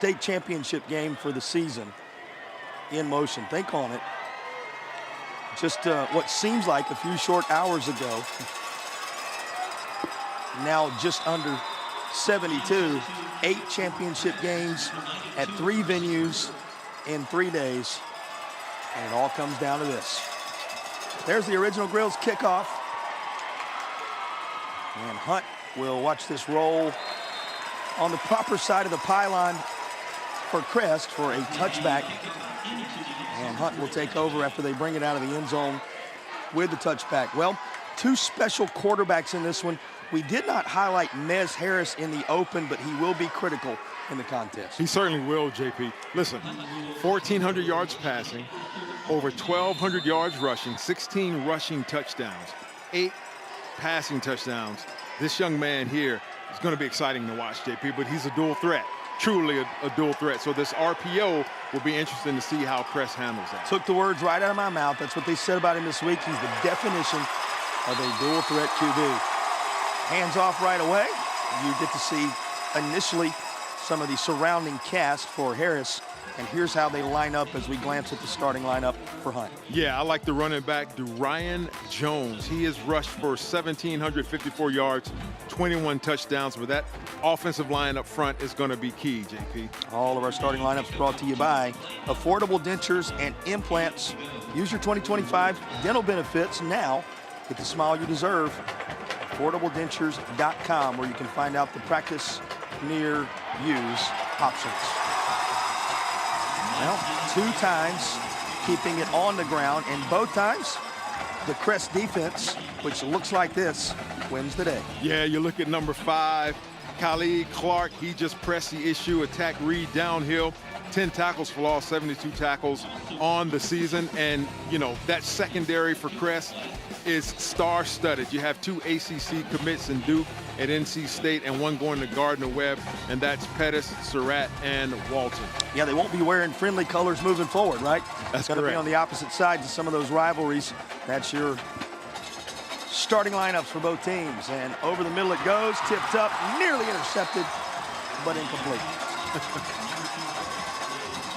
state championship game for the season in motion. Think on it. Just what seems like a few short hours ago. Now just under 72, 8 championship games at 3 venues in 3 days. And it all comes down to this. There's the Original Grill's kickoff. And Hunt will watch this roll on the proper side of the pylon for Crest for a touchback. And Hunt will take over after they bring it out of the end zone with the touchback. Well, 2 special quarterbacks in this one. We did not highlight Mez Harris in the open, but he will be critical in the contest. He certainly will, JP. Listen, 1,400 yards passing, over 1,200 yards rushing, 16 rushing touchdowns, 8 passing touchdowns. This young man here is going to be exciting to watch, JP, but he's a dual threat, truly a dual threat. So this RPO will be interesting to see how Crest handles that. Took the words right out of my mouth. That's what they said about him this week. He's the definition of a dual threat QB. Hands off right away. You get to see initially some of the surrounding cast for Harris. And here's how they line up as we glance at the starting lineup for Hunt. Yeah, I like the running back, Ryan Jones. He has rushed for 1,754 yards, 21 touchdowns, but that offensive line up front is going to be key, JP. All of our starting lineups brought to you by Affordable Dentures and Implants. Use your 2025 dental benefits now. Get the smile you deserve. AffordableDentures.com, where you can find out the practice near you's options. Well, 2 times keeping it on the ground, and both times the Crest defense, which looks like this, wins the day. Yeah, you look at number 5, Khalid Clark. He just pressed the issue, attack Reed downhill, 10 tackles for loss, 72 tackles on the season. And, you know, that secondary for Crest is star-studded. You have 2 ACC commits in Duke at NC State and 1 going to Gardner-Webb, and that's Pettis, Surratt, and Walton. Yeah, they won't be wearing friendly colors moving forward, right? That's going to be correct. on the opposite sides of some of those rivalries. That's your starting lineups for both teams. And over the middle it goes, tipped up, nearly intercepted, but incomplete.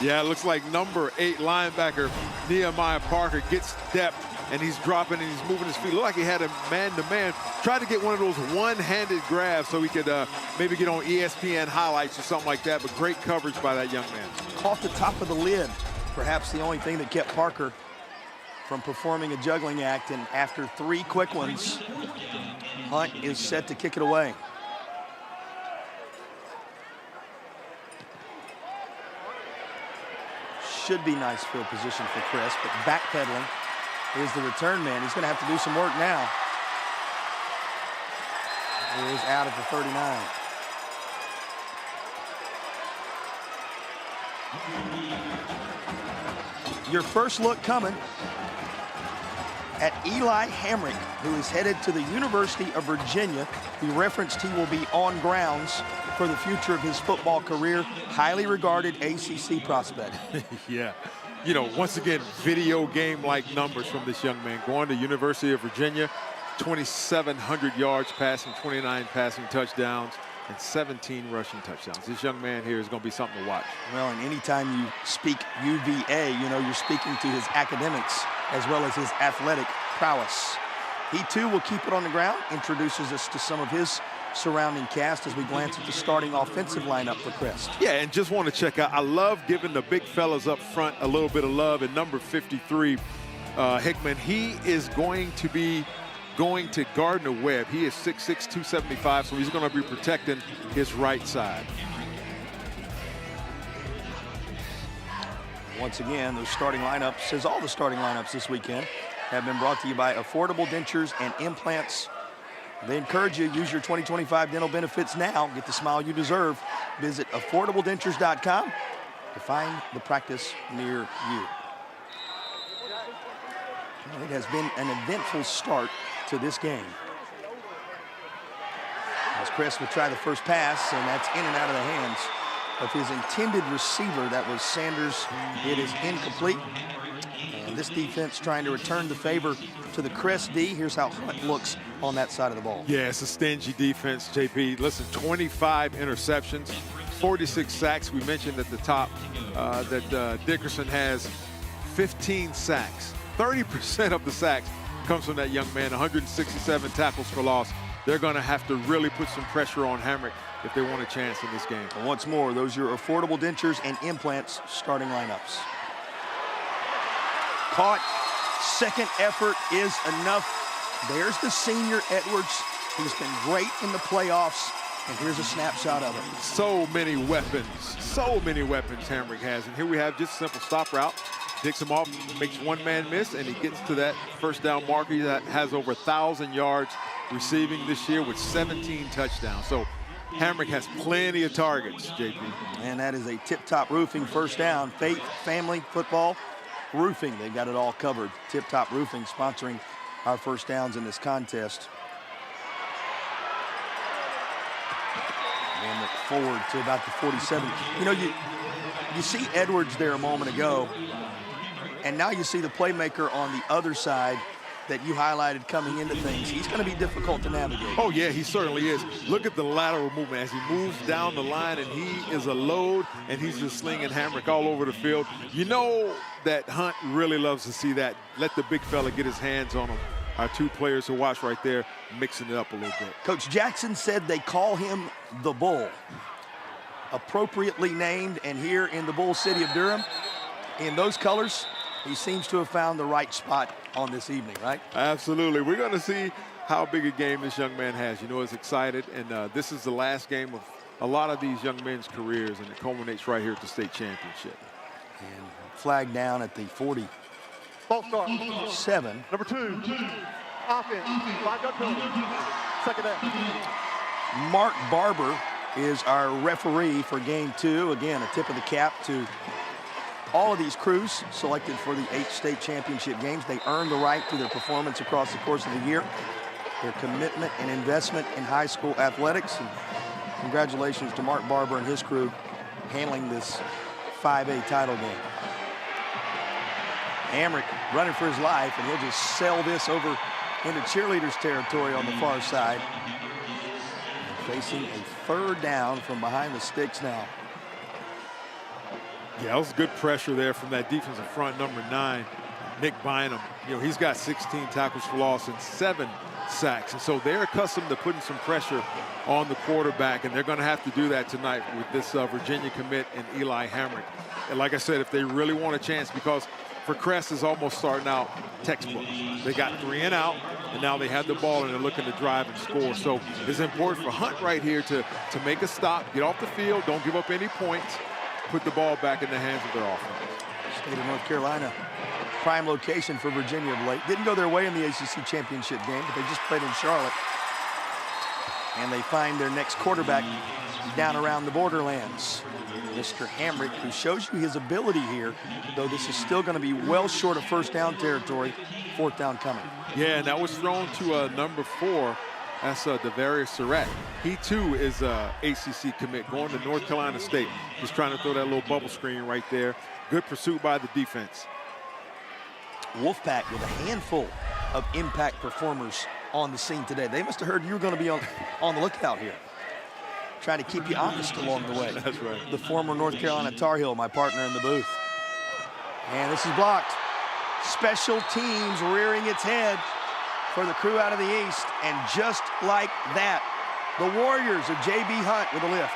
Yeah, it looks like number 8 linebacker Nehemiah Parker gets depth, and he's dropping and he's moving his feet. Looked like he had a man-to-man. Tried to get one of those one-handed grabs so he could maybe get on ESPN highlights or something like that, but great coverage by that young man. Caught the top of the lid. Perhaps the only thing that kept Parker from performing a juggling act, and after 3 quick ones, Hunt is set to kick it away. Should be nice field position for Crest, but backpedaling is the return man. He's going to have to do some work now. He is out at the 39. Your first look coming at Eli Hamrick, who is headed to the University of Virginia. He referenced he will be on grounds for the future of his football career. Highly regarded ACC prospect. Yeah. You know, once again, video game-like numbers from this young man. Going to University of Virginia, 2,700 yards passing, 29 passing touchdowns, and 17 rushing touchdowns. This young man here is going to be something to watch. Well, and anytime you speak UVA, you know you're speaking to his academics as well as his athletic prowess. He, too, will keep it on the ground, introduces us to some of his surrounding cast as we glance at the starting offensive lineup for Crest. Yeah, and just want to check out, I love giving the big fellas up front a little bit of love. And number 53, Hickman, he is going to be going to Gardner-Webb. He is 6'6", 275, so he's going to be protecting his right side. Once again, those starting lineups, as all the starting lineups this weekend, have been brought to you by Affordable Dentures and Implants. They encourage you to use your 2025 dental benefits now. Get the smile you deserve. Visit AffordableDentures.com to find the practice near you. Well, it has been an eventful start to this game. As Crest will try the first pass, and that's in and out of the hands of his intended receiver. That was Sanders. It is incomplete. And this defense trying to return the favor to the Crest D. Here's how Hunt looks on that side of the ball. Yeah, it's a stingy defense, JP. Listen, 25 interceptions, 46 sacks. We mentioned at the top that Dickerson has 15 sacks. 30% of the sacks comes from that young man, 167 tackles for loss. They're going to have to really put some pressure on Hamrick if they want a chance in this game. And once more, those are your affordable dentures and implants starting lineups. Caught. Second effort is enough. There's the senior Edwards. He's been great in the playoffs. And here's a snapshot of it. So many weapons Hamrick has. And here we have just a simple stop route. Dicks him off, makes one man miss, and he gets to that first down marker. He has over 1,000 yards receiving this year with 17 touchdowns. So Hamrick has plenty of targets, JP. And that is a tip-top roofing first down. Faith Family Football Roofing. They've got it all covered. Tip-top roofing sponsoring our first downs in this contest. And look forward to about the 47. You know, you see Edwards there a moment ago, and now you see the playmaker on the other side that you highlighted coming into things. He's going to be difficult to navigate. Oh, yeah, he certainly is. Look at the lateral movement as he moves down the line, and he is a load, and he's just slinging Hamrick all over the field. You know that Hunt really loves to see that. Let the big fella get his hands on him. Our two players who watch right there mixing it up a little bit. Coach Jackson said they call him the Bull. Appropriately named, and here in the Bull City of Durham, in those colors, he seems to have found the right spot on this evening, right? Absolutely. We're going to see how big a game this young man has. You know, he's excited, and this is the last game of a lot of these young men's careers, and it culminates right here at the state championship. And flag down at the 47. Number 2, offense, 5-yard penalty, second down. Mark Barber is our referee for game 2. Again, a tip of the cap to all of these crews selected for the 8 state championship games. They earned the right through their performance across the course of the year, their commitment and investment in high school athletics. And congratulations to Mark Barber and his crew handling this 5A title game. Hamrick running for his life, and he'll just sail this over into cheerleaders territory on the far side. Facing a third down from behind the sticks now. Yeah, that was good pressure there from that defensive front, number 9, Nick Bynum. You know, he's got 16 tackles for loss and 7 sacks. And so they're accustomed to putting some pressure on the quarterback, and they're going to have to do that tonight with this Virginia commit and Eli Hamrick. And like I said, if they really want a chance, because for Crest is almost starting out textbook. They got 3 and out, and now they have the ball, and they're looking to drive and score. So it's important for Hunt right here to make a stop, get off the field, don't give up any points, put the ball back in the hands of their offense. State of North Carolina, prime location for Virginia of late. Didn't go their way in the ACC championship game, but they just played in Charlotte. And they find their next quarterback down around the borderlands. Mr. Hamrick, who shows you his ability here, though this is still going to be well short of first down territory. 4th down coming. Yeah, and that was thrown to number 4. That's Devarius Surratt. He, too, is ACC commit, going to North Carolina State. Just trying to throw that little bubble screen right there. Good pursuit by the defense. Wolfpack with a handful of impact performers on the scene today. They must have heard you were going to be on the lookout here. Trying to keep you honest along the way. That's right. The former North Carolina Tar Heel, my partner in the booth. And this is blocked. Special teams rearing its head for the crew out of the East. And just like that, the Warriors of J.B. Hunt with a lift.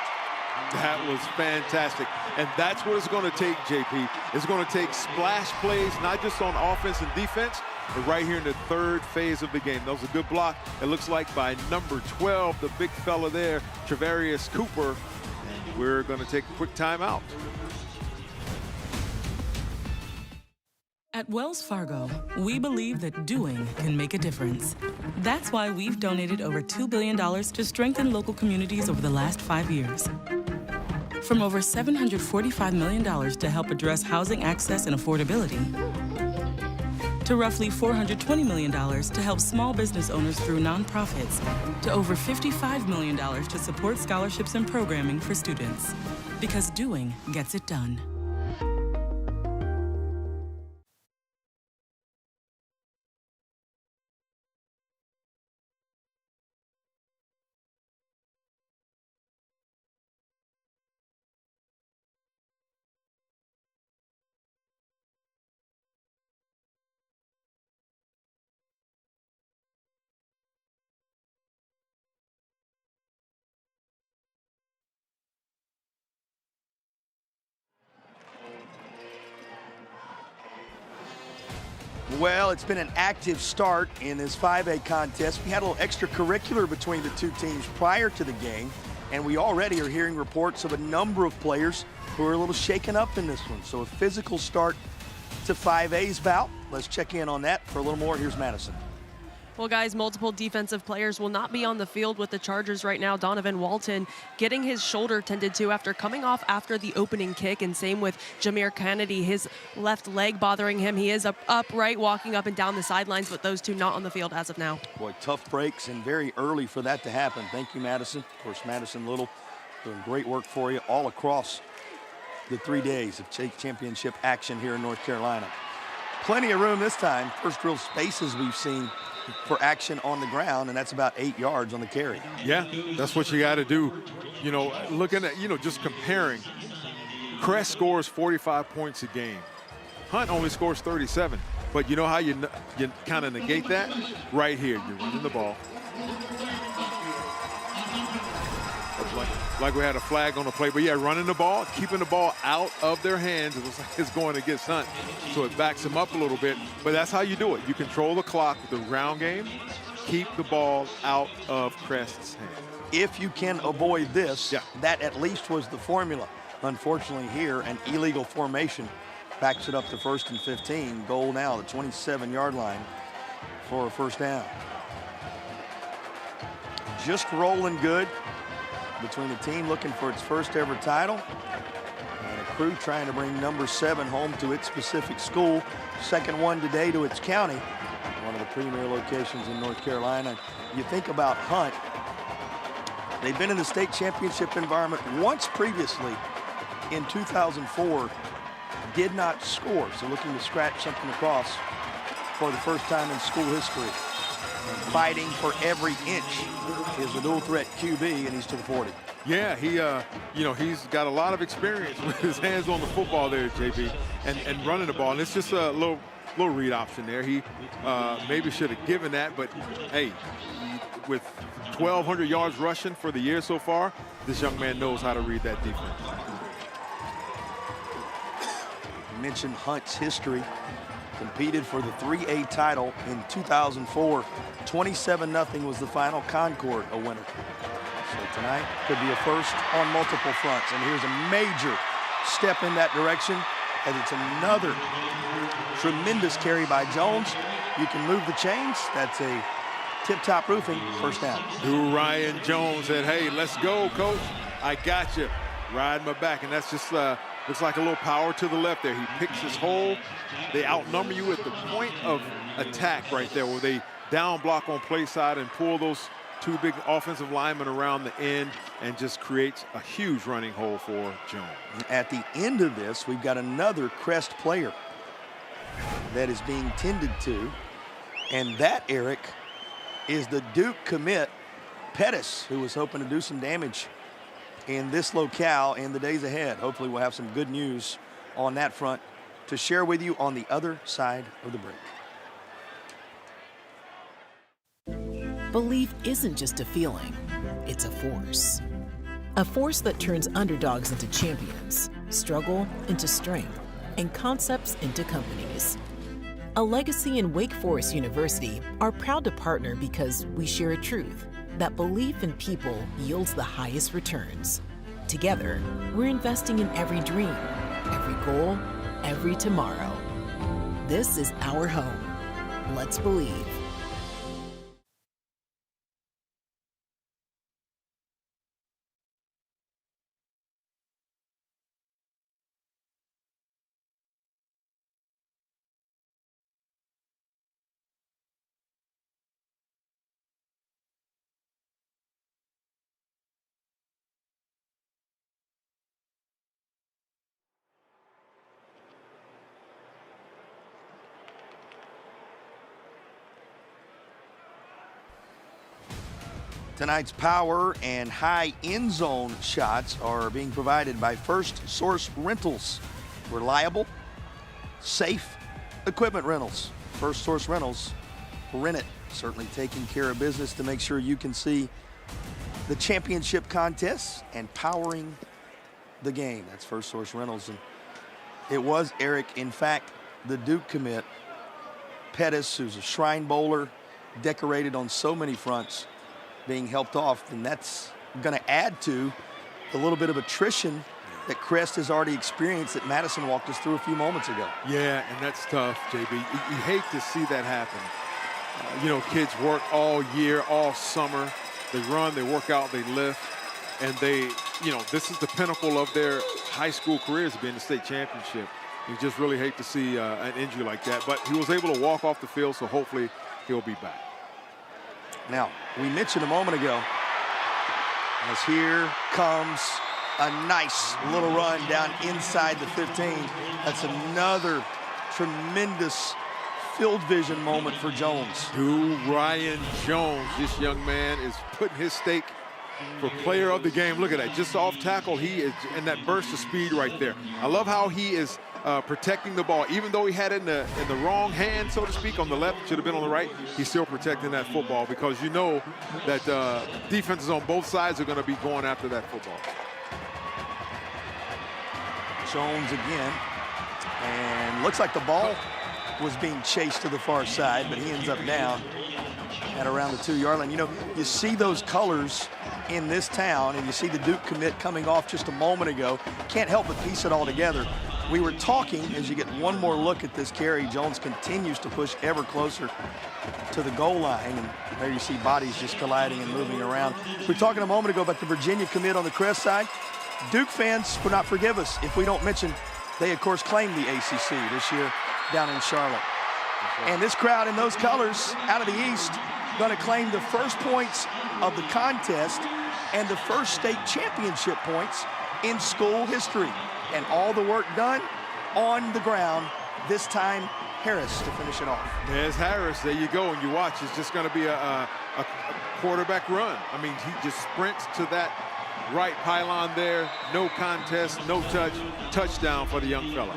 That was fantastic. And that's what it's going to take, JP. It's going to take splash plays, not just on offense and defense, but right here in the 3rd phase of the game. That was a good block, it looks like, by number 12, the big fella there, Travarius Cooper. And we're going to take a quick timeout. At Wells Fargo, we believe that doing can make a difference. That's why we've donated over $2 billion to strengthen local communities over the last 5 years. From over $745 million to help address housing access and affordability, to roughly $420 million to help small business owners through nonprofits, to over $55 million to support scholarships and programming for students. Because doing gets it done. Well, it's been an active start in this 5A contest. We had a little extracurricular between the two teams prior to the game, and we already are hearing reports of a number of players who are a little shaken up in this one. So a physical start to 5A's bout. Let's check in on that for a little more. Here's Madison. Well, guys, multiple defensive players will not be on the field with the Chargers right now. Donovan Walton getting his shoulder tended to after coming off after the opening kick, and same with Jameer Kennedy, his left leg bothering him. He is upright, walking up and down the sidelines, but those two not on the field as of now. Boy, tough breaks and very early for that to happen. Thank you, Madison. Of course, Madison Little doing great work for you all across the 3 days of championship action here in North Carolina. Plenty of room this time. First real spaces we've seen for action on the ground, and that's about 8 yards on the carry. Yeah, that's what you got to do. You know, looking at, just comparing, Crest scores 45 points a game. Hunt only scores 37. But you know how you kind of negate that? Right here, you're running the ball. Like we had a flag on the play, but yeah, running the ball, keeping the ball out of their hands. It looks like it's going against Hunt, so it backs him up a little bit. But that's how you do it. You control the clock with the ground game, keep the ball out of Crest's hands. If you can avoid this, that at least was the formula. Unfortunately here, an illegal formation backs it up to 1st and 15. Goal now, the 27-yard line for a first down. Just rolling good between the team looking for its first ever title and a crew trying to bring number 7 home to its specific school. Second one today to its county, one of the premier locations in North Carolina. You think about Hunt, they've been in the state championship environment once previously in 2004, did not score, so looking to scratch something across for the first time in school history. Fighting for every inch is a dual threat QB, and he's to the 40. Yeah, he's got a lot of experience with his hands on the football there, JB, and running the ball. And it's just a little read option there. He maybe should have given that, but hey, with 1,200 yards rushing for the year so far, this young man knows how to read that defense. You mentioned Hunt's history. Competed for the 3A title in 2004. 27-0 was the final. Concord a winner. So tonight could be a first on multiple fronts. And here's a major step in that direction, as it's another tremendous carry by Jones. You can move the chains. That's a tip-top roofing first down. Ryan Jones said, hey, let's go, coach. I got you. Ride my back. And that's just looks like a little power to the left there. He picks his hole. They outnumber you at the point of attack right there, where they down block on play side and pull those two big offensive linemen around the end and just creates a huge running hole for Jones. At the end of this, we've got another Crest player that is being tended to, and that, Eric, is the Duke commit, Pettis, who was hoping to do some damage in this locale in the days ahead. Hopefully we'll have some good news on that front to share with you on the other side of the break. Belief isn't just a feeling, it's a force. A force that turns underdogs into champions, struggle into strength, and concepts into companies. A Legacy and Wake Forest University are proud to partner because we share a truth that belief in people yields the highest returns. Together, we're investing in every dream, every goal, every tomorrow. This is our home. Let's believe. Tonight's power and high end zone shots are being provided by First Source Rentals. Reliable, safe equipment rentals. First Source Rentals, rent it. Certainly taking care of business to make sure you can see the championship contests and powering the game. That's First Source Rentals. And it was, Eric, in fact, the Duke commit, Pettis, who's a Shrine Bowler, decorated on so many fronts, being helped off, then that's going to add to the little bit of attrition that Crest has already experienced that Madison walked us through a few moments ago. Yeah, and that's tough, JB. You hate to see that happen. You know, kids work all year, all summer. They run, they work out, they lift, and they, you know, this is the pinnacle of their high school careers, being the state championship. You just really hate to see an injury like that, but he was able to walk off the field, so hopefully he'll be back. Now, we mentioned a moment ago, as here comes a nice little run down inside the 15. That's another tremendous field vision moment for Jones. Ryan Jones, this young man is putting his stake for player of the game. Look at that, just off tackle, he is in that burst of speed right there. I love how he is protecting the ball. Even though he had it in the wrong hand, so to speak, on the left, should have been on the right, he's still protecting that football because you know that defenses on both sides are going to be going after that football. Jones again, and looks like the ball was being chased to the far side, but he ends up down at around the 2-yard line. You know, you see those colors in this town, and you see the Duke commit coming off just a moment ago. Can't help but piece it all together. We were talking, as you get one more look at this carry, Jones continues to push ever closer to the goal line, and there you see bodies just colliding and moving around. We were talking a moment ago about the Virginia commit on the Crest side. Duke fans will not forgive us if we don't mention they, of course, claimed the ACC this year down in Charlotte. And this crowd in those colors out of the East going to claim the first points of the contest and the first state championship points in school history. And all the work done on the ground, this time Harris to finish it off. There's Harris, there you go, and you watch, it's just going to be a quarterback run. I mean, he just sprints to that right pylon there, no contest, no touchdown for the young fella.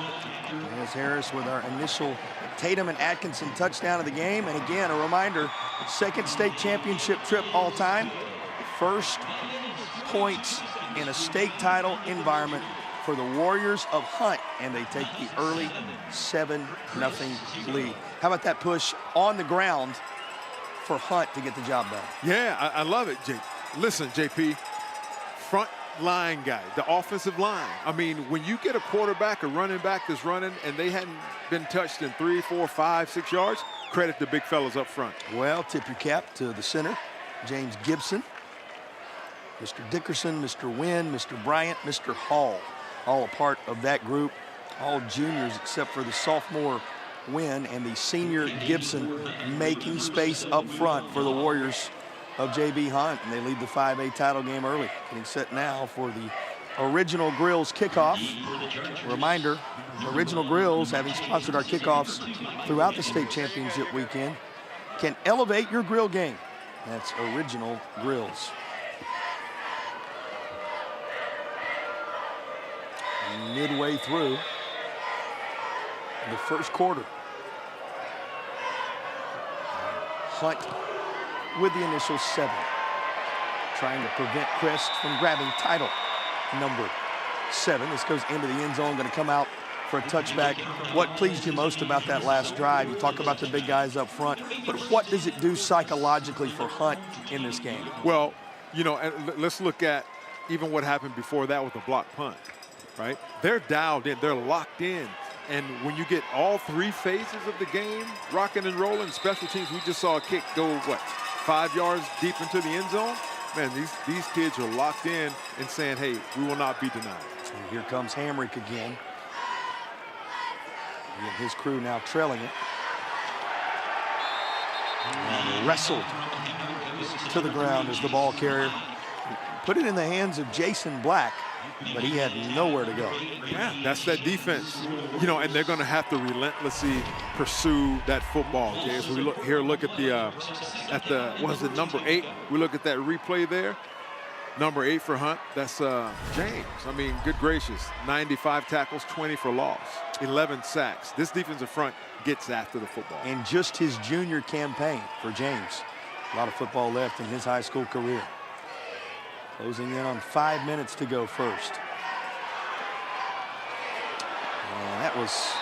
There's Harris with our initial Tatum and Atkinson touchdown of the game. And again, a reminder, second state championship trip all time, first points in a state title environment for the Warriors of Hunt, and they take the early 7-0 lead. How about that push on the ground for Hunt to get the job done? Yeah, I love it, Jake. Listen, JP, front line guy, the offensive line. I mean, when you get a quarterback, a running back that's running, and they hadn't been touched in 3, 4, 5, 6 yards, credit the big fellas up front. Well, tip your cap to the center, James Gibson, Mr. Dickerson, Mr. Wynn, Mr. Bryant, Mr. Hall, all a part of that group, all juniors except for the sophomore Wynn and the senior Gibson, making space up front for the Warriors of J.B. Hunt, and they lead the 5A title game early. Getting set now for the Original Grills kickoff. Reminder, Original Grills, having sponsored our kickoffs throughout the state championship weekend, can elevate your grill game. That's Original Grills. Midway through the first quarter. Hunt with the initial 7, trying to prevent Crest from grabbing title number 7. This goes into the end zone, going to come out for a touchback. What pleased you most about that last drive? You talk about the big guys up front, but what does it do psychologically for Hunt in this game? Well, you know, let's look at even what happened before that with the block punt, right? They're dialed in, they're locked in. And when you get all 3 phases of the game rocking and rolling, special teams, we just saw a kick go, what, 5 yards deep into the end zone? Man, these kids are locked in and saying, hey, we will not be denied. And here comes Hamrick again. And his crew now trailing it. And wrestled to the ground as the ball carrier. Put it in the hands of Jason Black, but he had nowhere to go. Yeah, that's that defense. You know, and they're going to have to relentlessly pursue that football, Jay. As we look at the what is it, number 8? We look at that replay there. Number 8 for Hunt, that's James. I mean, good gracious, 95 tackles, 20 for loss, 11 sacks. This defensive front gets after the football. And just his junior campaign for James. A lot of football left in his high school career. Closing in on 5 minutes to go first. And that was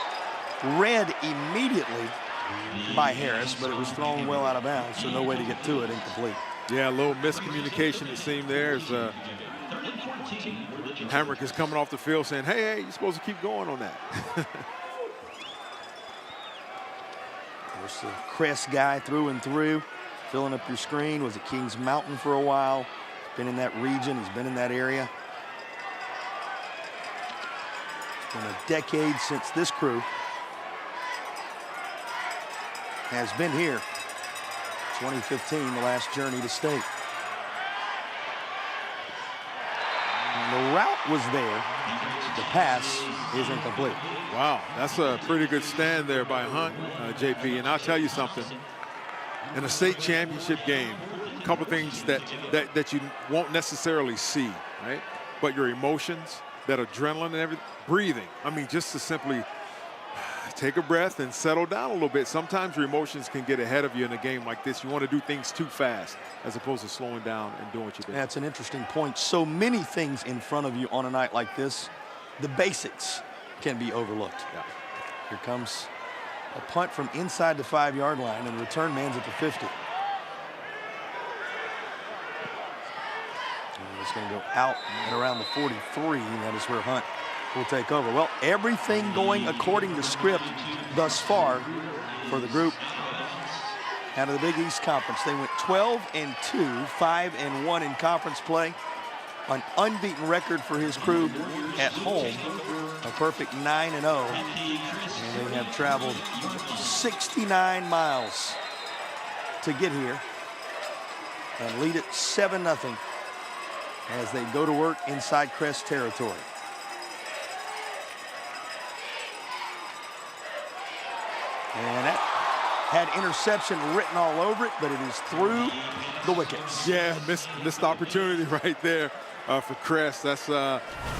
read immediately by Harris, but it was thrown well out of bounds, so no way to get to it, incomplete. Yeah, a little miscommunication it seemed there as Hamrick is coming off the field saying, hey, you're supposed to keep going on that. There's the Crest guy through and through, filling up your screen. Was at Kings Mountain for a while. Been in that region. He's been in that area. It's been a decade since this crew has been here. 2015, the last journey to state. And the route was there. The pass is incomplete. Wow, that's a pretty good stand there by Hunt, JP. And I'll tell you something. In a state championship game, a couple things that you won't necessarily see, right? But your emotions, that adrenaline and everything, breathing. I mean, just to simply take a breath and settle down a little bit. Sometimes your emotions can get ahead of you in a game like this. You want to do things too fast as opposed to slowing down and doing what you do. That's an interesting point. So many things in front of you on a night like this. The basics can be overlooked. Yeah. Here comes a punt from inside the 5-yard line, and the return man's at the 50. And it's going to go out and around the 43, and that is where Hunt will take over. Well, everything going according to script thus far for the group out of the Big East Conference. They went 12-2, 5-1 in conference play. An unbeaten record for his crew at home, a perfect 9-0. And they have traveled 69 miles to get here and lead it 7-0 as they go to work inside Crest territory. And that had interception written all over it, but it is through the wickets. Yeah, missed opportunity right there for Crest. That's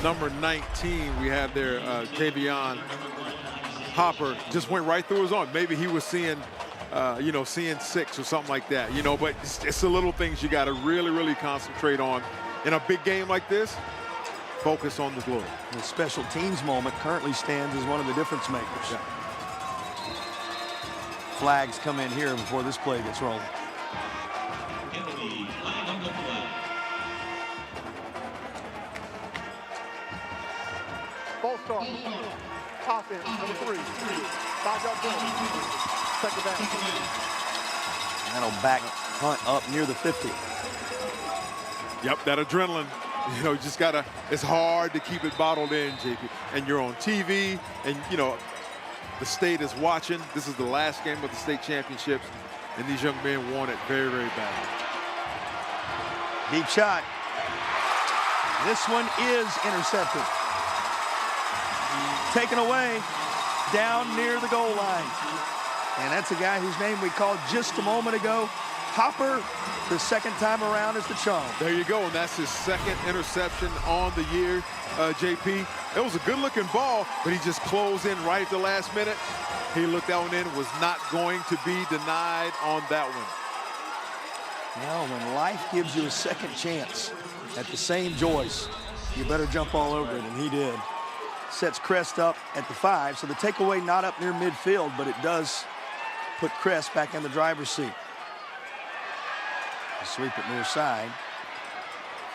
number 19 we have there, Javion Hopper. Just went right through his arm. Maybe he was seeing, seeing 6 or something like that, but it's the little things you got to really, really concentrate on. In a big game like this, focus on the glory. The special teams moment currently stands as one of the difference makers. Yeah. Flags come in here before this play gets rolling. False start. Offense, number 3. 5-yard penalty. Second down. That'll back Hunt up near the 50. Yep, that adrenaline. You just gotta, it's hard to keep it bottled in, JP. And you're on TV, and the state is watching. This is the last game of the state championships, and these young men want it very, very badly. Deep shot. This one is intercepted. Taken away down near the goal line. And that's a guy whose name we called just a moment ago. Hopper, the second time around, is the charm. There you go, and that's his second interception on the year, JP. It was a good-looking ball, but he just closed in right at the last minute. He looked that one in, was not going to be denied on that one. Well, when life gives you a second chance at the same joys, you better jump all over it, and he did. Sets Crest up at the 5, so the takeaway not up near midfield, but it does put Crest back in the driver's seat. Sweep it near side.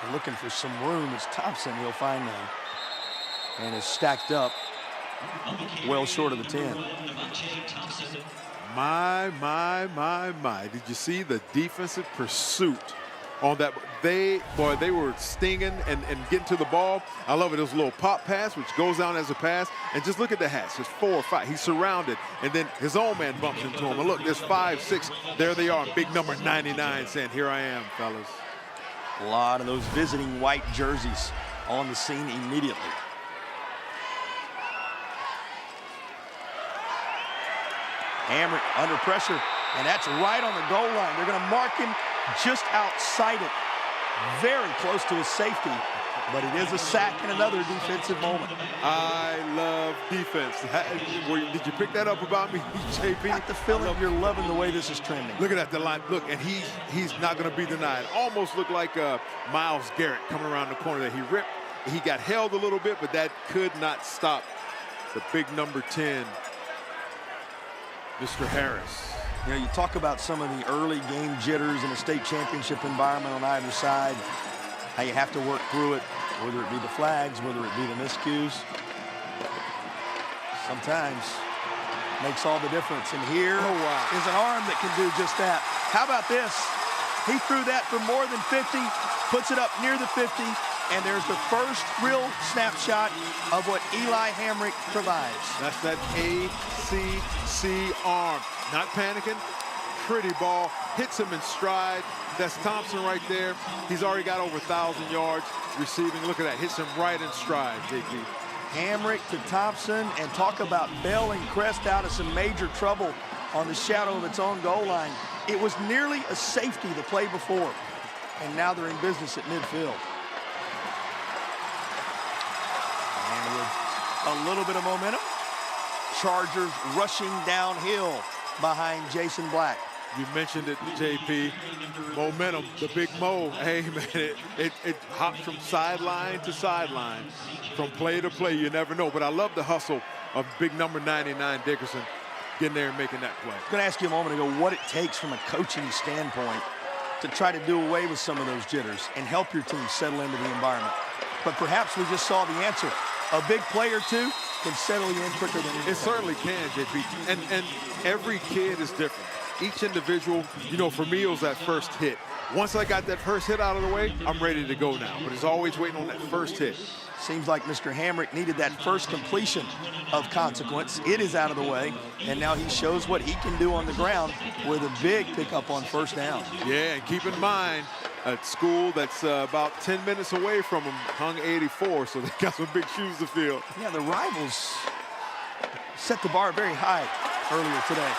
They're looking for some room. It's Thompson. He'll find them. And is stacked up well short of the 10. My. Did you see the defensive pursuit on that? They were stinging and getting to the ball. I love it. It was a little pop pass, which goes down as a pass. And just look at the hats. There's 4 or 5. He's surrounded. And then his own man bumps into him. And look, there's 5, 6. There they are. Big number 99 saying, here I am, fellas. A lot of those visiting white jerseys on the scene immediately. Hamrick under pressure, and that's right on the goal line. They're going to mark him just outside it, very close to his safety, but it is a sack and another defensive moment. I love defense. Did you pick that up about me, JP? Got the feeling you're loving the way this is trending. Look at that, the line. Look, and he's not going to be denied. Almost looked like Miles Garrett coming around the corner there. He ripped. He got held a little bit, but that could not stop the big number 10. Mr. Harris. You know, you talk about some of the early game jitters in a state championship environment on either side, how you have to work through it, whether it be the flags, whether it be the miscues. Sometimes makes all the difference. And here is an arm that can do just that. How about this? He threw that for more than 50, puts it up near the 50, and there's the first real snapshot of what Eli Hamrick provides. That's that ACC arm. Not panicking, pretty ball, hits him in stride. That's Thompson right there. He's already got over 1,000 yards receiving. Look at that, hits him right in stride, JP. Hamrick to Thompson, and talk about bailing Crest out of some major trouble on the shadow of its own goal line. It was nearly a safety the play before, and now they're in business at midfield. And with a little bit of momentum, Chargers rushing downhill behind Jason Black. You mentioned it, JP. Momentum, the big Mo. Hey, man, it hops from sideline to sideline, from play to play. You never know. But I love the hustle of big number 99, Dickerson, getting there and making that play. I'm going to ask you a moment ago what it takes from a coaching standpoint to try to do away with some of those jitters and help your team settle into the environment. But perhaps we just saw the answer. A big play or two can settle you in quicker than you It certainly can, JP. And every kid is different. Each individual, you know, for me, it was that first hit. Once I got that first hit out of the way, I'm ready to go now. But it's always waiting on that first hit. Seems like Mr. Hamrick needed that first completion of consequence. It is out of the way, and now he shows what he can do on the ground with a big pickup on first down. Yeah, and keep in mind, at school that's about 10 minutes away from him, hung 84, so they got some big shoes to fill. Yeah, the rivals set the bar very high earlier today.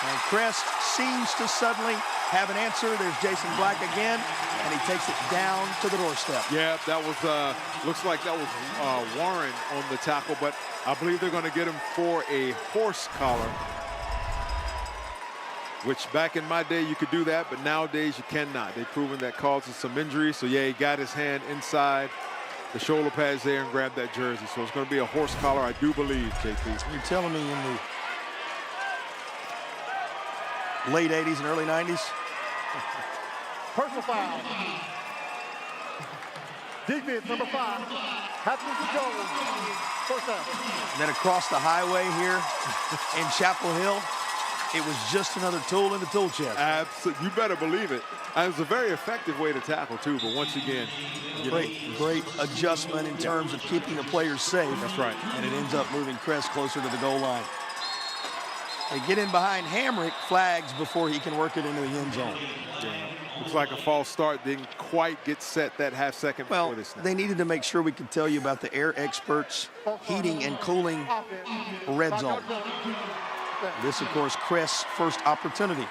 And Crest seems to suddenly have an answer. There's Jason Black again, and he takes it down to the doorstep. Yeah, that was, looks like that was Warren on the tackle, but I believe they're going to get him for a horse collar, which back in my day you could do that, but nowadays you cannot. They've proven that causes some injury. So yeah, he got his hand inside the shoulder pads there and grabbed that jersey. So it's going to be a horse collar, I do believe, JP. You're telling me in the late 80s and early 90s? Personal foul. Defense, number 5. Haskins to Jones. First down. And then across the highway here in Chapel Hill, it was just another tool in the tool chest. Absolutely. You better believe it. And it was a very effective way to tackle, too. But once again, great adjustment in terms of keeping the players safe. That's right. And it ends up moving Crest closer to the goal line. They get in behind Hamrick, flags before he can work it into the end zone. Yeah. Looks like a false start. Didn't quite get set that half second before this. They needed to make sure we could tell you about the Air Experts heating and cooling red zone. This, of course, Crest's first opportunity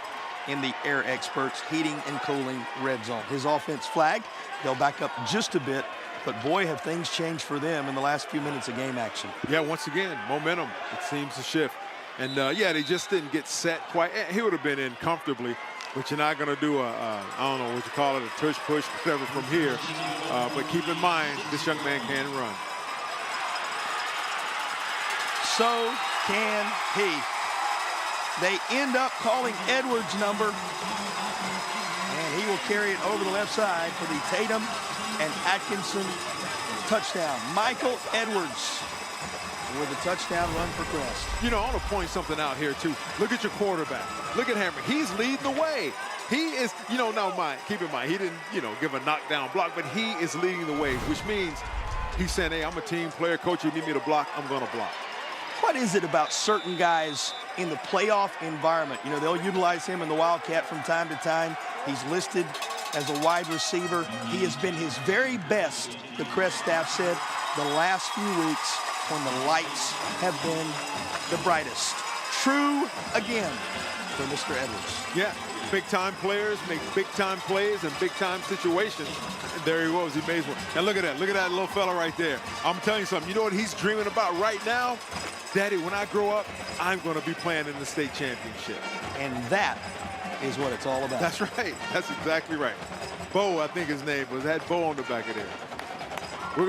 in the Air Experts heating and cooling red zone. His offense flagged. They'll back up just a bit, but boy, have things changed for them in the last few minutes of game action. Yeah, once again, momentum. It seems to shift. And, yeah, they just didn't get set quite. He would have been in comfortably, but you're not going to do I don't know what you call it, a tush push, whatever from here. But keep in mind, this young man can run. So can he. They end up calling Edwards' number, and he will carry it over the left side for the Tatum and Atkinson touchdown. Michael Edwards with a touchdown run for Crest. You know, I want to point something out here, too. Look at your quarterback. Look at Hamrick. He's leading the way. He is, you know, now keep in mind, he didn't, you know, give a knockdown block, but he is leading the way, which means he's saying, hey, I'm a team player. Coach, you need me to block, I'm going to block. What is it about certain guys in the playoff environment? You know, they'll utilize him in the Wildcat from time to time. He's listed as a wide receiver. He has been his very best, the Crest staff said, the last few weeks when the lights have been the brightest. True again for Mr. Edwards. Yeah, big-time players make big-time plays in big-time situations. And there he was. He made one. Now look at that. Look at that little fella right there. I'm telling you something. You know what he's dreaming about right now? Daddy, when I grow up, I'm going to be playing in the state championship. And that is what it's all about. That's right. That's exactly right. Bo, I think his name was. Had Bo on the back of there. we're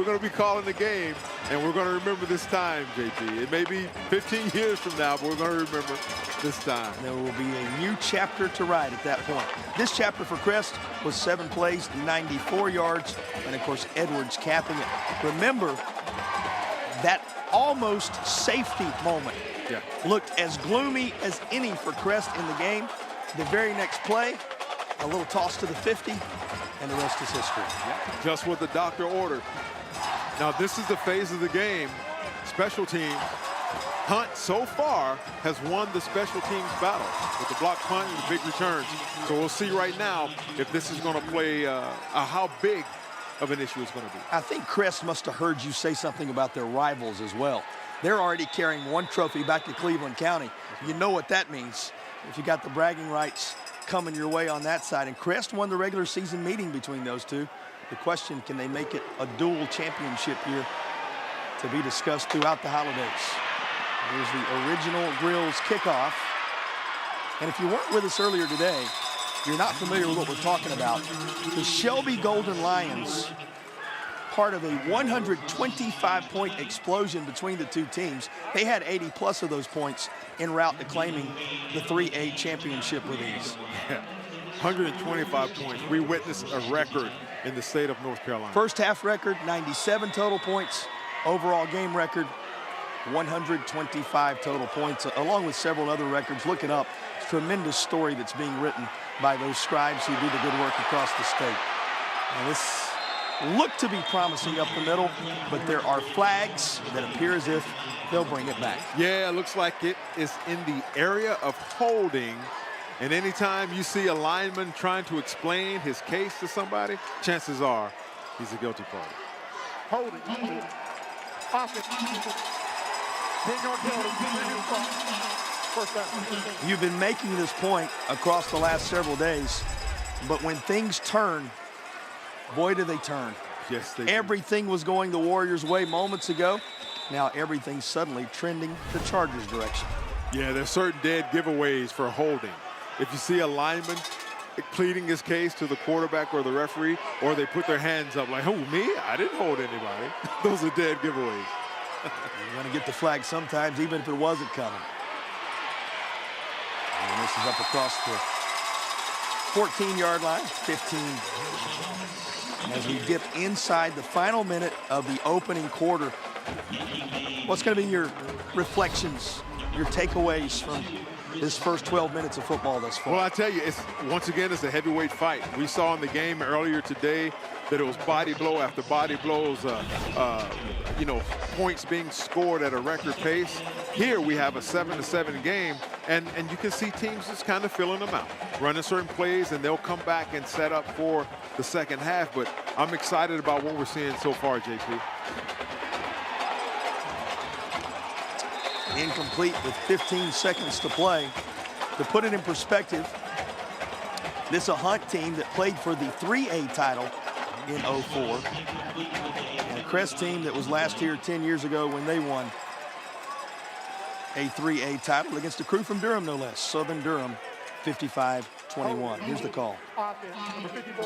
gonna be calling the game, and we're gonna remember this time, JP. It may be 15 years from now, but we're gonna remember this time. There will be a new chapter to write at that point. This chapter for Crest was 7 plays, 94 yards, and of course Edwards capping it. Remember that almost safety moment looked as gloomy as any for Crest in the game. The very next play, a little toss to the 50, and the rest is history. Just what the doctor ordered. Now this is the phase of the game. Special teams. Hunt so far has won the special teams battle with the block punt and the big returns. So we'll see right now if this is going to play how big of an issue it's going to be. I think Crest must have heard you say something about their rivals as well. They're already carrying 1 trophy back to Cleveland County. You know what that means if you got the bragging rights coming your way on that side. And Crest won the regular season meeting between those two. The question, can they make it a dual championship year, to be discussed throughout the holidays. Here's the original Grills kickoff. And if you weren't with us earlier today, you're not familiar with what we're talking about. The Shelby Golden Lions, part of a 125-point explosion between the two teams. They had 80+ of those points en route to claiming the 3A championship with ease. 125 points. We witnessed a record in the state of North Carolina. First half record, 97 total points. Overall game record, 125 total points, along with several other records. Look it up. It's a tremendous story that's being written by those scribes who do the good work across the state. And this looked to be promising up the middle, but there are flags that appear as if they'll bring it back. Yeah, it looks like it is in the area of holding. And anytime you see a lineman trying to explain his case to somebody, chances are he's a guilty party. Holding. Offense. First down. You've been making this point across the last several days, but when things turn, boy, do they turn. Yes, they do. Everything was going the Warriors' way moments ago. Now everything's suddenly trending the Chargers' direction. Yeah, there's certain dead giveaways for holding. If you see a lineman pleading his case to the quarterback or the referee, or they put their hands up like, oh, me? I didn't hold anybody. Those are dead giveaways. You're going to get the flag sometimes, even if it wasn't coming. And this is up across the 14-yard line, 15. As we dip inside the final minute of the opening quarter, what's going to be your reflections, your takeaways from this first 12 minutes of football thus far? Well, I tell you, once again, it's a heavyweight fight. We saw in the game earlier today that it was body blow after body blows, points being scored at a record pace. Here we have a 7-7 game, and you can see teams just kind of filling them out, running certain plays, and they'll come back and set up for the second half. But I'm excited about what we're seeing so far, JP. Incomplete with 15 seconds to play. To put it in perspective, this is a Hunt team that played for the 3A title in '04, and a Crest team that was last here 10 years ago when they won a 3A title against a crew from Durham, no less. Southern Durham, 55-21. Here's the call. Offense, number 54.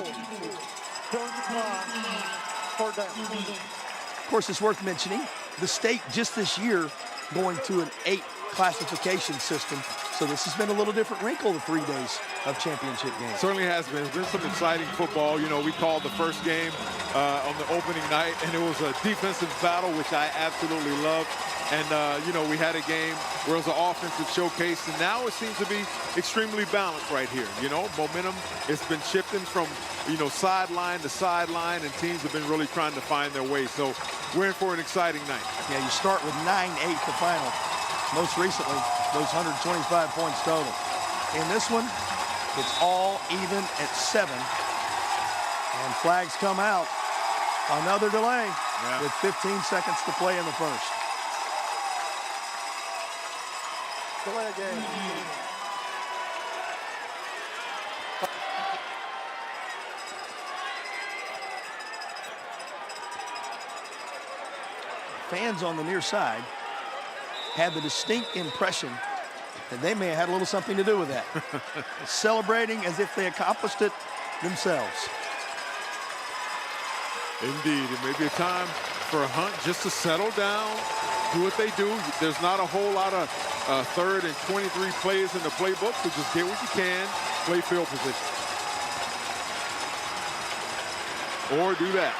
Third down. Of course, it's worth mentioning, the state just this year going to an 8 classification system. So this has been a little different wrinkle the 3 days of championship games. Certainly has been. There's been some exciting football. You know, we called the first game on the opening night, and it was a defensive battle, which I absolutely loved. And, we had a game where it was an offensive showcase, and now it seems to be extremely balanced right here. You know, momentum has been shifting from, sideline to sideline, and teams have been really trying to find their way. So we're in for an exciting night. Yeah, you start with 9-8 the final. Most recently, those 125 points total. In this one, it's all even at 7. And flags come out. Another delay with 15 seconds to play in the first. Delay again. Fans on the near side had the distinct impression that they may have had a little something to do with that. Celebrating as if they accomplished it themselves. Indeed, it may be a time for Hunt just to settle down, do what they do. There's not a whole lot of 3rd and 23 plays in the playbook, so just get what you can, play field position. Or do that.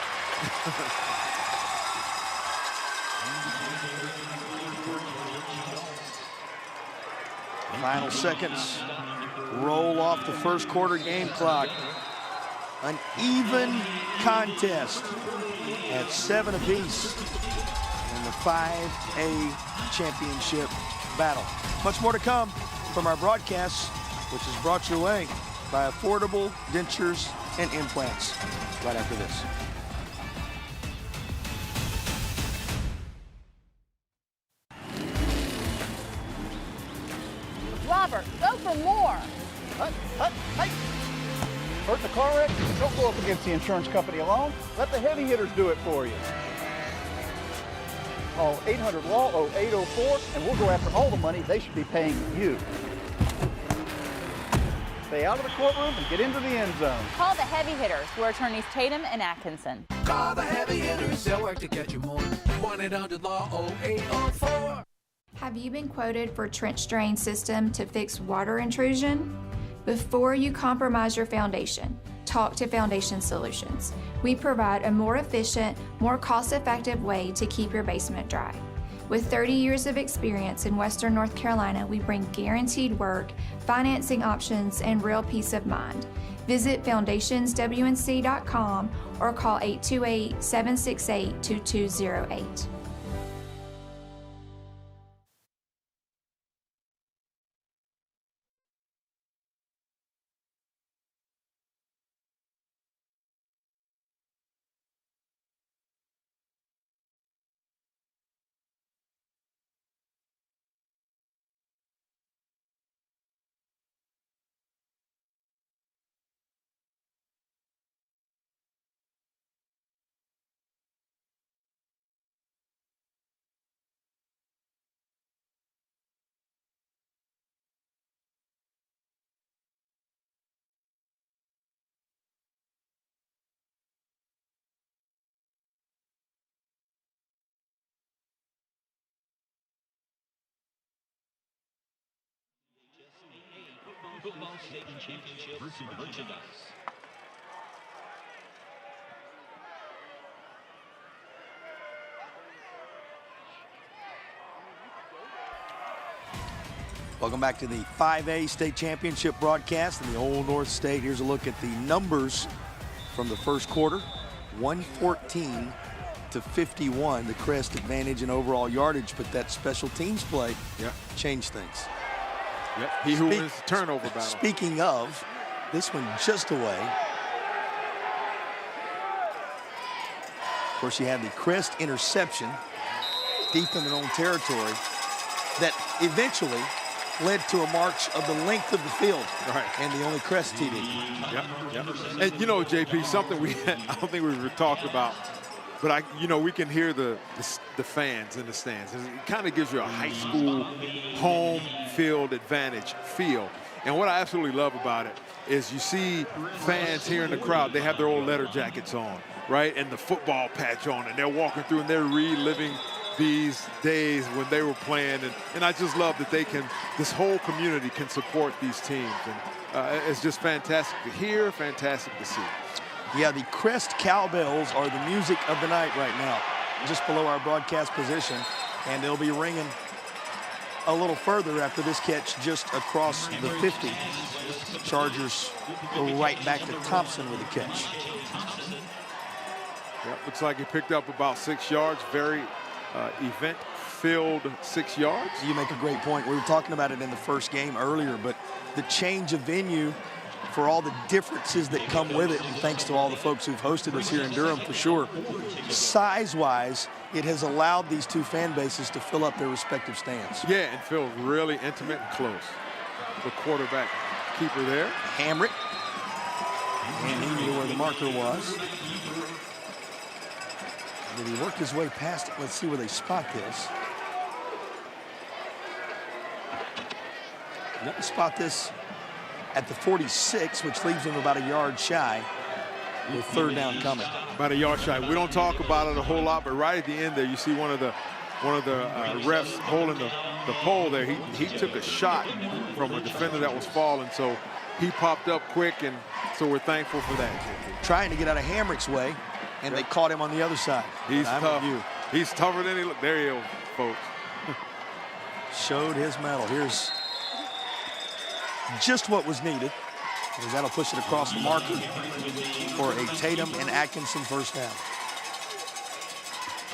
Final seconds roll off the first quarter game clock. An even contest at 7 apiece in the 5A championship battle. Much more to come from our broadcasts, which is brought your way by Affordable Dentures and Implants. Right after this. Robert, go for more. Hey! Hurt in a car wreck? Don't go up against the insurance company alone. Let the heavy hitters do it for you. Call 800-LAW-0804 and we'll go after all the money they should be paying you. Stay out of the courtroom and get into the end zone. Call the heavy hitters. We're attorneys Tatum and Atkinson. Call the heavy hitters. They'll work to get you more. 1-800-LAW-0804. Have you been quoted for trench drain system to fix water intrusion? Before you compromise your foundation, talk to Foundation Solutions. We provide a more efficient, more cost-effective way to keep your basement dry. With 30 years of experience in Western North Carolina, we bring guaranteed work, financing options, and real peace of mind. Visit foundationswnc.com or call 828-768-2208. Football State Championship merchandise. Welcome back to the 5A State Championship broadcast in the Old North State. Here's a look at the numbers from the first quarter. 114 to 51, the Crest advantage in overall yardage, but that special teams play changed things. Yep, he who wins the turnover battle. Speaking of, this one just away. Of course, you had the Crest interception deep in their own territory that eventually led to a march of the length of the field. Right. And the only Crest TD. Yep. And you know, JP, something I don't think we've talked about, but we can hear the fans in the stands. It kind of gives you a high school home field advantage feel. And what I absolutely love about it is you see fans here in the crowd, they have their old letter jackets on, right? And the football patch on, and they're walking through and they're reliving these days when they were playing. And I just love that this whole community can support these teams. And it's just fantastic to hear, fantastic to see. Yeah, the Crest Cowbells are the music of the night right now, just below our broadcast position. And they'll be ringing a little further after this catch just across the 50. Chargers go right back to Thompson with the catch. Yep, looks like he picked up about 6 yards. Very event-filled 6 yards. You make a great point. We were talking about it in the first game earlier, but the change of venue for all the differences that come with it, and thanks to all the folks who've hosted us here in Durham for sure. Size-wise, it has allowed these two fan bases to fill up their respective stands. Yeah, and feels really intimate and close. The quarterback keeper there. Hamrick. And he knew where the marker was. Did he work his way past it? Let's see where they spot this. Yep, spot this at the 46, which leaves him about a yard shy. with third down coming. About a yard shy. We don't talk about it a whole lot, but right at the end there, you see one of the refs holding the pole there. He took a shot from a defender that was falling, so he popped up quick, and so we're thankful for that. Trying to get out of Hamrick's way, and they caught him on the other side. He's tough. He's tougher than he looked. There he is, folks. Showed his mettle. Here's just what was needed. Because that'll push it across the marker for a Tatum and Atkinson first down.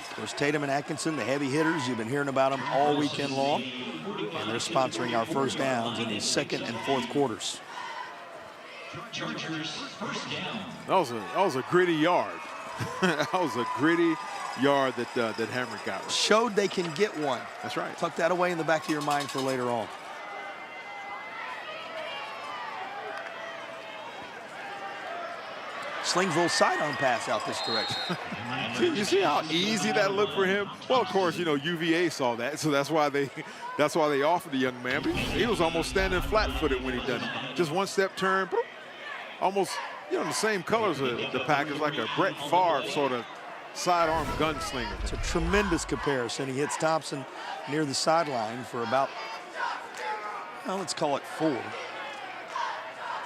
Of course, Tatum and Atkinson, the heavy hitters, you've been hearing about them all weekend long. And they're sponsoring our first downs in the second and fourth quarters. That was a gritty yard. That was a gritty yard that Hamrick got. Right. Showed they can get one. That's right. Tuck that away in the back of your mind for later on. Slings a little sidearm pass out this direction. You see how easy that looked for him? Well, of course, you know, UVA saw that, so that's why they offered the young man. But he was almost standing flat-footed when he done it. Just one step turn, almost, you know, the same colors of the Packers, like a Brett Favre sort of sidearm gunslinger. It's a tremendous comparison. He hits Thompson near the sideline for about, well, let's call it 4.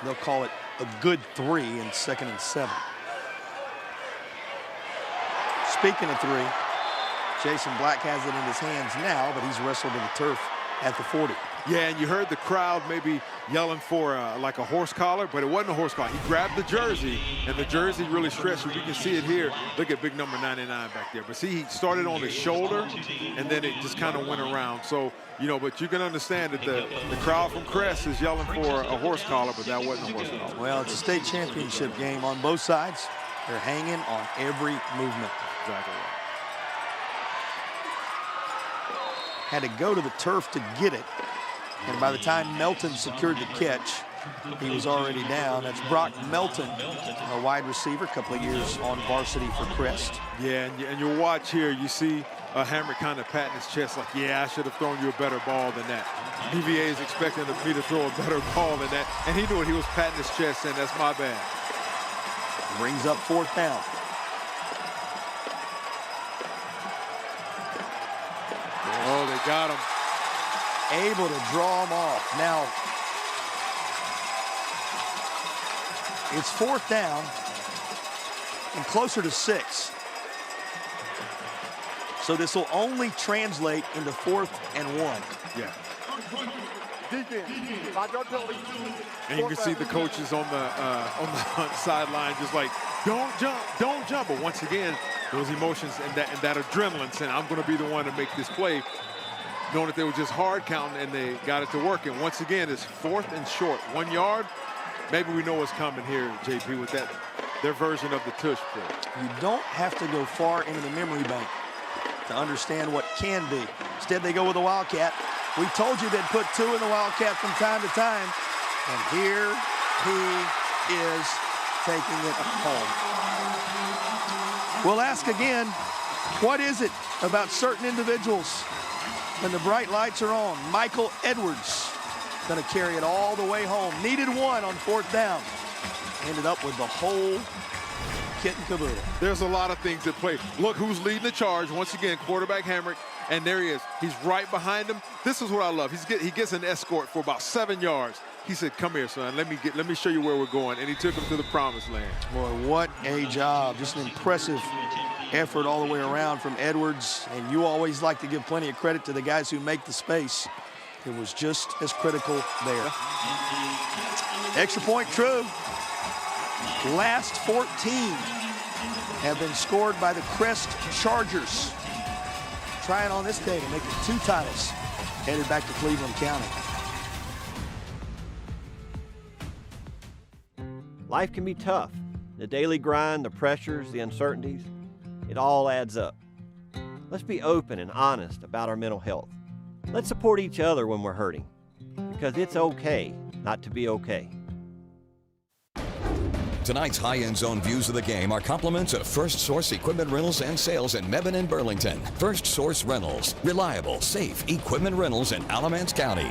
They'll call it a good 3 in 2nd and 7. Speaking of 3, Jason Black has it in his hands now, but he's wrestled to the turf at the 40. Yeah, and you heard the crowd maybe yelling for like a horse collar, but it wasn't a horse collar. He grabbed the jersey, and the jersey really stretched. We can see it here. Look at big number 99 back there. But see, he started on his shoulder, and then it just kind of went around. So, you know, but you can understand that the crowd from Crest is yelling for a horse collar, but that wasn't a horse collar. Well, it's a state championship game on both sides. They're hanging on every movement. Exactly right. Had to go to the turf to get it. And by the time Melton secured the catch, he was already down. That's Brock Melton, a wide receiver, a couple of years on varsity for Crest. Yeah, and you'll watch here, you see Hamrick kind of patting his chest like, yeah, I should have thrown you a better ball than that. UVA is expecting me to throw a better ball than that. And he knew it. He was patting his chest saying, that's my bad. Brings up 4th down. Oh, they got him. Able to draw him off. Now, it's 4th down and closer to 6. So this will only translate into 4th and 1. Yeah. And you can see the coaches on the sideline just like, don't jump, don't jump. But once again, those emotions and that adrenaline saying, I'm going to be the one to make this play, knowing that they were just hard counting and they got it to work. And once again, it's 4th and short, 1 yard. Maybe we know what's coming here, JP, with their version of the tush pull. You don't have to go far into the memory bank to understand what can be. Instead, they go with a Wildcat. We told you they'd put 2 in the Wildcat from time to time. And here he is taking it home. We'll ask again, what is it about certain individuals when the bright lights are on? Michael Edwards going to carry it all the way home. Needed 1 on 4th down. Ended up with the whole kit and caboodle. There's a lot of things at play. Look who's leading the charge. Once again, quarterback Hamrick, and there he is. He's right behind him. This is what I love. He gets an escort for about 7 yards. He said, come here, son. Let me show you where we're going. And he took him to the promised land. Boy, what a job. Just an impressive effort all the way around from Edwards. And you always like to give plenty of credit to the guys who make the space. It was just as critical there. Extra point true. Last 14 have been scored by the Crest Chargers. Trying on this day to make it 2 titles. Headed back to Cleveland County. Life can be tough. The daily grind, the pressures, the uncertainties, it all adds up. Let's be open and honest about our mental health. Let's support each other when we're hurting, because it's okay not to be okay. Tonight's high-end zone views of the game are compliments of First Source Equipment Rentals and Sales in Mebane and Burlington. First Source Rentals, reliable, safe equipment rentals in Alamance County.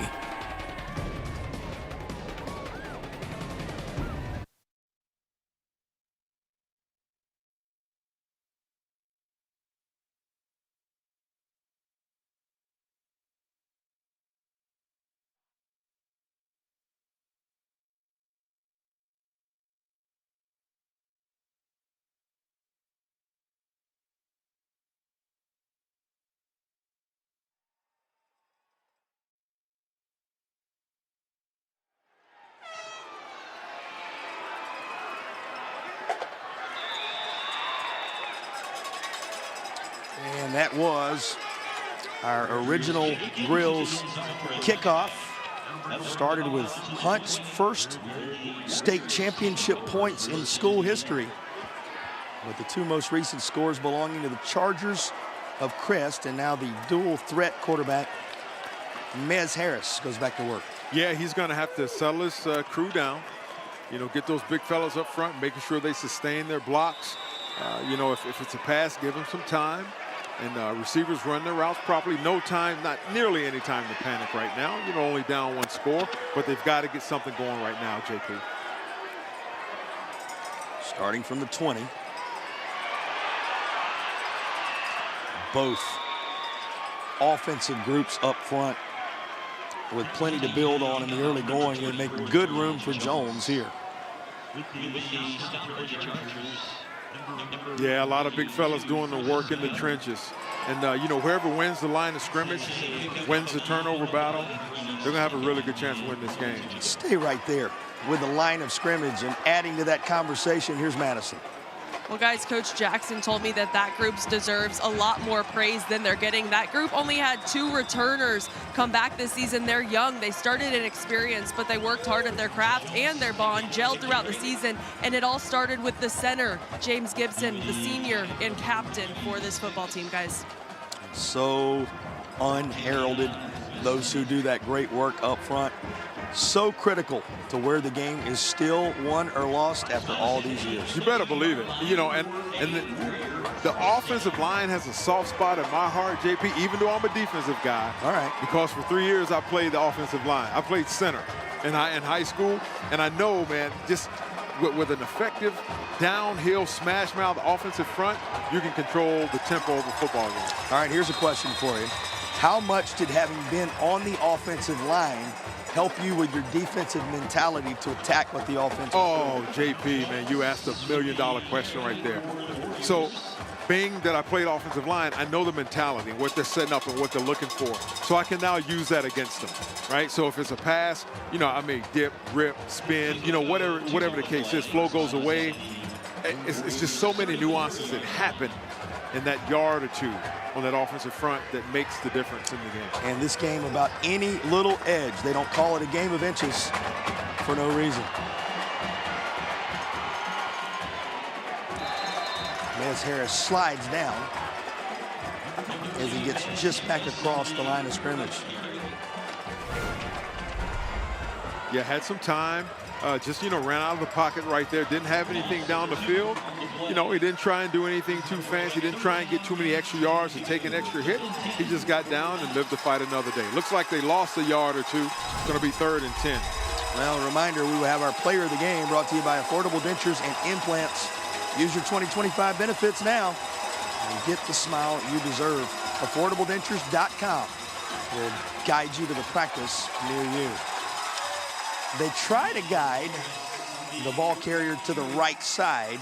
that was our original Grills kickoff. Started with Hunt's first state championship points in school history, with the two most recent scores belonging to the Chargers of Crest, and now the dual threat quarterback, Mez Harris, goes back to work. Yeah, he's going to have to settle his crew down, you know, get those big fellas up front, making sure they sustain their blocks. You know, if it's a pass, give them some time. And receivers run their routes properly. No time, not nearly any time to panic right now. You know, only down one score, but they've got to get something going right now, JP. Starting from the 20. Both offensive groups up front with plenty to build on in the early going and make good room for Jones here. Yeah, a lot of big fellas doing the work in the trenches. And, you know, whoever wins the line of scrimmage, wins the turnover battle, they're going to have a really good chance to win this game. Stay right there with the line of scrimmage, and adding to that conversation, here's Madison. Well, guys, Coach Jackson told me that group deserves a lot more praise than they're getting. That group only had 2 returners come back this season. They're young. They started inexperienced, but they worked hard at their craft and their bond, gelled throughout the season. And it all started with the center, James Gibson, the senior and captain for this football team, guys. So unheralded, those who do that great work up front. So critical to where the game is still won or lost after all these years. You better believe it. You know, and the offensive line has a soft spot in my heart, JP, even though I'm a defensive guy. All right. Because for 3 years I played the offensive line. I played center in high school, and I know, man, just with an effective downhill smash mouth offensive front, you can control the tempo of a football game. All right, here's a question for you. How much did having been on the offensive line help you with your defensive mentality to attack what the offense? Oh, JP, man, you asked $1 million question right there. So, being that I played offensive line, I know the mentality, what they're setting up and what they're looking for. So I can now use that against them, right? So if it's a pass, you know, I may dip, rip, spin, you know, whatever the case is, flow goes away. It's just so many nuances that happen in that yard or two on that offensive front that makes the difference in the game. And this game, about any little edge, they don't call it a game of inches for no reason. Mez Harris slides down as he gets just back across the line of scrimmage. Yeah, had some time. Just, you know, ran out of the pocket right there. Didn't have anything down the field. You know, he didn't try and do anything too fancy. Didn't try and get too many extra yards and take an extra hit. He just got down and lived to fight another day. Looks like they lost a yard or two. It's going to be 3rd and 10. Well, a reminder, we will have our player of the game brought to you by Affordable Dentures and Implants. Use your 2025 benefits now and get the smile you deserve. AffordableDentures.com will guide you to the practice near you. They try to guide the ball carrier to the right side.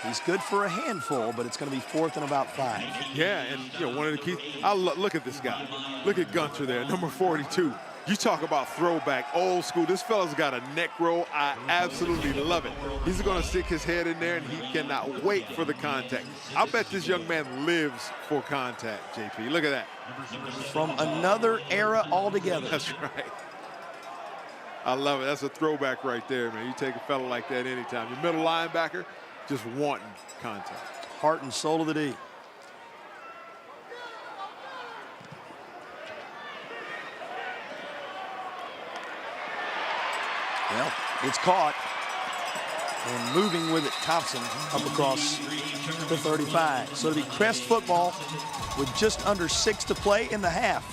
He's good for a handful, but it's going to be 4th and about 5. Yeah, and you know, one of the keys. Look at this guy. Look at Gunter there, number 42. You talk about throwback, old school. This fella's got a neck roll. I absolutely love it. He's going to stick his head in there, and he cannot wait for the contact. I bet this young man lives for contact, JP. Look at that. From another era altogether. That's right. I love it. That's a throwback right there, man. You take a fella like that anytime. Your middle linebacker just wanting contact. Heart and soul of the D. Well, it's caught. And moving with it, Thompson up across the 35. So it'll be Crest football with just under 6 to play in the half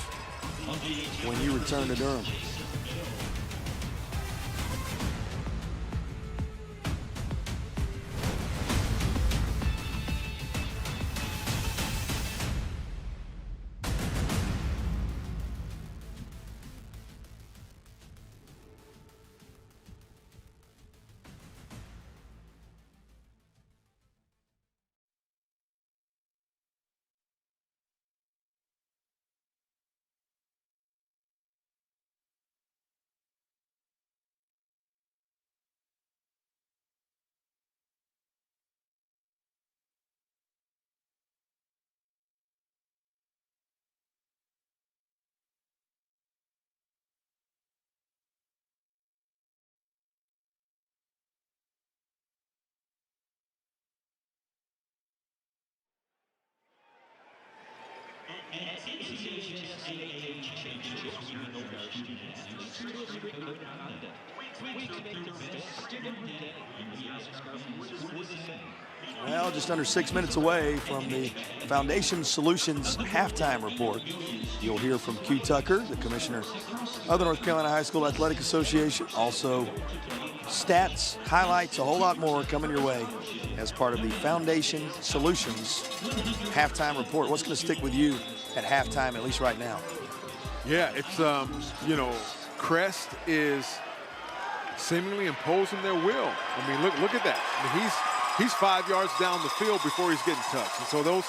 when you return to Durham. NCHSAA Championship Student Well, just under 6 minutes away from the Foundation Solutions halftime report. You'll hear from Q Tucker, the commissioner of the North Carolina High School Athletic Association. Also, stats, highlights, a whole lot more coming your way as part of the Foundation Solutions halftime report. What's going to stick with you at halftime, at least right now? Yeah, it's, you know, Crest is seemingly imposing their will. I mean, look at that. I mean, he's 5 yards down the field before he's getting touched. And so those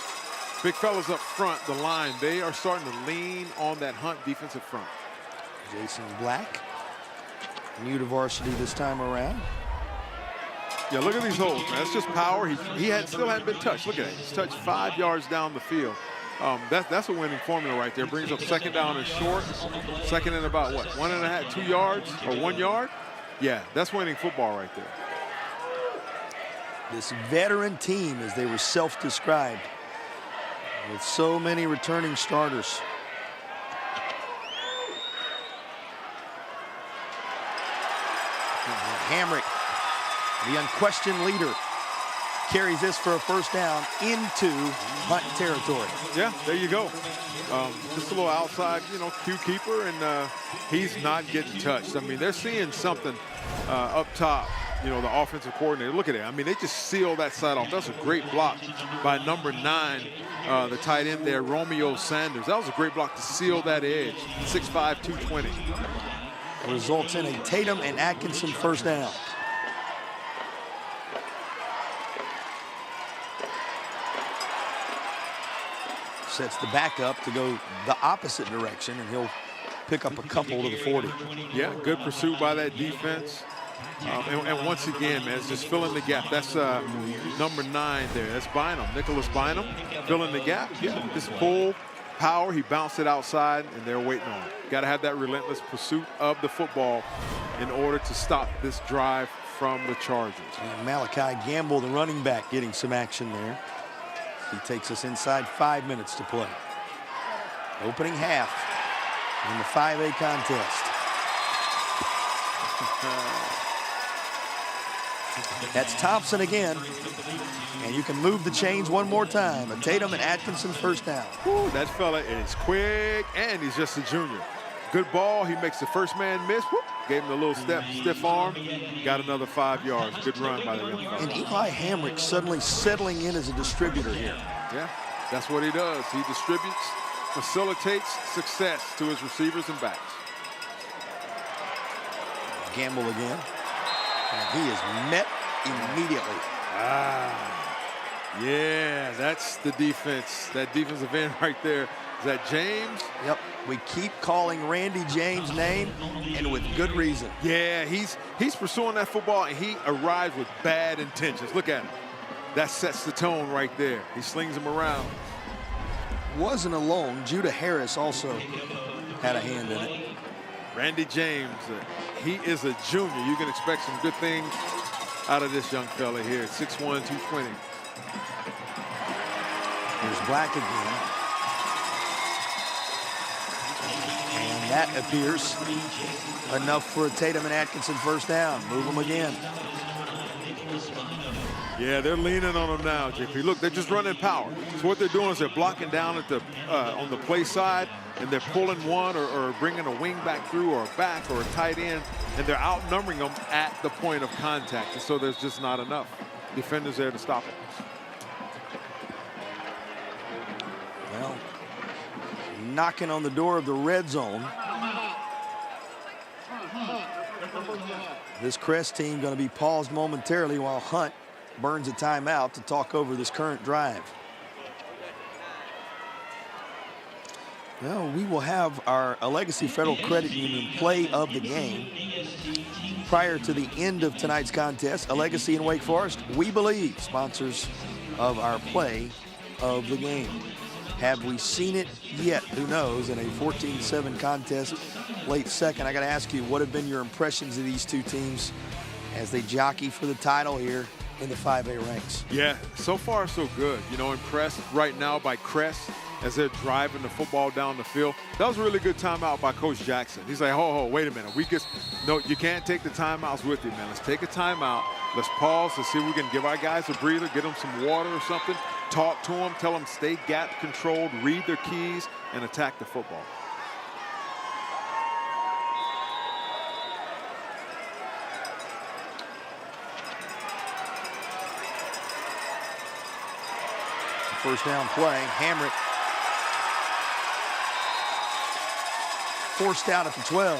big fellas up front, the line, they are starting to lean on that Hunt defensive front. Jason Black, new to varsity this time around. Yeah, look at these holes, man. That's just power. He still hadn't been touched. Look at that. He's touched 5 yards down the field. That's a winning formula right there. Brings up second down and short. Second and about, what, 1.5, 2 yards or 1 yard? Yeah, that's winning football right there. This veteran team, as they were self-described, with so many returning starters. Hamrick, the unquestioned leader, carries this for a first down into Hunt territory. Yeah, there you go. Just a little outside, you know, cue keeper, and he's not getting touched. I mean, they're seeing something up top. You know, the offensive coordinator, look at it. I mean, they just seal that side off. That's a great block by number 9, the tight end there, Romeo Sanders. That was a great block to seal that edge. 6'5", 220. Results in a Tatum and Atkinson first down. Sets the backup to go the opposite direction, and he'll pick up a couple to the 40. Yeah, good pursuit by that defense. And once again, man, it's just filling the gap. That's number 9 there. That's Bynum, Nicholas Bynum, filling the gap. Yeah, just full power. He bounced it outside, and they're waiting on it. Got to have that relentless pursuit of the football in order to stop this drive from the Chargers. And Malachi Gamble, the running back, getting some action there. He takes us inside 5 minutes to play. Opening half in the 5A contest. That's Thompson again, and you can move the chains one more time. A Tatum and Atkinson first down. Woo, that fella is quick, and he's just a junior. Good ball. He makes the first man miss. Whoop, gave him a little step, stiff arm. Got another 5 yards. Good run by the young fella. And Eli Hamrick suddenly settling in as a distributor here. Yeah, that's what he does. He distributes, facilitates success to his receivers and backs. Gamble again. And he is met immediately. Yeah, that's the defense. That defensive end right there. Is that James? Yep. We keep calling Randy James' name, and with good reason. Yeah, he's pursuing that football, and he arrives with bad intentions. Look at him. That sets the tone right there. He slings him around. Wasn't alone. Judah Harris also had a hand in it. Randy James, he is a junior. You can expect some good things out of this young fella here. 6'1", 220. Here's Black again. And that appears enough for a Tatum and Atkinson first down. Move them again. Yeah, they're leaning on him now, JP. Look, they're just running power. So what they're doing is they're blocking down at the on the play side, and they're pulling one or bringing a wing back through or a back or a tight end, and they're outnumbering them at the point of contact. And so there's just not enough defenders there to stop it. Well, knocking on the door of the red zone. This Crest team going to be paused momentarily while Hunt burns a timeout to talk over this current drive. Well, we will have our Legacy Federal Credit Union play of the game. Prior to the end of tonight's contest, Legacy and Wake Forest, we believe, sponsors of our play of the game. Have we seen it yet? Who knows? In a 14-7 contest, late second. I got to ask you, what have been your impressions of these two teams as they jockey for the title here in the 5A ranks? Yeah, so far so good. You know, impressed right now by Crest. as they're driving the football down the field. That was a really good timeout by Coach Jackson. He's like, ho, wait a minute. No, you can't take the timeouts with you, man. Let's take a timeout. Let's pause to see if we can give our guys a breather, get them some water or something, talk to them, tell them stay gap controlled, read their keys, and attack the football. First down play, Hamrick forced out at the 12.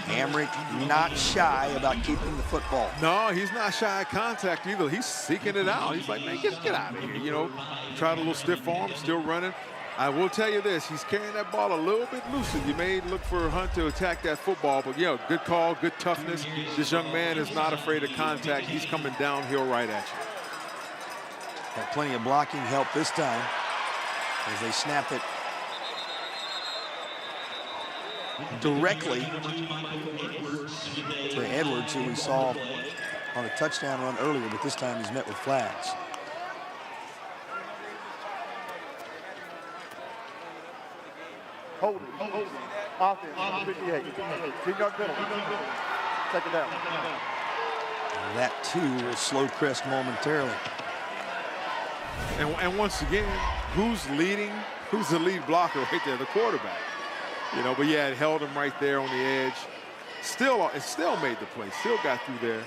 Hamrick not shy about keeping the football. No, he's not shy of contact either. He's seeking it out. He's like, man, get out of here. You know, tried a little stiff arm, still running. I will tell you this, he's carrying that ball a little bit looser. You may look for Hunt to attack that football, but, yeah, good call, good toughness. This young man is not afraid of contact. He's coming downhill right at you. Got plenty of blocking help this time as they snap it directly to Edwards, who we saw on a touchdown run earlier, but this time he's met with flags. Hold it. Offense, 58. 10-yard penalty. Second down. That, too, will slow Crest momentarily. And once again, who's leading? Who's the lead blocker right there? The quarterback. You know, but yeah, it held him right there on the edge. It still made the play. Still got through there.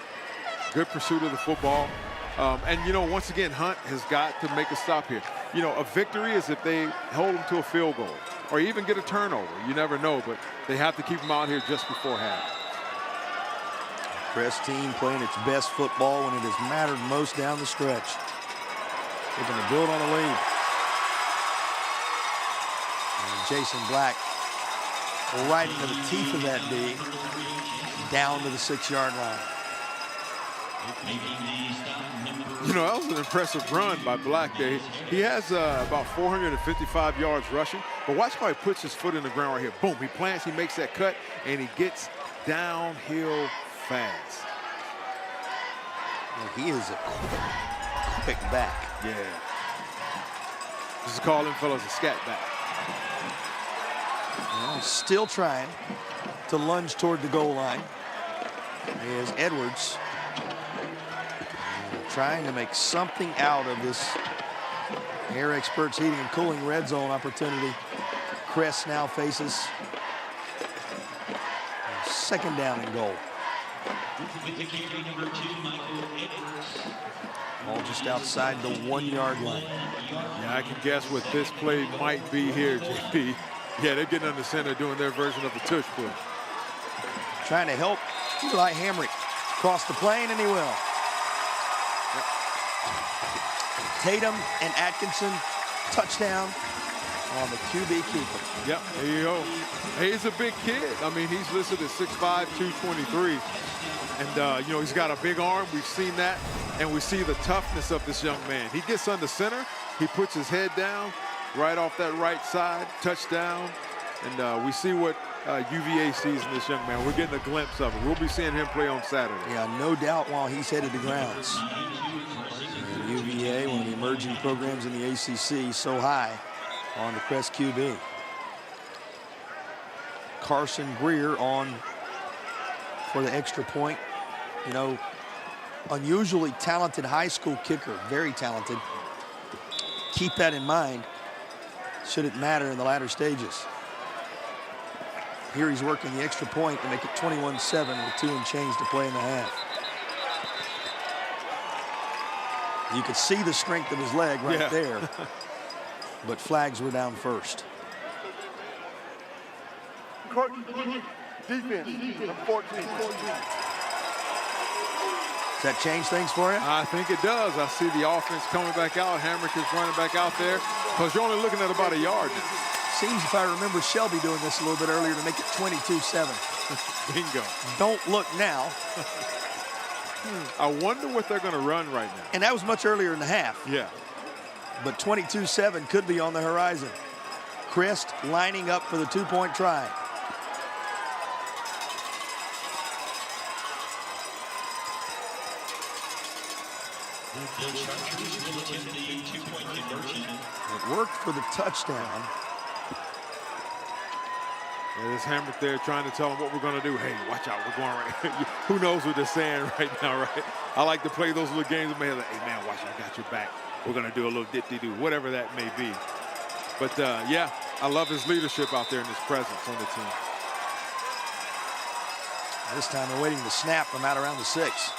Good pursuit of the football. And, you know, once again, Hunt has got to make a stop here. You know, a victory is if they hold him to a field goal or even get a turnover. You never know, but they have to keep him out here just before half. Crest team playing its best football when it has mattered most down the stretch. Looking to build on a lead. And Jason Black right into the teeth of that D, down to the 6-yard line. You know, that was an impressive run by Black there. He has about 455 yards rushing, but watch how he puts his foot in the ground right here. Boom, he plants, he makes that cut, and he gets downhill fast. Well, he is a quick back. Yeah. This is calling fellas a scat back. Well, still trying to lunge toward the goal line is Edwards. Trying to make something out of this Air Experts Heating and Cooling red zone opportunity. Crest now faces second down and goal. All just outside the 1-yard line. Yeah, I can guess what this play might be here, JP. Yeah, they're getting under center doing their version of the tush push. Trying to help Eli Hamrick cross the plane, and he will. Yep. Tatum and Atkinson, touchdown on the QB keeper. Yep, there you go. He's a big kid. I mean, he's listed at 6'5", 223. And, you know, he's got a big arm. We've seen that. And we see the toughness of this young man. He gets under center. He puts his head down right off that right side. Touchdown. And we see what UVA sees in this young man. We're getting a glimpse of it. We'll be seeing him play on Saturday. Yeah, no doubt while he's headed to grounds. And UVA, one of the emerging programs in the ACC, so high on the Crest QB. Carson Greer on for the extra point. You know, unusually talented high school kicker, very talented. Keep that in mind should it matter in the latter stages. Here he's working the extra point to make it 21-7 with 2 and change to play in the half. You could see the strength of his leg right there, but flags were down first. Defense, 14. Does that change things for you? I think it does. I see the offense coming back out. Hamrick is running back out there because you're only looking at about a yard. Seems, if I remember Shelby doing this a little bit earlier, to make it 22-7. Bingo. Don't look now. I wonder what they're going to run right now. And that was much earlier in the half. Yeah. But 22-7 could be on the horizon. Crest lining up for the 2-point try. The Chargers will attempt the 2-point worked for the touchdown. Yeah, there's Hamrick there trying to tell him what we're going to do. Hey, watch out, we're going right. Who knows what they're saying right now, right? I like to play those little games in my head like, hey, man, watch out, I got your back. We're going to do a little dip-de-doo, whatever that may be. But, yeah, I love his leadership out there and his presence on the team. This time they're waiting to snap from out around the 6.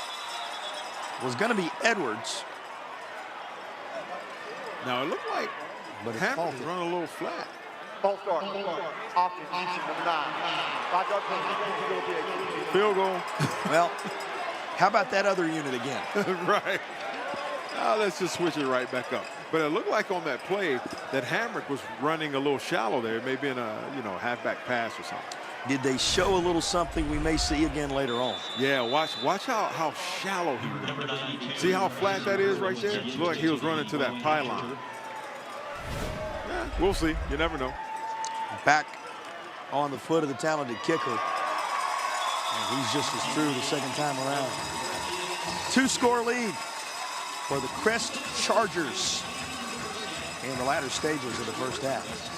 It was going to be Edwards. Now, it looked like Hamrick was running a little flat. Ball start. Option, number 9. 5-yard penalty. Field goal. Well, how about that other unit again? Right. Let's just switch it right back up. But it looked like on that play that Hamrick was running a little shallow there, maybe in a halfback pass or something. Did they show a little something we may see again later on? Yeah, watch how shallow he was. See how flat that is right there? It looked like he was running to that pylon. Yeah, we'll see. You never know. Back on the foot of the talented kicker. And he's just as true the second time around. 2-score lead for the Crest Chargers in the latter stages of the first half.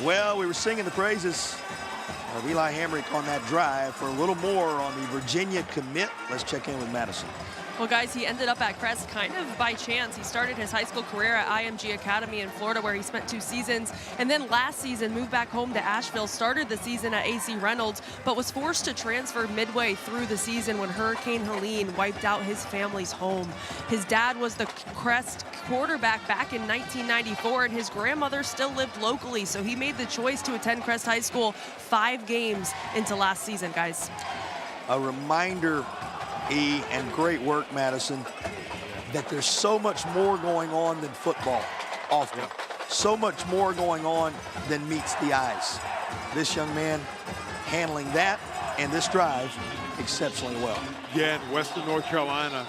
Well, we were singing the praises of Eli Hamrick on that drive. For a little more on the Virginia commit, let's check in with Madison. Well, guys, he ended up at Crest kind of by chance. He started his high school career at IMG Academy in Florida, where he spent 2 seasons, and then last season moved back home to Asheville, started the season at AC Reynolds, but was forced to transfer midway through the season when Hurricane Helene wiped out his family's home. His dad was the Crest quarterback back in 1994, and his grandmother still lived locally, so he made the choice to attend Crest High School 5 games into last season, guys. A reminder, E, and great work, Madison, that there's so much more going on than football often. So much more going on than meets the eyes. This young man handling that and this drive exceptionally well. Yeah, in Western North Carolina,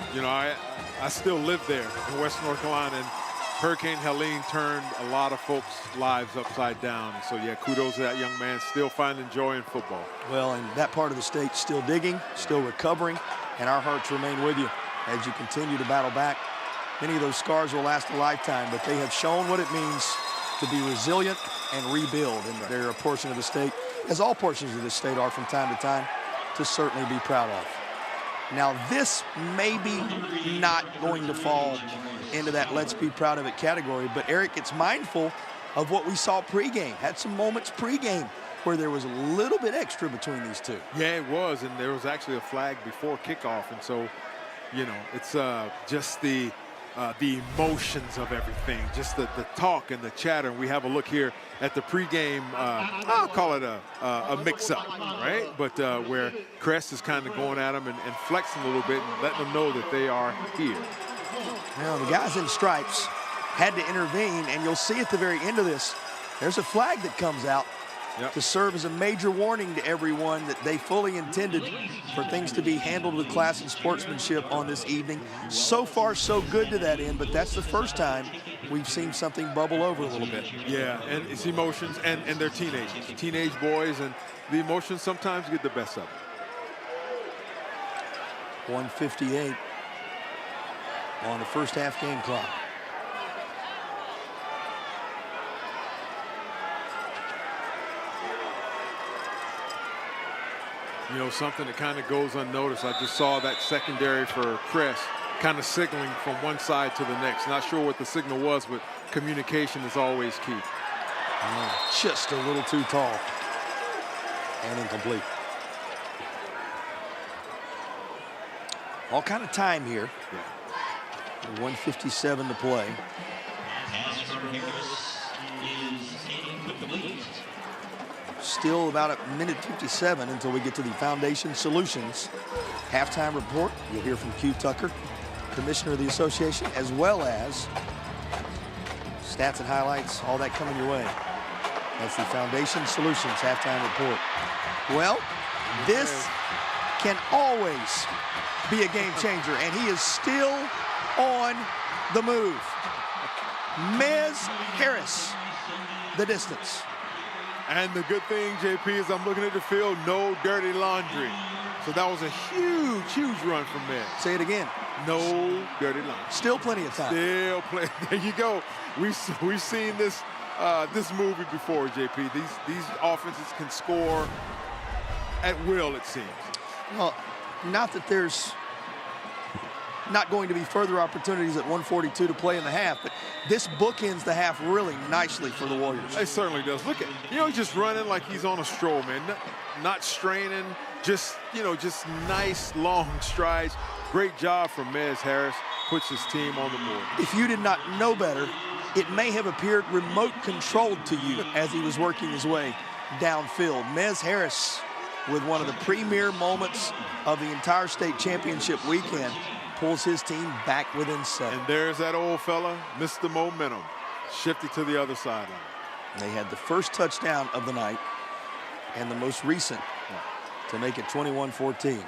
I still live there in Western North Carolina, and Hurricane Helene turned a lot of folks' lives upside down. So, yeah, kudos to that young man, still finding joy in football. Well, and that part of the state still digging, still recovering, and our hearts remain with you as you continue to battle back. Many of those scars will last a lifetime, but they have shown what it means to be resilient and rebuild. And they're a portion of the state, as all portions of the state are from time to time, to certainly be proud of. Now, this may be not going to fall into that let's be proud of it category, but Eric, it's mindful of what we saw pregame. Had some moments pregame where there was a little bit extra between these two. Yeah, it was, and there was actually a flag before kickoff, and so, it's just the emotions of everything, just the talk and the chatter. And we have a look here at the pregame, I'll call it a mix-up, right? But where Crest is kind of going at them and flexing a little bit and letting them know that they are here. Now, the guys in stripes had to intervene, and you'll see at the very end of this, there's a flag that comes out to serve as a major warning to everyone that they fully intended for things to be handled with class and sportsmanship on this evening. So far, so good to that end, but that's the first time we've seen something bubble over a little bit. Yeah, and it's emotions, and they're teenagers, teenage boys, and the emotions sometimes get the best of them. 1:58 on the first half game clock. Something that kind of goes unnoticed. I just saw that secondary for Crest kind of signaling from one side to the next. Not sure what the signal was, but communication is always key. Just a little too tall and incomplete. All kind of time here. 1:57 to play. Still about 1:57 until we get to the Foundation Solutions halftime report. You'll hear from Q Tucker, commissioner of the association, as well as stats and highlights, all that coming your way. That's the Foundation Solutions halftime report. Well, this can always be a game changer, and he is still on the move. Mez Harris, the distance. And the good thing, JP, is I'm looking at the field, no dirty laundry. So that was a huge, huge run from Mez. Say it again. No dirty line. Still plenty of time. Still plenty. There you go. We've seen this this movie before, JP. These offenses can score at will, it seems. Well, not that there's not going to be further opportunities at 1:42 to play in the half, but this bookends the half really nicely for the Warriors. It certainly does. Look at, he's just running like he's on a stroll, man. Not straining, just nice long strides. Great job from Mez Harris. Puts his team on the board. If you did not know better, it may have appeared remote controlled to you as he was working his way downfield. Mez Harris, with one of the premier moments of the entire state championship weekend, pulls his team back within 7. And there's that old fella, missed the momentum, shifted to the other sideline. They had the first touchdown of the night and the most recent to make it 21-14.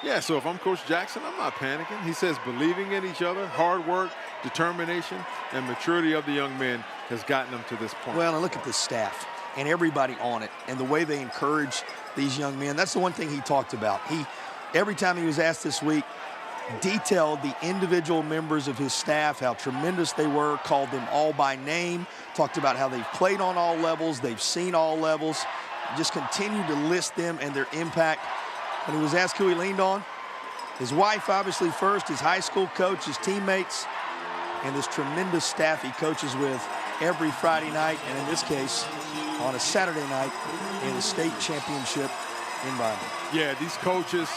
Yeah, so if I'm Coach Jackson, I'm not panicking. He says believing in each other, hard work, determination, and maturity of the young men has gotten them to this point. Well, and look at this staff and everybody on it and the way they encourage these young men. That's the one thing he talked about. Every time he was asked this week, detailed the individual members of his staff, how tremendous they were, called them all by name, talked about how they've played on all levels, they've seen all levels, just continued to list them and their impact. When he was asked who he leaned on, his wife obviously first, his high school coach, his teammates, and this tremendous staff he coaches with every Friday night, and in this case, on a Saturday night in the state championship environment. Yeah, these coaches,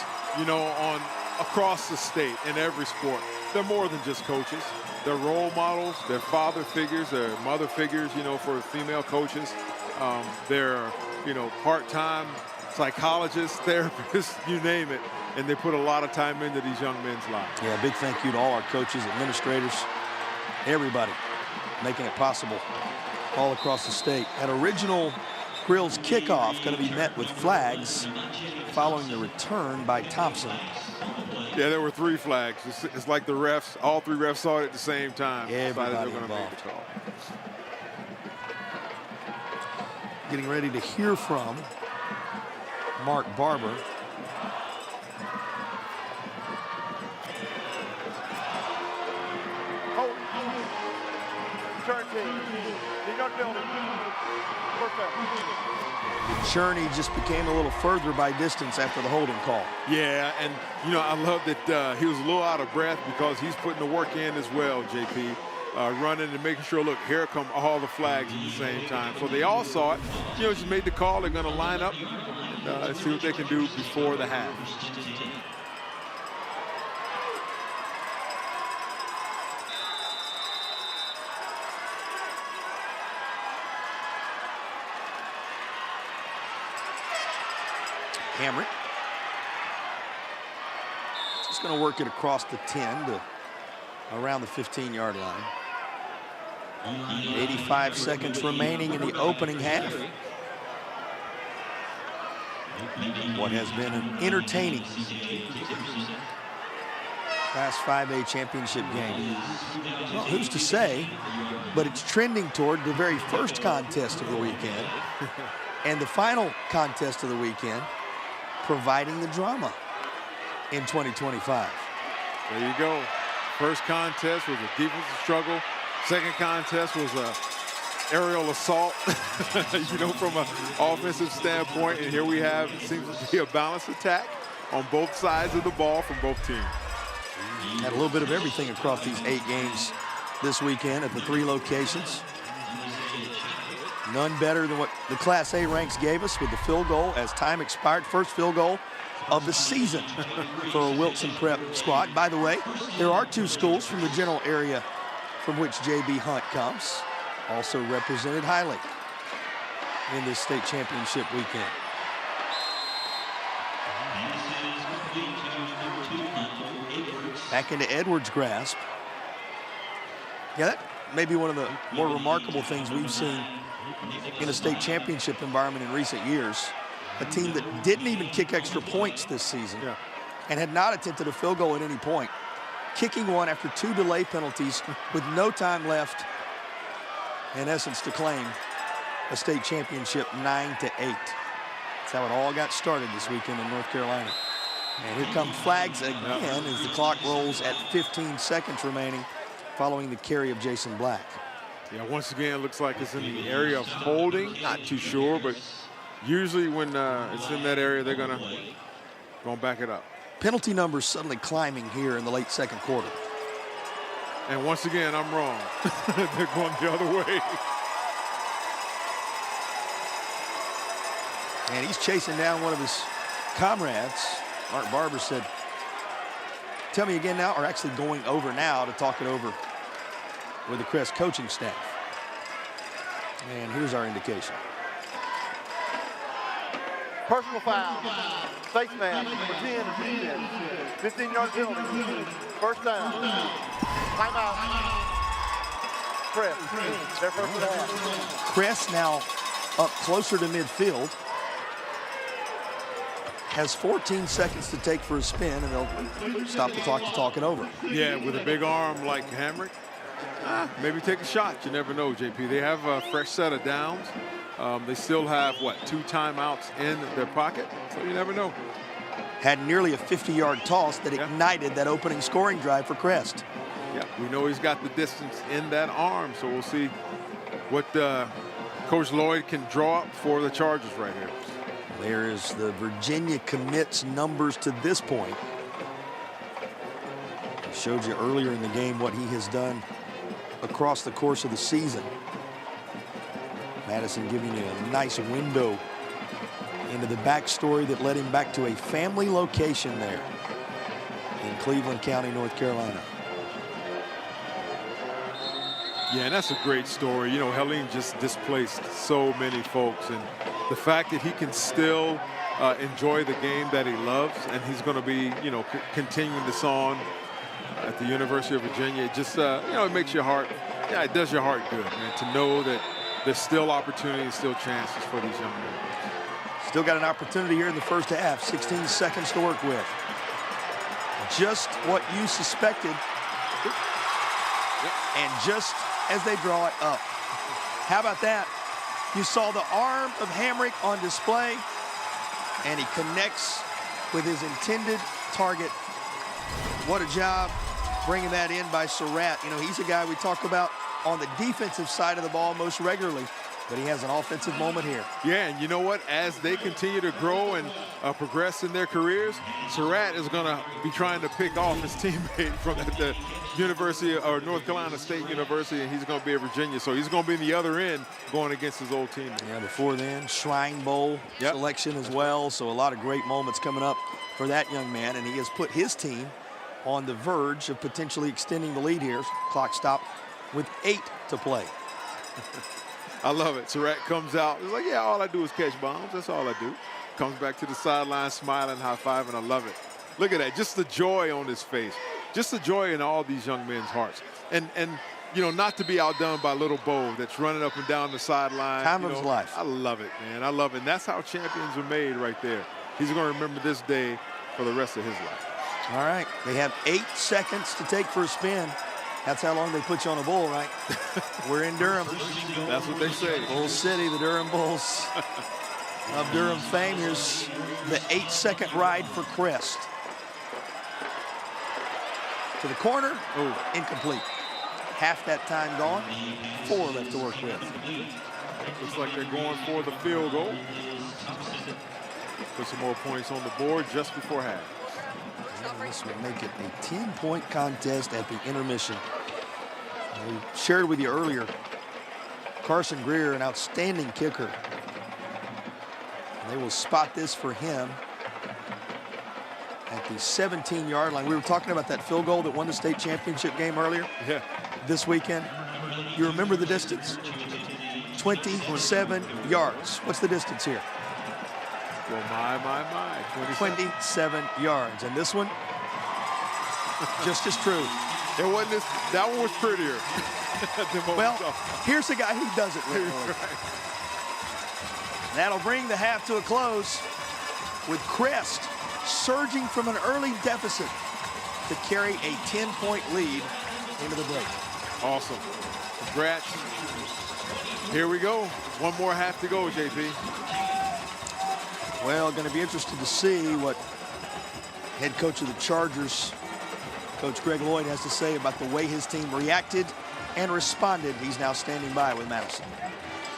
across the state in every sport, they're more than just coaches. They're role models, they're father figures, they're mother figures, for female coaches. They're, part-time psychologists, therapists, you name it, and they put a lot of time into these young men's lives. Yeah, big thank you to all our coaches, administrators, everybody making it possible all across the state. That original Grills kickoff going to be met with flags following the return by Thompson. Yeah, there were 3 flags. It's like the refs, all 3 refs saw it at the same time. Everybody involved. Getting ready to hear from Mark Barber. Turn team. You're not building. Cherney just became a little further by distance after the holding call. Yeah, and I love that he was a little out of breath because he's putting the work in as well, JP. Running and making sure, look, here come all the flags at the same time. So they all saw it. Just made the call. They're going to line up and see what they can do before the half. Hamrick. Just going to work it across the 10 to around the 15-yard line. 85 seconds remaining in the opening half. What has been an entertaining Class 5A championship game. Well, who's to say, but it's trending toward the very first contest of the weekend and the final contest of the weekend, providing the drama in 2025. There you go. First contest was a defensive struggle. Second contest was a aerial assault, from an offensive standpoint. And here we have, it seems to be a balanced attack on both sides of the ball from both teams. Had a little bit of everything across these 8 games this weekend at the 3 locations. None better than what the Class A ranks gave us with the field goal as time expired. First field goal of the season for a Wilson Prep squad. By the way, there are 2 schools from the general area from which J.B. Hunt comes, also represented highly in this state championship weekend. Back into Edwards' grasp. Yeah, that may be one of the more remarkable things we've seen in a state championship environment in recent years. A team that didn't even kick extra points this season and had not attempted a field goal at any point, kicking one after 2 delay penalties with no time left, in essence, to claim a state championship 9-8. That's how it all got started this weekend in North Carolina. And here come flags again as the clock rolls at 15 seconds remaining following the carry of Jason Black. Yeah, once again, it looks like it's in the area of holding. Not too sure, but usually when it's in that area, they're gonna back it up. Penalty numbers suddenly climbing here in the late second quarter. And once again, I'm wrong. They're going the other way. And he's chasing down one of his comrades. Mark Barber said, tell me again now, or actually going over now to talk it over with the Crest coaching staff. And here's our indication. Personal foul. Face mask for 10 defense. 15-yard penalty. First down. Timeout. Crest. Their first down. Crest now up closer to midfield. Has 14 seconds to take for a spin, and they'll stop the clock to talk it over. Yeah, with a big arm like Hamrick, maybe take a shot. You never know, JP. They have a fresh set of downs. They still have, 2 timeouts in their pocket, so you never know. Had nearly a 50-yard toss that ignited that opening scoring drive for Crest. Yeah, we know he's got the distance in that arm, so we'll see what Coach Lloyd can draw up for the Chargers right here. There is the Virginia commits numbers to this point. I showed you earlier in the game what he has done across the course of the season. Madison giving you a nice window into the backstory that led him back to a family location there in Cleveland County, North Carolina. Yeah, and that's a great story. You know, Helene just displaced so many folks, and the fact that he can still enjoy the game that he loves, and he's going to be, continuing this on at the University of Virginia, it just, it makes your heart, it does your heart good, man, to know that there's still opportunity and still chances for these young men. Still got an opportunity here in the first half, 16 seconds to work with. Just what you suspected, and just as they draw it up. How about that? You saw the arm of Hamrick on display, and he connects with his intended target. What a job bringing that in by Surratt. He's a guy we talk about on the defensive side of the ball most regularly, but he has an offensive moment here. Yeah, and you know what? As they continue to grow and progress in their careers, Surratt is going to be trying to pick off his teammate from the University or North Carolina State University, and he's going to be at Virginia. So he's going to be in the other end going against his old teammate. Yeah, before then, Shrine Bowl selection as well. So a lot of great moments coming up for that young man, and he has put his team on the verge of potentially extending the lead here. Clock stopped with 8 to play. I love it. Surratt comes out. He's like, yeah, all I do is catch bombs. That's all I do. Comes back to the sideline, smiling, high-fiving. I love it. Look at that. Just the joy on his face. Just the joy in all these young men's hearts. And not to be outdone by little Bo that's running up and down the sideline. Time of his life. I love it, man. I love it. And that's how champions are made right there. He's going to remember this day for the rest of his life. All right. They have 8 seconds to take for a spin. That's how long they put you on a bull, right? We're in Durham. That's what they say. Bull City, the Durham Bulls of Durham fame. Here's the 8-second ride for Crest. To the corner, incomplete. Half that time gone, 4 left to work with. Looks like they're going for the field goal. Put some more points on the board just before half. This will make it a 10-point contest at the intermission. We shared with you earlier, Carson Greer, an outstanding kicker. And they will spot this for him at the 17-yard line. We were talking about that field goal that won the state championship game earlier. Yeah. This weekend. You remember the distance? 27 yards. What's the distance here? Well, my. 27 yards. And this one, just as true. It wasn't this. That one was prettier. Well, here's a guy who does it really. That'll bring the half to a close with Crest surging from an early deficit to carry a 10-point lead into the break. Awesome. Congrats. Here we go. One more half to go, JP. Well, going to be interested to see what head coach of the Chargers, Coach Greg Lloyd, has to say about the way his team reacted and responded. He's now standing by with Madison.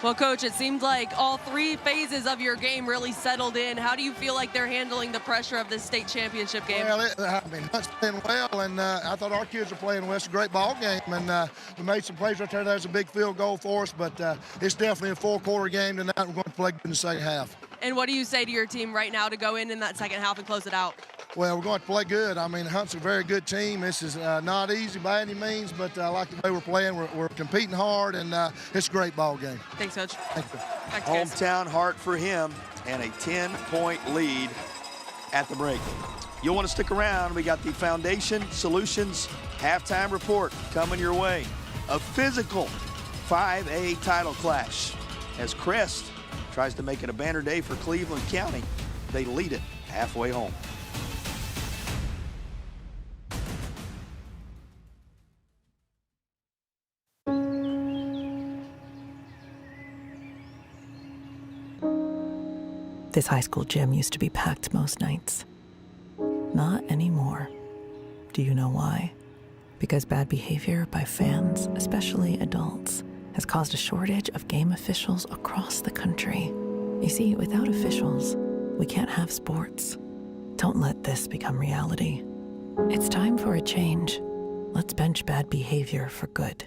Well, Coach, it seemed like all three phases of your game really settled in. How do you feel like they're handling the pressure of this state championship game? Well, Hunt's playing well, and I thought our kids are playing well. It's a great ball game, and we made some plays right there. That was a big field goal for us, but it's definitely a full-quarter game tonight. We're going to play in the second half. And what do you say to your team right now to go in that second half and close it out? Well, we're going to play good. I mean, Hunt's a very good team. This is not easy by any means, but I like the way we're playing. We're competing hard, and it's a great ball game. Thanks, Coach. Thank you. Back to you guys. Hometown Hart for him, and a 10-point lead at the break. You'll want to stick around. We got the Foundation Solutions halftime report coming your way. A physical 5A title clash as Crest tries to make it a banner day for Cleveland County. They lead it halfway home. This high school gym used to be packed most nights. Not anymore. Do you know why? Because bad behavior by fans, especially adults, has caused a shortage of game officials across the country. You see, without officials, we can't have sports. Don't let this become reality. It's time for a change. Let's bench bad behavior for good.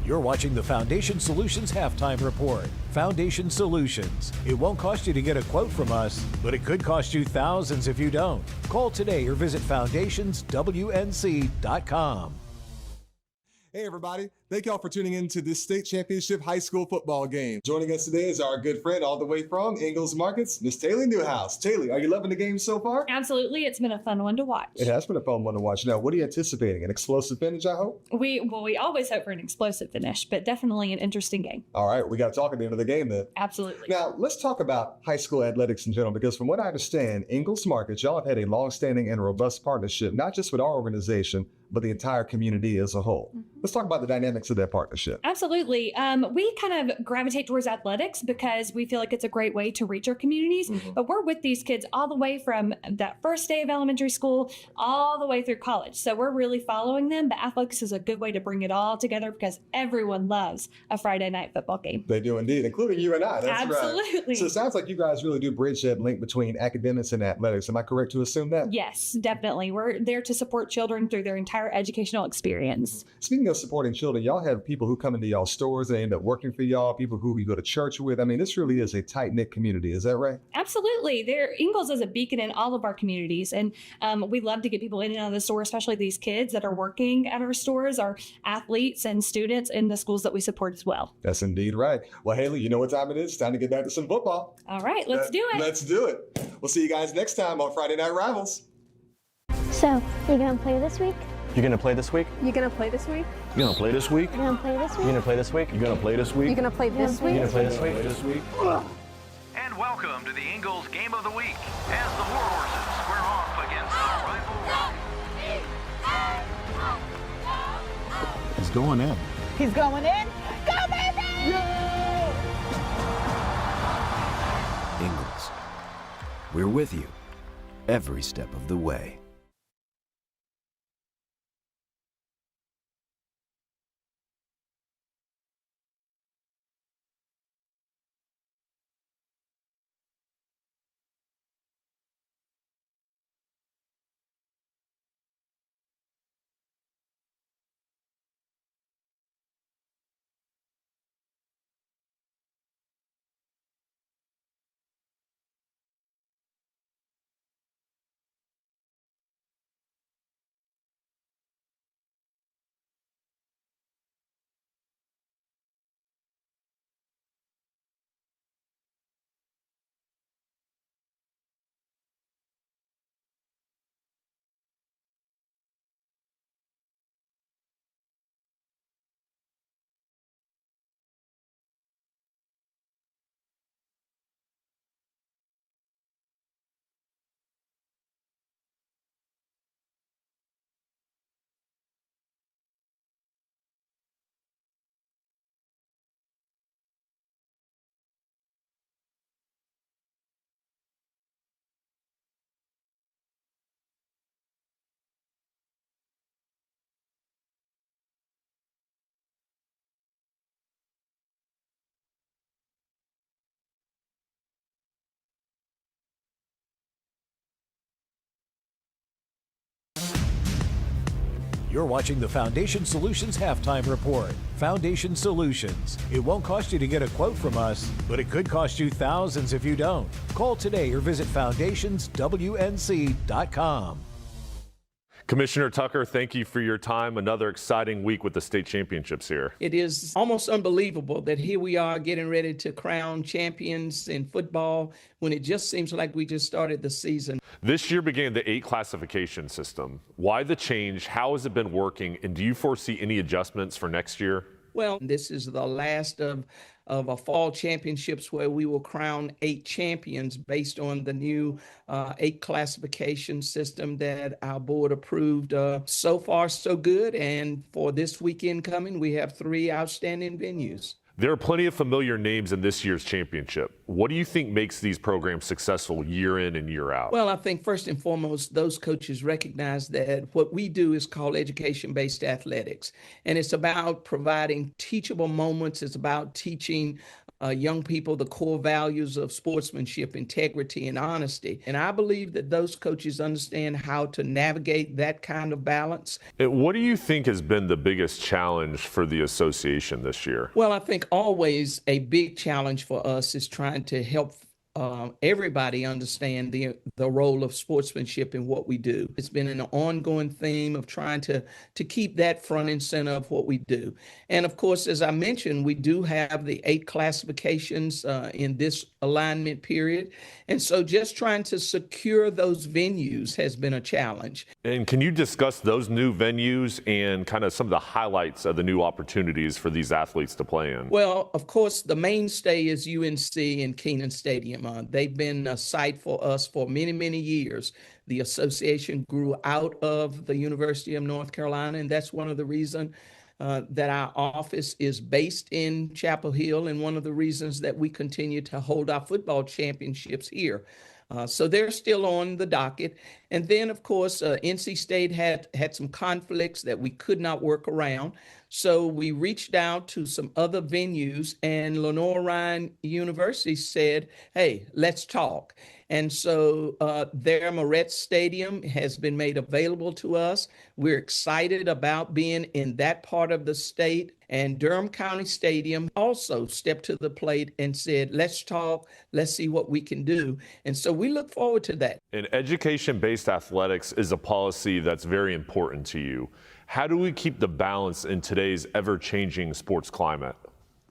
You're watching the Foundation Solutions Halftime Report. Foundation Solutions. It won't cost you to get a quote from us, but it could cost you thousands if you don't. Call today or visit foundationswnc.com. Hey everybody, thank y'all for tuning in to this state championship high school football game. Joining us today is our good friend all the way from Ingalls Markets, Miss Taylor Newhouse. Taylor, are you loving the game so far? Absolutely, it's been a fun one to watch. It has been a fun one to watch. Now, what are you anticipating? An explosive finish, I hope? We always hope for an explosive finish, but definitely an interesting game. All right, we got to talk at the end of the game then. Absolutely. Now, let's talk about high school athletics in general, because from what I understand, Ingalls Markets, y'all have had a long-standing and robust partnership, not just with our organization, but the entire community as a whole. Mm-hmm. Let's talk about the dynamics of that partnership. Absolutely. We kind of gravitate towards athletics because we feel like it's a great way to reach our communities, but we're with these kids all the way from that first day of elementary school all the way through college. So we're really following them, but athletics is a good way to bring it all together because everyone loves a Friday night football game. They do indeed, including you and I. That's Absolutely. Right. So it sounds like you guys really do bridge that link between academics and athletics. Am I correct to assume that? Yes, definitely. We're there to support children through their entire educational experience. Speaking speaking of supporting children, y'all have people who come into y'all stores and end up working for y'all, people who we go to church with. I mean, this really is a tight-knit community. Is that right? Absolutely. Ingalls is a beacon in all of our communities. And we love to get people in and out of the store, especially these kids that are working at our stores, our athletes and students in the schools that we support as well. That's indeed right. Well, Haley, you know what time it is. It's time to get back to some football. All right, let's do it. Let's do it. We'll see you guys next time on Friday Night Rivals. So, you gonna play this week? You're gonna play this week? You gonna play this week? You're gonna play this week? You gonna play this week? You're gonna play this week? You're gonna play this week? You gonna play this week? You're gonna play this week? And welcome to the Ingalls Game of the Week as the Warhorses square off against the rival. He's going in. He's going in. Go, baby! Ingalls, we're with you every step of the way. You're watching the Foundation Solutions Halftime Report. Foundation Solutions. It won't cost you to get a quote from us, but it could cost you thousands if you don't. Call today or visit foundationswnc.com. Commissioner Tucker, thank you for your time. Another exciting week with the state championships here. It is almost unbelievable that here we are getting ready to crown champions in football when it just seems like we just started the season. This year began the 8 classification system. Why the change? How has it been working? And do you foresee any adjustments for next year? Well, this is the last of a fall championships where we will crown 8 champions based on the new 8 classification system that our board approved. So far, so good. And for this weekend coming, we have 3 outstanding venues. There are plenty of familiar names in this year's championship. What do you think makes these programs successful year in and year out? Well, I think first and foremost, those coaches recognize that what we do is called education-based athletics. And it's about providing teachable moments. It's about teaching young people the core values of sportsmanship, integrity, and honesty. And I believe that those coaches understand how to navigate that kind of balance. And what do you think has been the biggest challenge for the association this year? Well, I think always a big challenge for us is trying to help everybody understand the role of sportsmanship in what we do. It's been an ongoing theme of trying to keep that front and center of what we do. And of course, as I mentioned, we do have the 8 classifications in this alignment period. And so just trying to secure those venues has been a challenge. And can you discuss those new venues and kind of some of the highlights of the new opportunities for these athletes to play in? Well, of course, the mainstay is UNC and Keenan Stadium. They've been a site for us for many, many years. The association grew out of the University of North Carolina, and that's one of the reasons that our office is based in Chapel Hill, and one of the reasons that we continue to hold our football championships here. So they're still on the docket. And then, of course, NC State had some conflicts that we could not work around. So we reached out to some other venues, and Lenore Ryan University said, hey, let's talk. And so their Moretz Stadium has been made available to us. We're excited about being in that part of the state. And Durham County Stadium also stepped to the plate and said, let's talk, let's see what we can do. And so we look forward to that. And education-based athletics is a policy that's very important to you. How do we keep the balance in today's ever-changing sports climate?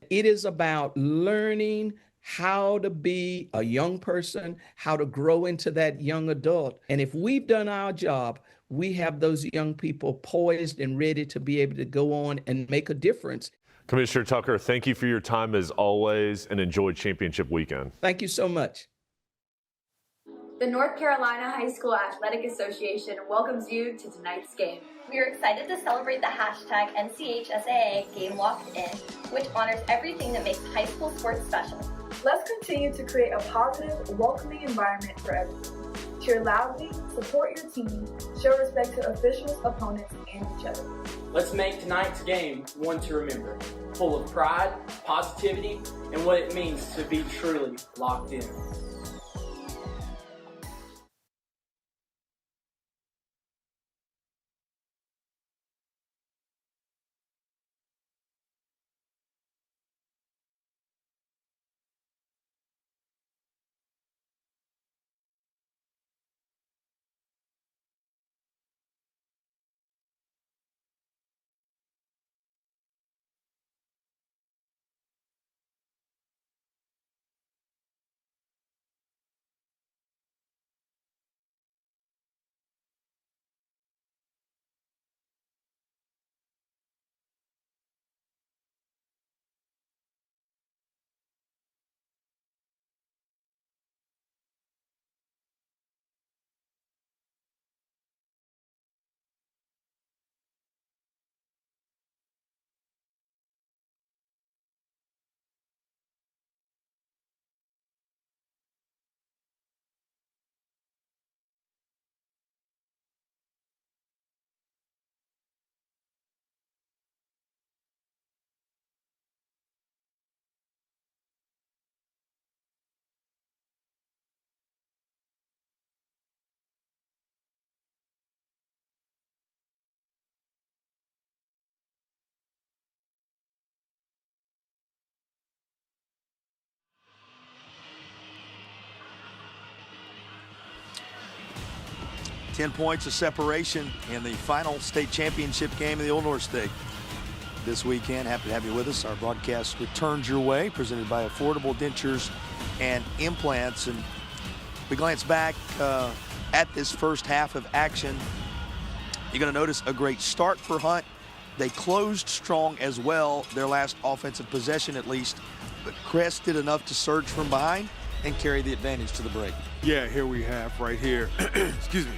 It is about learning how to be a young person, how to grow into that young adult. And if we've done our job, we have those young people poised and ready to be able to go on and make a difference. Commissioner Tucker, thank you for your time as always, and enjoy championship weekend. Thank you so much. The North Carolina High School Athletic Association welcomes you to tonight's game. We are excited to celebrate the hashtag NCHSAA Game Locked In, which honors everything that makes high school sports special. Let's continue to create a positive, welcoming environment for everyone. Cheer loudly, support your team, show respect to officials, opponents, and each other. Let's make tonight's game one to remember, full of pride, positivity, and what it means to be truly locked in. Ten points of separation in the final state championship game of the Old North State this weekend. Happy to have you with us. Our broadcast returns your way, presented by Affordable Dentures and Implants. And we glance back at this first half of action. You're going to notice a great start for Hunt. They closed strong as well, their last offensive possession at least. But Crest did enough to surge from behind and carry the advantage to the break. Yeah, here we have right here, excuse me.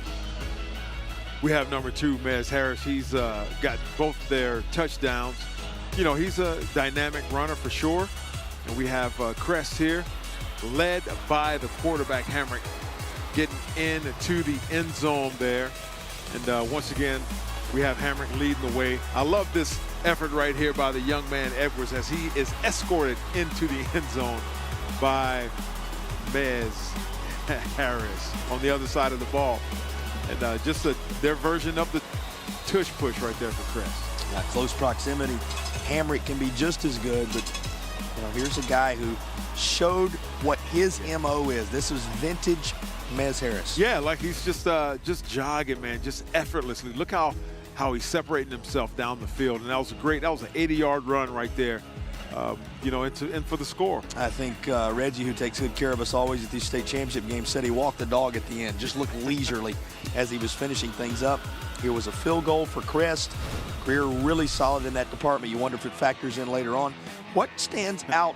We have number 2, Mez Harris. He's got both their touchdowns. You know, he's a dynamic runner for sure. And we have Crest here, led by the quarterback, Hamrick, getting into the end zone there. And once again, we have Hamrick leading the way. I love this effort right here by the young man Edwards as he is escorted into the end zone by Mez Harris on the other side of the ball. And just their version of the tush push right there for Crest. Close proximity. Hamrick can be just as good, but you know, here's a guy who showed what his MO is. This is vintage Mez Harris. Yeah, like he's just jogging, man, just effortlessly. Look how he's separating himself down the field. And that was an 80-yard run right there. You know, and for the score. I think Reggie, who takes good care of us always at these state championship games, said he walked the dog at the end, just looked leisurely as he was finishing things up. Here was a field goal for Crest. Greer really solid in that department. You wonder if it factors in later on. What stands out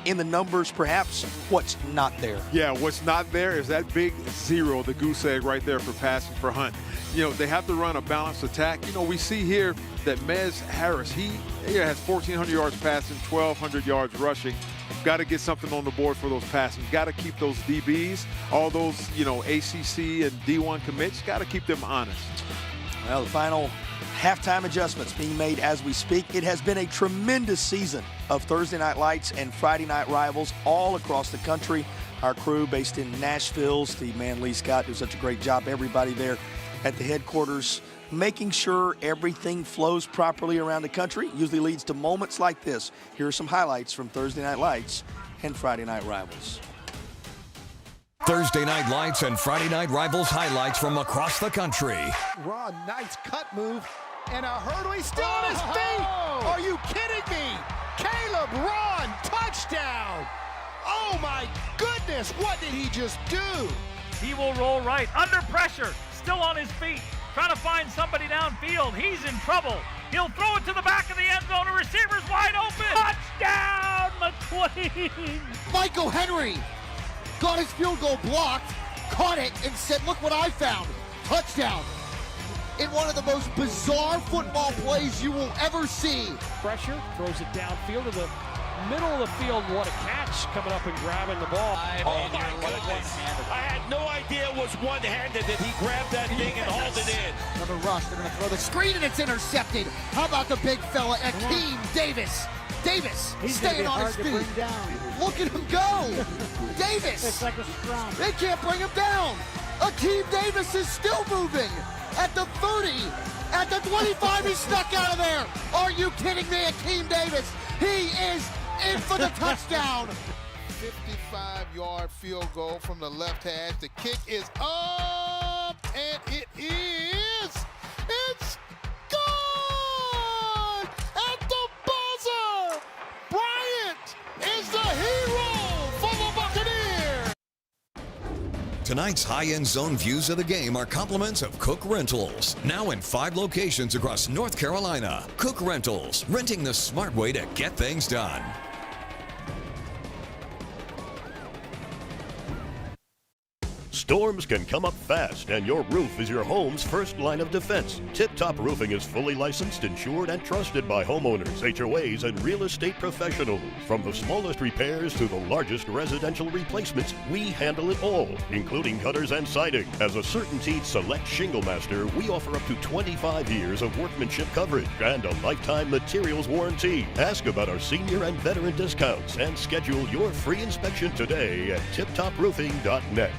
in the numbers, perhaps what's not there? Yeah, what's not there is that big 0, the goose egg right there for passing for Hunt. You know, they have to run a balanced attack. You know, we see here that Mez Harris, he has 1,400 yards passing, 1,200 yards rushing. got to get something on the board for those passes. Got to keep those DBs, all those, ACC and D1 commits, got to keep them honest. Well, the final halftime adjustments being made as we speak. It has been a tremendous season of Thursday Night Lights and Friday Night Rivals all across the country. Our crew based in Nashville, Steve Manley, Scott, do such a great job. Everybody there at the headquarters making sure everything flows properly around the country usually leads to moments like this. Here are some highlights from Thursday Night Lights and Friday Night Rivals. Thursday Night Lights and Friday Night Rivals highlights from across the country. Raw, nice cut move and a hurdle. He's still on his feet. Are you kidding me? Caleb Ron, touchdown. Oh my goodness, what did he just do? He will roll right, under pressure, still on his feet, trying to find somebody downfield. He's in trouble. He'll throw it to the back of the end zone. A receiver's wide open. Touchdown, McQueen. Michael Henry got his field goal blocked, caught it, and said, look what I found. Touchdown. In one of the most bizarre football plays you will ever see. Pressure, throws it downfield to the middle of the field. What a catch, coming up and grabbing the ball. Oh my goodness. I had no idea it was one-handed that he grabbed that thing and hauled it in. Another rush, they're going to throw the screen and it's intercepted. How about the big fella, Akeem Davis? Davis staying on his feet. Look at him go. Davis. It's like a scrum. They can't bring him down. Akeem Davis is still moving. At the 30, at the 25, he snuck out of there. Are you kidding me, Akeem Davis? He is in for the touchdown. 55-yard field goal from the left hash. The kick is up, and it is. It's good at the buzzer. Bryant is the hero for the Buccaneers. Tonight's high-end zone views of the game are compliments of Cook Rentals. Now in 5 locations across North Carolina. Cook Rentals, renting the smart way to get things done. Storms can come up fast, and your roof is your home's first line of defense. Tip Top Roofing is fully licensed, insured, and trusted by homeowners, HOAs, and real estate professionals. From the smallest repairs to the largest residential replacements, we handle it all, including gutters and siding. As a CertainTeed Select Shingle Master, we offer up to 25 years of workmanship coverage and a lifetime materials warranty. Ask about our senior and veteran discounts and schedule your free inspection today at tiptoproofing.net.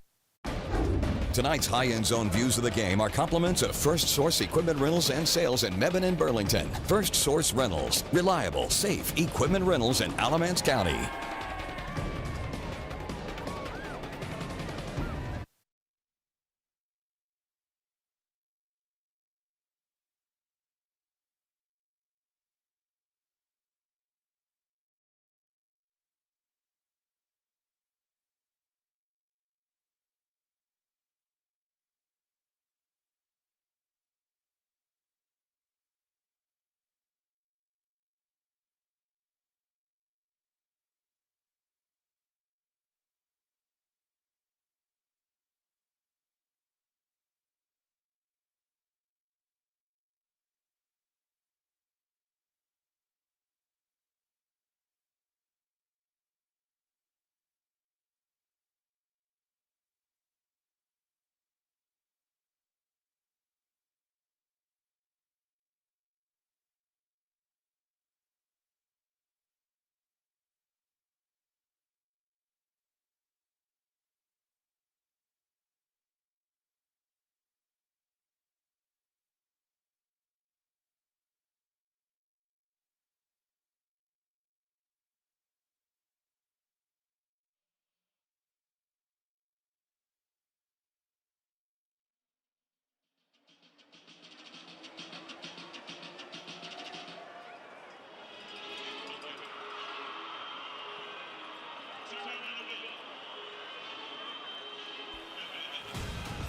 Tonight's high-end zone views of the game are compliments of First Source Equipment Rentals and Sales in Mebane and Burlington. First Source Rentals, reliable, safe equipment rentals in Alamance County.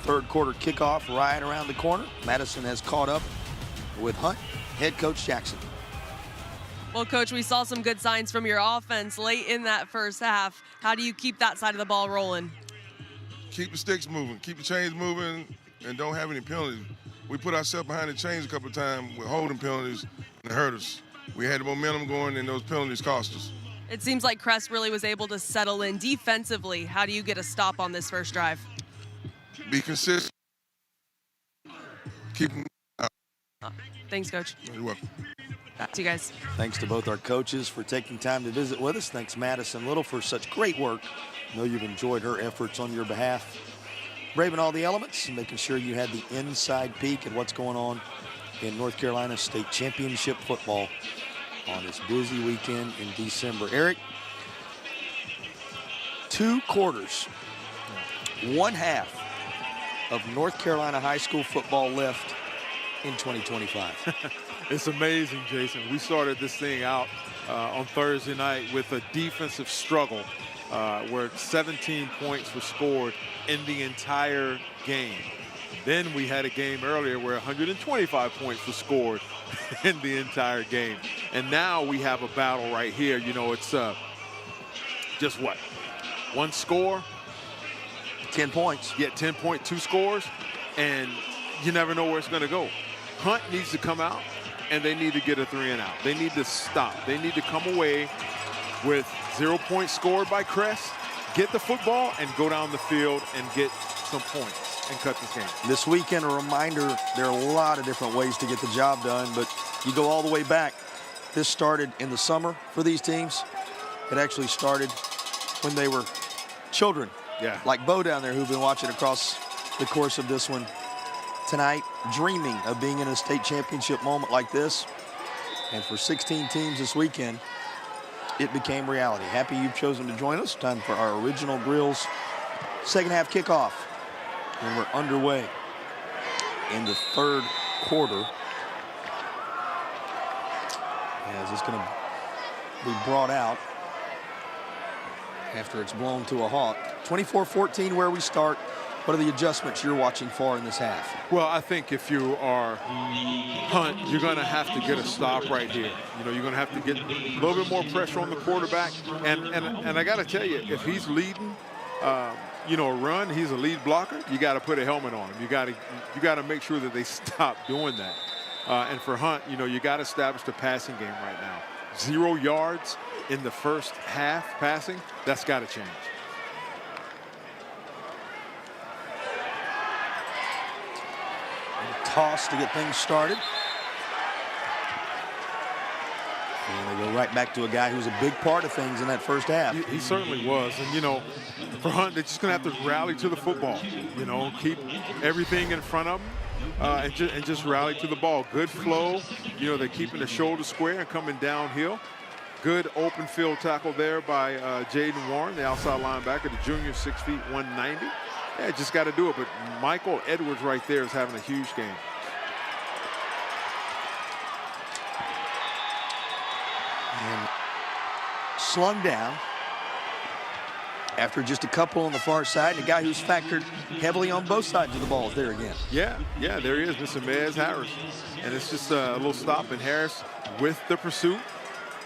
Third quarter kickoff right around the corner. Madison has caught up with Hunt, head coach Jackson. Well, Coach, we saw some good signs from your offense late in that first half. How do you keep that side of the ball rolling? Keep the sticks moving, keep the chains moving, and don't have any penalties. We put ourselves behind the chains a couple of times with holding penalties and it hurt us. We had the momentum going, and those penalties cost us. It seems like Crest really was able to settle in defensively. How do you get a stop on this first drive? Be consistent. Keep. Thanks, Coach. You're welcome. Back to you guys. Thanks to both our coaches for taking time to visit with us. Thanks, Madison Little, for such great work. I know you've enjoyed her efforts on your behalf. Braving all the elements and making sure you had the inside peek at what's going on in North Carolina State Championship football on this busy weekend in December. Eric, 2 quarters, 1 half of North Carolina high school football left in 2025. It's amazing, Jason. We started this thing out on Thursday night with a defensive struggle where 17 points were scored in the entire game. Then we had a game earlier where 125 points were scored in the entire game. And now we have a battle right here. You know, it's just what? 1 score? 10 points. Yeah, 10 point, 2 scores. And you never know where it's going to go. Hunt needs to come out, and they need to get a 3 and out. They need to stop. They need to come away with 0 points scored by Crest, get the football, and go down the field and get some points and cut this game. This weekend, a reminder, there are a lot of different ways to get the job done, but you go all the way back. This started in the summer for these teams. It actually started when they were children. Yeah. Like Bo down there, who've been watching across the course of this one tonight, dreaming of being in a state championship moment like this. And for 16 teams this weekend, it became reality. Happy you've chosen to join us. Time for our Original Grills second half kickoff. And we're underway in the 3rd quarter. As it's going to be brought out after it's blown to a halt. 24-14 where we start. What are the adjustments you're watching for in this half? Well, I think if you are Hunt, you're going to have to get a stop right here. You know, you're going to have to get a little bit more pressure on the quarterback. And I got to tell you, if he's leading, you know, a run, he's a lead blocker, you got to put a helmet on him. You got to make sure that they stop doing that. And for Hunt, you know, you got to establish the passing game right now. 0 yards in the first half passing, that's got to change. Toss to get things started. And they go right back to a guy who's a big part of things in that first half. He certainly was. And, you know, for Hunt, they're just going to have to rally to the football. You know, keep everything in front of them and just rally to the ball. Good flow. You know, they're keeping the shoulder square and coming downhill. Good open field tackle there by Jaden Warren, the outside linebacker, the junior, 6 feet, 190. Yeah, just got to do it. But Michael Edwards right there is having a huge game. And slung down after just a couple on the far side. And a guy who's factored heavily on both sides of the ball is there again. Yeah, there he is, Mr. Mez Harris. And it's just a little stop, and Harris with the pursuit.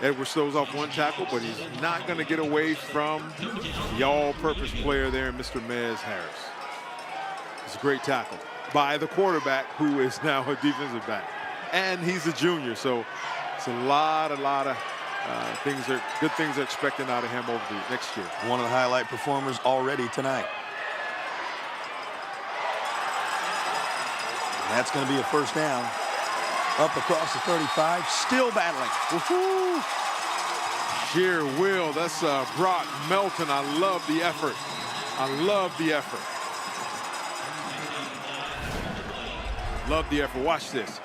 Edwards throws off 1 tackle, but he's not going to get away from the all-purpose player there, Mr. Mez Harris. It's a great tackle by the quarterback, who is now a defensive back. And he's a junior, so it's a lot of good things are expecting out of him over the next year. One of the highlight performers already tonight. And that's going to be a first down. Up across the 35, still battling. Woohoo! Sheer will. That's Brock Melton. I love the effort. Love the effort. Watch this.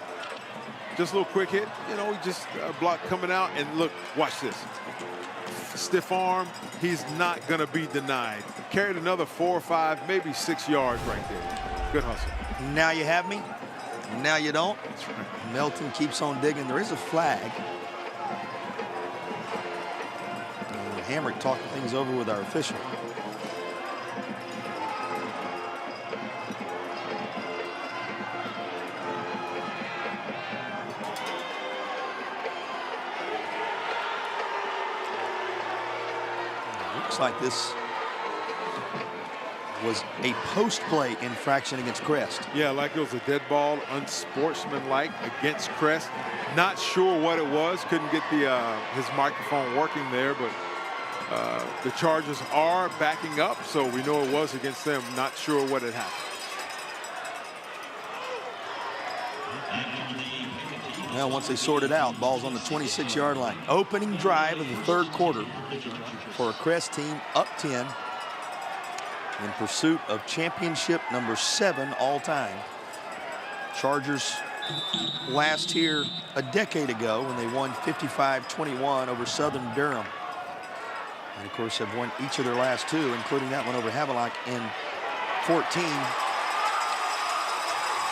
Just a little quick hit. You know, he just block coming out, and look, watch this. Stiff arm. He's not going to be denied. Carried another 4 or 5, maybe 6 yards right there. Good hustle. Now you have me. Now you don't. That's right. Melton keeps on digging. There is a flag. Hamrick talking things over with our official. Looks like this was a post-play infraction against Crest. Yeah, like it was a dead ball, unsportsmanlike against Crest. Not sure what it was. Couldn't get the his microphone working there, but The Chargers are backing up, so we know it was against them. Not sure what had happened. Well, once they sort it out, ball's on the 26-yard line. Opening drive of the third quarter for a Crest team up 10 in pursuit of championship number 7 all time. Chargers last here a decade ago when they won 55-21 over Southern Durham. And of course have won each of their last 2, including that one over Havelock in 14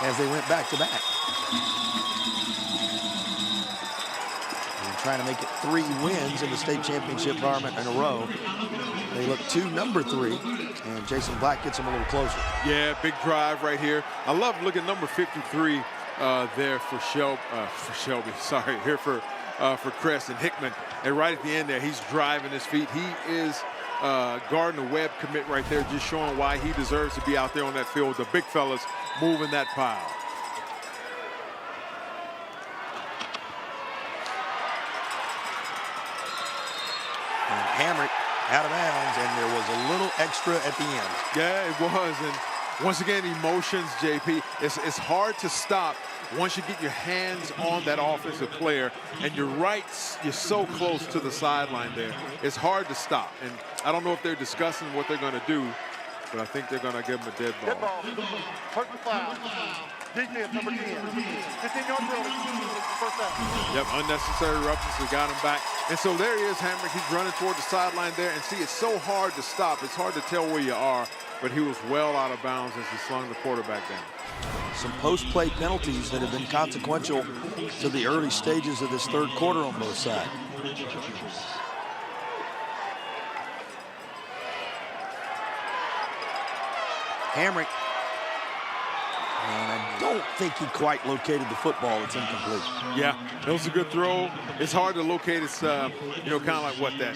as they went back to back. And trying to make it 3 wins in the state championship environment in a row. They look to number 3, and Jason Black gets them a little closer. Yeah, big drive right here. I love looking at number 53 there for Shelby. Sorry, here for Crest and Hickman. And right at the end there, he's driving his feet. He is Gardner-Webb commit right there, just showing why he deserves to be out there on that field. The big fellas moving that pile. And Hamrick out of bounds, and there was a little extra at the end. Yeah, it was. And once again, emotions, JP. It's hard to stop once you get your hands on that offensive player, and you're so close to the sideline there. It's hard to stop. And I don't know if they're discussing what they're going to do, but I think they're going to give him a dead ball. Dead ball. Personal foul. Defense number 10. 15-yard penalty. First down. Yep, unnecessary roughness. We got him back. And so there he is, Hamrick. He's running toward the sideline there. And see, it's so hard to stop. It's hard to tell where you are, but he was well out of bounds as he slung the quarterback down. Some post-play penalties that have been consequential to the early stages of this third quarter on both sides. Hamrick, and I don't think he quite located the football. It's incomplete. Yeah, it was a good throw. It's hard to locate. It's, kind of like what that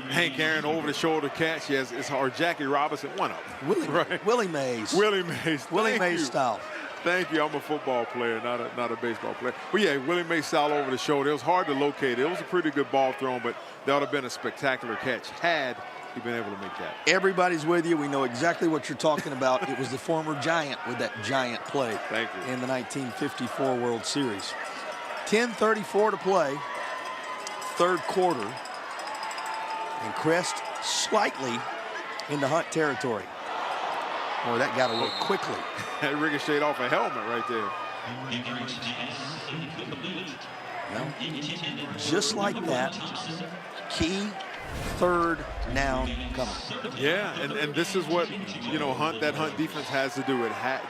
Hank Aaron over-the-shoulder catch. Yes, it's hard. Jackie Robinson, one of them. Willie Mays. Willie Mays. Willie Mays style. Thank you. I'm a football player, not a baseball player. But yeah, Willie Mays style over the shoulder. It was hard to locate. It was a pretty good ball thrown, but that would have been a spectacular catch had he been able to make that. Everybody's with you. We know exactly what you're talking about. It was the former Giant with that giant play. Thank you. In the 1954 World Series. 10:34 to play. Third quarter. And Crest slightly into Hunt territory. Boy, that got away quickly. That ricocheted off a helmet right there. Well, just like that, key third down coming. Yeah, and this is what, that Hunt defense has to do.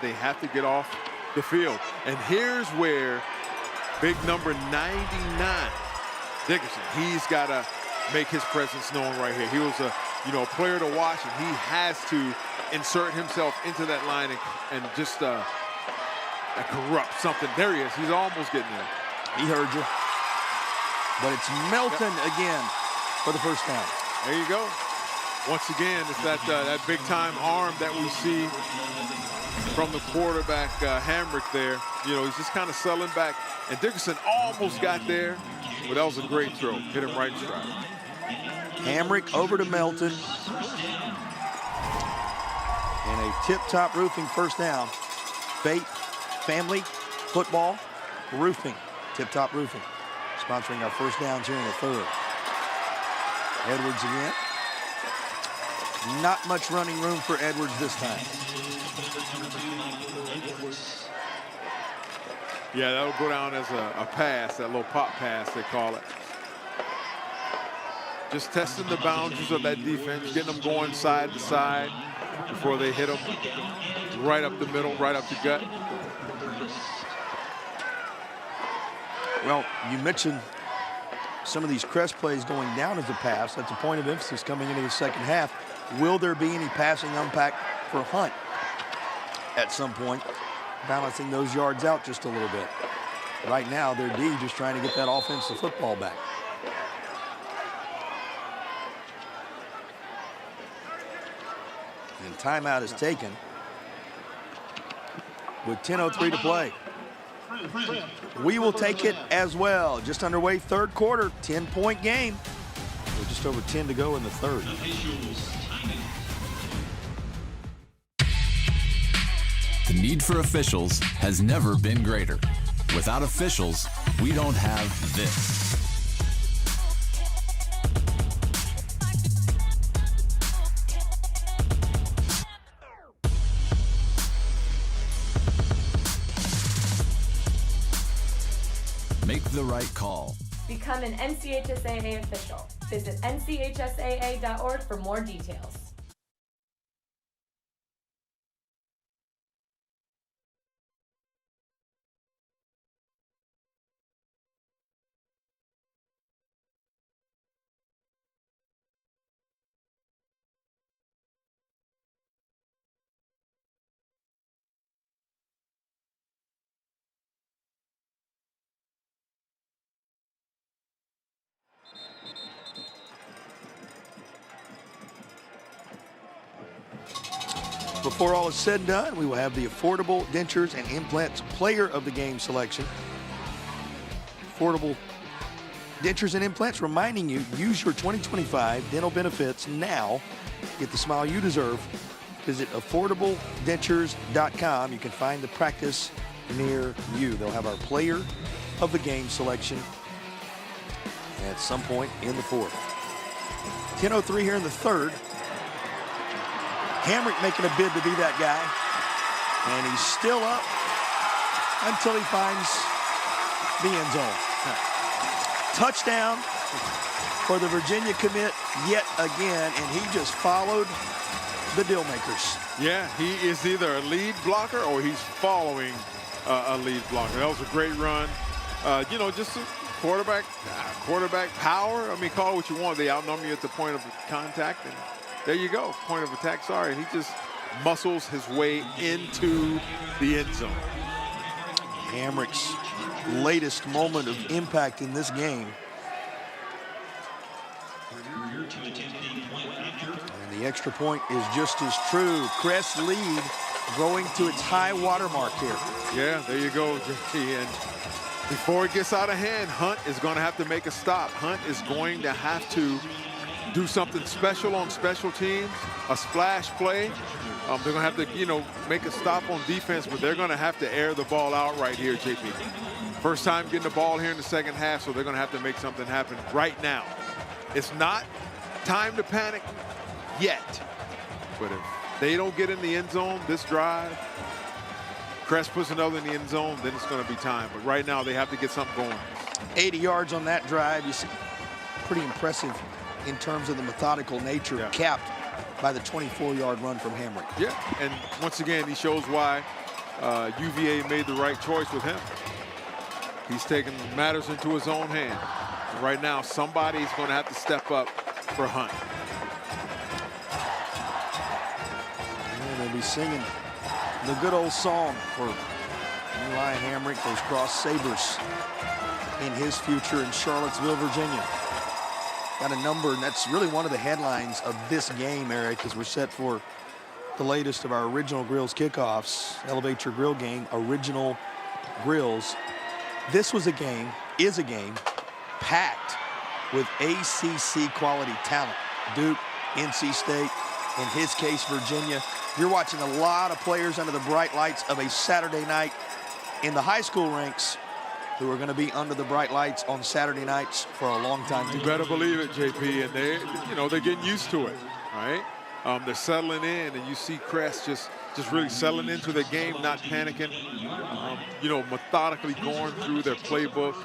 They have to get off the field. And here's where big number 99, Dickerson, he's got to make his presence known right here. He was a player to watch, and he has to insert himself into that line and just corrupt something. There he is. He's almost getting there. He heard you. But it's Melton again for the first down. There you go. Once again, it's that big-time arm that we see from the quarterback, Hamrick there. He's just kind of settling back. And Dickerson almost got there, but that was a great throw. Hit him right in stride. Hamrick over to Melton. And a tip-top roofing first down. Fate Family Football Roofing. Tip-top roofing. Sponsoring our first downs here in the third. Edwards again. Not much running room for Edwards this time. Yeah, that'll go down as a pass, that little pop pass they call it. Just testing the boundaries of that defense, getting them going side to side before they hit them right up the middle, right up the gut. Well, you mentioned some of these Crest plays going down as a pass. That's a point of emphasis coming into the second half. Will there be any passing unpack for Hunt at some point, balancing those yards out just a little bit? Right now, their D just trying to get that offensive football back. And timeout is taken with 10:03 to play. We will take it as well. Just underway, third quarter, 10-point game. We'll just Just over 10 to go in the third. The need for officials has never been greater. Without officials, we don't have this. Make the right call. Become an NCHSAA official. Visit NCHSAA.org for more details. Before all is said and done, we will have the Affordable Dentures and Implants Player of the Game selection. Affordable Dentures and Implants reminding you, use your 2025 dental benefits now. Get the smile you deserve. Visit affordabledentures.com. You can find the practice near you. They'll have our Player of the Game selection at some point in the fourth. 10:03 here in the third. Hamrick making a bid to be that guy. And he's still up until he finds the end zone. Touchdown for the Virginia commit yet again, and he just followed the deal makers. Yeah, he is either a lead blocker or he's following a lead blocker. That was a great run. You know, just a quarterback power. I mean, call it what you want. They outnumber you at the point of contact, and there you go, point of attack, sorry. And he just muscles his way into the end zone. Hamrick's latest moment of impact in this game. And the extra point is just as true. Crest lead growing to its high water mark here. Yeah, there you go, JT. And before it gets out of hand, Hunt is going to have to make a stop. Hunt is going to have to do something special on special teams, a splash play. They're going to have to, you know, make a stop on defense, but they're going to have to air the ball out right here, JP. First time getting the ball here in the second half, so they're going to have to make something happen right now. It's not time to panic yet, but if they don't get in the end zone this drive, Crest puts another in the end zone, then it's going to be time. But right now, they have to get something going. 80 yards on that drive. You see, pretty impressive in terms of the methodical nature, capped by the 24-yard run from Hamrick. Yeah, and once again, he shows why UVA made the right choice with him. He's taking matters into his own hand. And right now, somebody's going to have to step up for Hunt. And they'll be singing the good old song for Eli Hamrick, those Cross Sabres in his future in Charlottesville, Virginia. Got a number, and that's really one of the headlines of this game, Eric, as we're set for the latest of our Original Grills kickoffs. Elevate your grill game, Original Grills. This was a game, is a game, packed with ACC quality talent. Duke, NC State, in his case, Virginia. You're watching a lot of players under the bright lights of a Saturday night in the high school ranks who are going to be under the bright lights on Saturday nights for a long time. You better believe it, JP, and they're getting used to it, right? They're settling in, and you see Crest just really settling into the game, not panicking, methodically going through their playbook,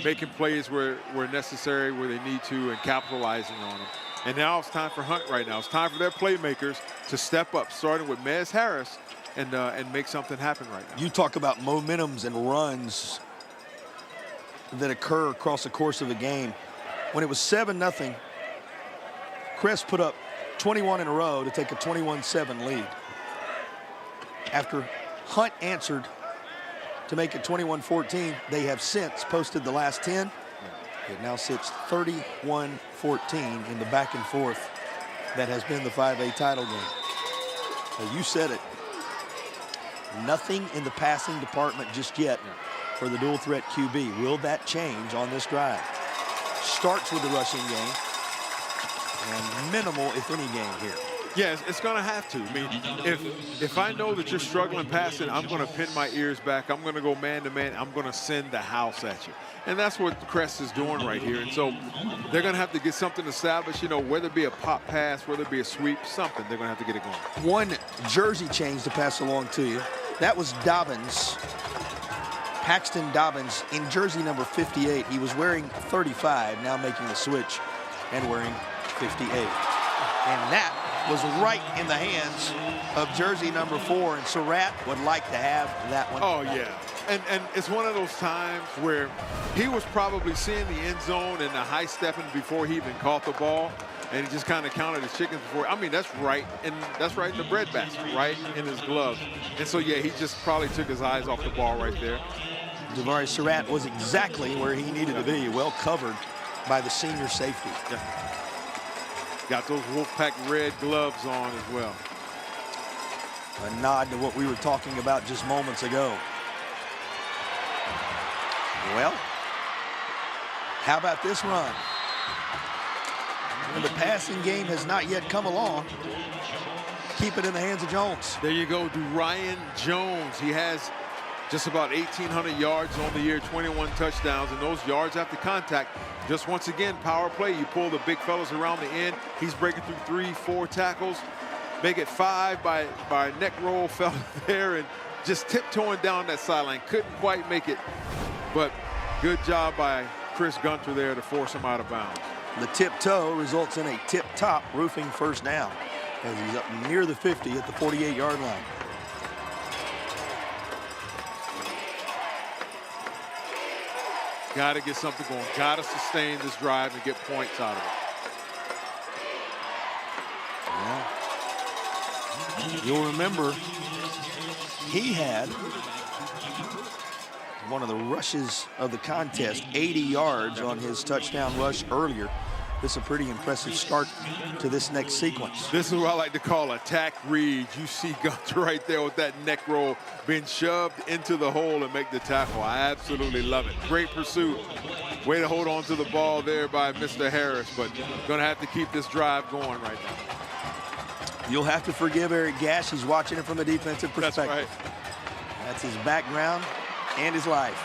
making plays where necessary, where they need to, and capitalizing on them. And now it's time for Hunt right now. It's time for their playmakers to step up, starting with Mez Harris, and make something happen right now. You talk about momentums and runs that occur across the course of a game. When it was 7-0, Crest put up 21 in a row to take a 21-7 lead. After Hunt answered to make it 21-14, they have since posted the last 10. It now sits 31-14 in the back and forth that has been the 5A title game. So you said it. Nothing in the passing department just yet for the dual threat QB. Will that change on this drive? Starts with the rushing game. And minimal, if any, gain here. Yes, it's going to have to. I mean, if I know that you're struggling passing, I'm going to pin my ears back. I'm going to go man-to-man. I'm going to send the house at you. And that's what Crest is doing right here. And so they're going to have to get something established, you know, whether it be a pop pass, whether it be a sweep, something. They're going to have to get it going. One jersey change to pass along to you. That was Dobbins. Paxton Dobbins in jersey number 58. He was wearing 35, now making the switch and wearing 58. And that was right in the hands of jersey number 4, and Surratt would like to have that one. Oh, yeah. And it's one of those times where he was probably seeing the end zone and the high stepping before he even caught the ball, and he just kind of counted his chickens before. I mean, that's right in the bread basket, right in his glove. And so, yeah, he just probably took his eyes off the ball right there. Javari Surratt was exactly where he needed to be, well covered by the senior safety. Yeah. Got those Wolfpack red gloves on as well. A nod to what we were talking about just moments ago. Well, how about this run? And the passing game has not yet come along. Keep it in the hands of Jones. There you go, Ryan Jones. He has just about 1,800 yards on the year, 21 touchdowns, and those yards after contact. Just once again, power play. You pull the big fellas around the end. He's breaking through 3-4 tackles. Make it 5 by a neck roll fella there and just tiptoeing down that sideline. Couldn't quite make it, but good job by Chris Gunter there to force him out of bounds. The tiptoe results in a tip-top roofing first down as he's up near the 50 at the 48-yard line. Got to get something going. Got to sustain this drive and get points out of it. Yeah. You'll remember he had one of the rushes of the contest, 80 yards on his touchdown rush earlier. This is a pretty impressive start to this next sequence. This is what I like to call attack read. You see Gunter right there with that neck roll being shoved into the hole and make the tackle. I absolutely love it. Great pursuit. Way to hold on to the ball there by Mr. Harris, but going to have to keep this drive going right now. You'll have to forgive Eric Gash. He's watching it from a defensive perspective. That's right. That's his background and his life.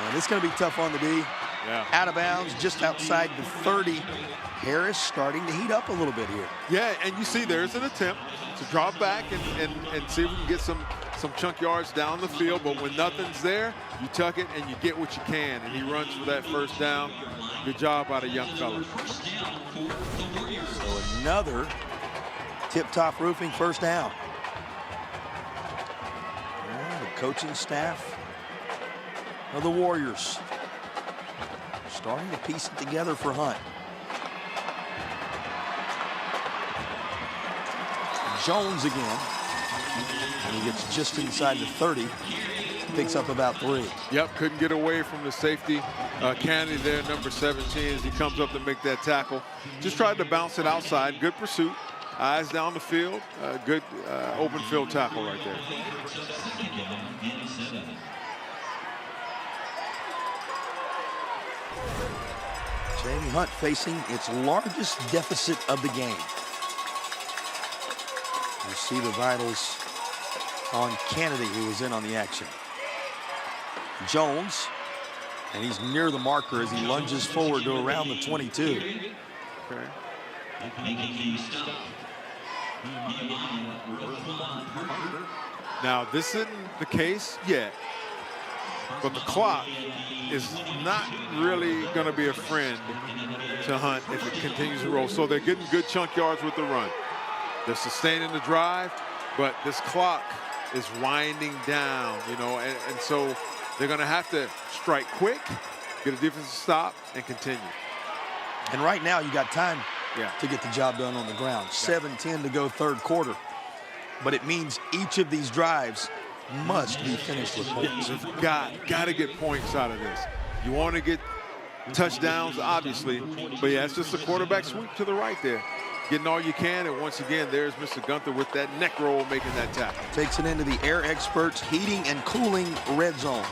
And it's going to be tough on the D. Yeah. Out of bounds, just outside the 30. Harris starting to heat up a little bit here. Yeah, and you see there's an attempt to drop back and see if we can get some chunk yards down the field, but when nothing's there, you tuck it and you get what you can, and he runs for that first down. Good job by the young fella. So another tip-top roofing first down. And the coaching staff of the Warriors starting to piece it together for Hunt. Jones again. And he gets just inside the 30. Picks up about 3. Yep, couldn't get away from the safety. Kennedy there, number 17, as he comes up to make that tackle. Just tried to bounce it outside. Good pursuit. Eyes down the field. Good open field tackle right there. Jamie Hunt facing its largest deficit of the game. You see the vitals on Kennedy, who was in on the action. Jones, and he's near the marker as he lunges forward to around the 22. Okay. Now, this isn't the case yet, but the clock is not really going to be a friend to Hunt if it continues to roll. So they're getting good chunk yards with the run. They're sustaining the drive, but this clock is winding down, you know, and so they're going to have to strike quick, get a defensive stop, and continue. And right now you got time Yeah. to get the job done on the ground. 7:10 to go third quarter. But it means each of these drives must be finished with points. You've got to get points out of this. You want to get touchdowns, obviously, but yeah, it's just a quarterback sweep to the right there. Getting all you can, and once again, there's Mr. Gunther with that neck roll making that tackle. Takes it into the Air Experts heating and cooling red zone.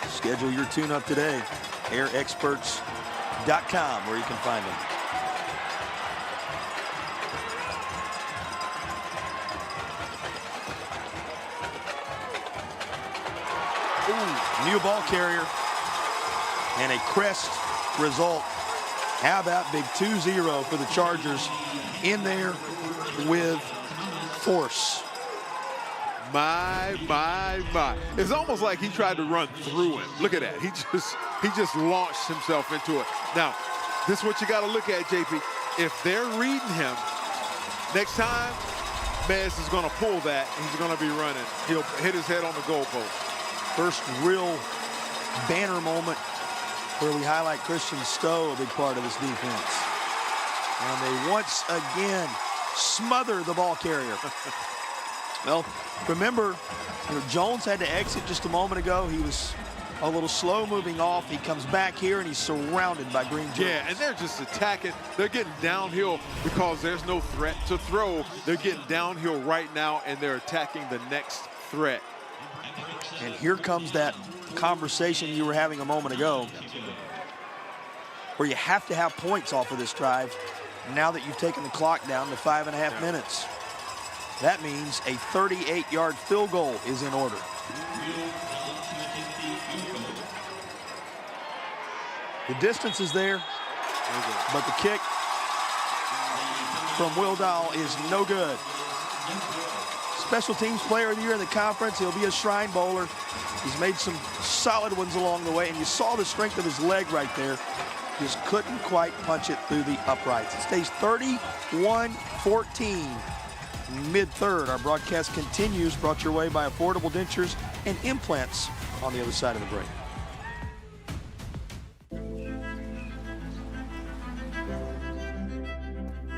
Schedule your tune-up today. Air Experts where you can find them. Ooh, new ball carrier and a Crest result. How about big 2-0 for the Chargers in there with force. My. It's almost like he tried to run through him. Look at that. He just launched himself into it. Now, this is what you got to look at, JP. If they're reading him, next time, Mez is going to pull that. He's going to be running. He'll hit his head on the goalpost. First real banner moment where we highlight Christian Stowe, a big part of this defense. And they once again smother the ball carrier. Well, remember, Jones had to exit just a moment ago. He was a little slow moving off. He comes back here and he's surrounded by green jerseys. Yeah, and they're just attacking. They're getting downhill because there's no threat to throw. They're getting downhill right now and they're attacking the next threat. And here comes that conversation you were having a moment ago where you have to have points off of this drive now that you've taken the clock down to 5.5 minutes. That means a 38-yard field goal is in order. The distance is there, but the kick from Will Dahl is no good. Special teams player of the year in the conference. He'll be a Shrine Bowler. He's made some solid ones along the way, and you saw the strength of his leg right there. Just couldn't quite punch it through the uprights. It stays 31-14. Mid-third, our broadcast continues, brought your way by Affordable Dentures and Implants on the other side of the break.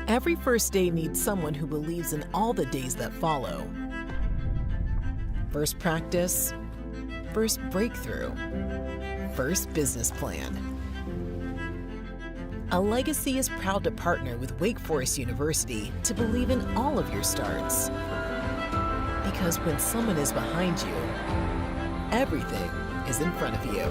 Every first day needs someone who believes in all the days that follow. First practice, first breakthrough, first business plan. A Legacy is proud to partner with Wake Forest University to believe in all of your starts. Because when someone is behind you, everything is in front of you.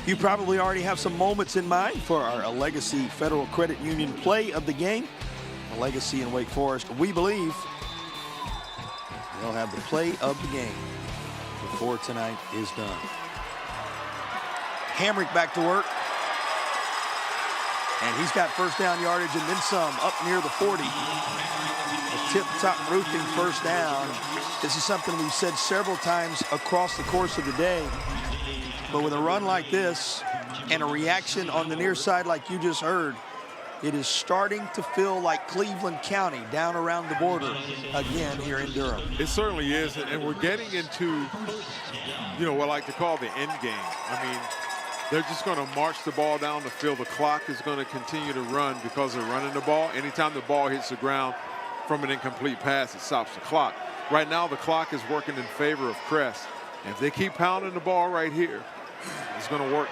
You probably already have some moments in mind for our Legacy Federal Credit Union play of the game. Legacy and Wake Forest, we believe they'll have the play of the game before tonight is done. Hamrick back to work. And he's got first down yardage and then some up near the 40. A tip-top roofing first down. This is something we've said several times across the course of the day. But with a run like this and a reaction on the near side like you just heard, it is starting to feel like Cleveland County down around the border again here in Durham. It certainly is, and we're getting into, what I like to call the end game. I mean, they're just going to march the ball down the field. The clock is going to continue to run because they're running the ball. Anytime the ball hits the ground from an incomplete pass, it stops the clock. Right now, the clock is working in favor of Crest. And if they keep pounding the ball right here, it's going to work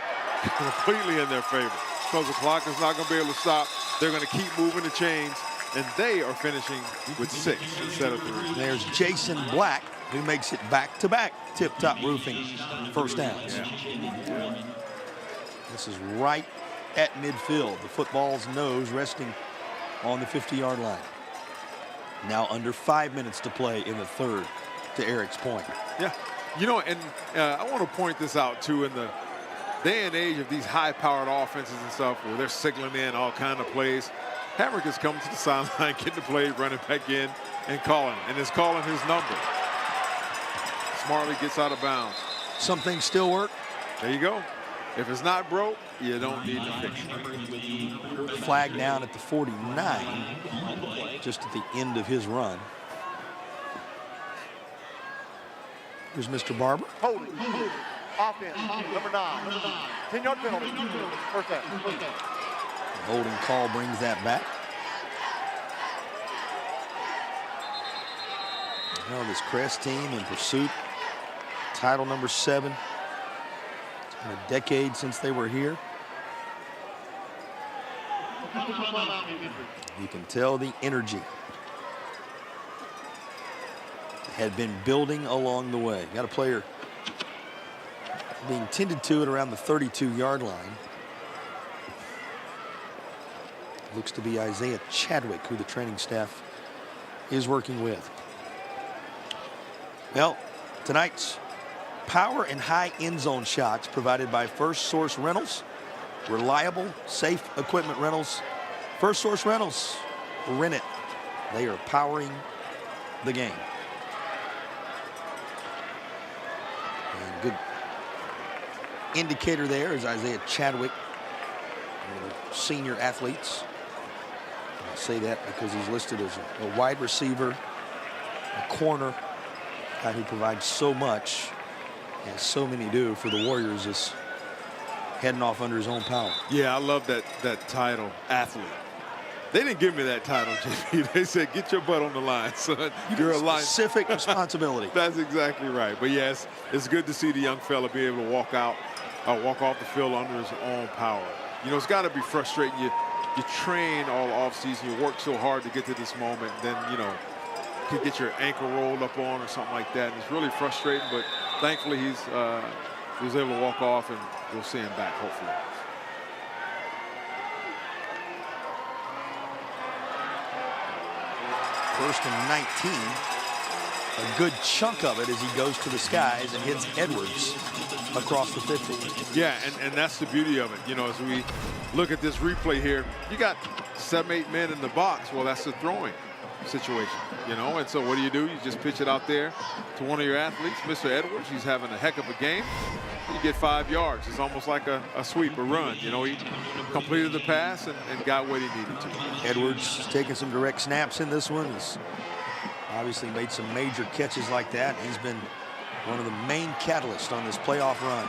completely in their favor because the clock is not going to be able to stop. They're going to keep moving the chains, and they are finishing with 6 instead of 3. There's Jason Black, who makes it back-to-back tip-top roofing first downs. Yeah. This is right at midfield. The football's nose resting on the 50-yard line. Now under 5 minutes to play in the third, to Eric's point. Yeah. And I want to point this out, too, in the day and age of these high-powered offenses and stuff where they're signaling in all kind of plays. Hamrick is coming to the sideline, getting the play, running back in, and calling. And is calling his number. Smartly gets out of bounds. Some things still work. There you go. If it's not broke, you don't need to fix it. Flag down at the 49, just at the end of his run. Here's Mr. Barber. Offense, number 9. 10-yard penalty. First down. Holding call brings that back. Well, this Crest team in pursuit. Title number 7. It's been a decade since they were here. You can tell the energy had been building along the way. Got a player being tended to at around the 32-yard line. Looks to be Isaiah Chadwick, who the training staff is working with. Well, tonight's power and high end zone shots provided by First Source Rentals. Reliable, safe equipment rentals. First Source Rentals, rent it. They are powering the game. And good indicator there is Isaiah Chadwick, one of the senior athletes. I say that because he's listed as a wide receiver, a corner, a guy who provides so much, as so many do for the Warriors, is heading off under his own power. Yeah, I love that title, athlete. They didn't give me that title, JP. They said, get your butt on the line, son. You're a line. Specific responsibility. That's exactly right. But yes, it's good to see the young fella be able to walk off the field under his own power. You know, it's got to be frustrating. You train all offseason, you work so hard to get to this moment, and then, you know, you could get your ankle rolled up on or something like that. And it's really frustrating, but thankfully he was able to walk off, and we'll see him back, hopefully. First and 19. A good chunk of it as he goes to the skies and hits Edwards across the 50. Yeah, and that's the beauty of it. You know, as we look at this replay here, you got 7, 8 men in the box. Well, that's the throwing situation, you know, and so what do? You just pitch it out there to one of your athletes, Mr. Edwards. He's having a heck of a game. You get 5 yards. It's almost like a sweep, a run. You know, he completed the pass and got what he needed to. Edwards taking some direct snaps in this one. He's obviously made some major catches like that. He's been one of the main catalysts on this playoff run.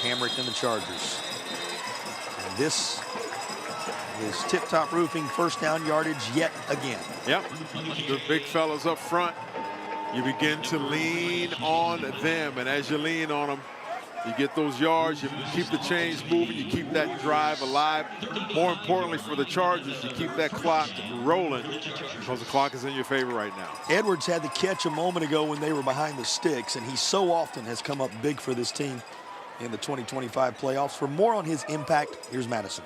Hamrick and the Chargers. And this is Tip Top Roofing first down yardage yet again. Yep, the big fellas up front. You begin to lean on them, and as you lean on them, you get those yards, you keep the chains moving, you keep that drive alive. More importantly for the Chargers, you keep that clock rolling because the clock is in your favor right now. Edwards had the catch a moment ago when they were behind the sticks, and he so often has come up big for this team in the 2025 playoffs. For more on his impact, here's Madison.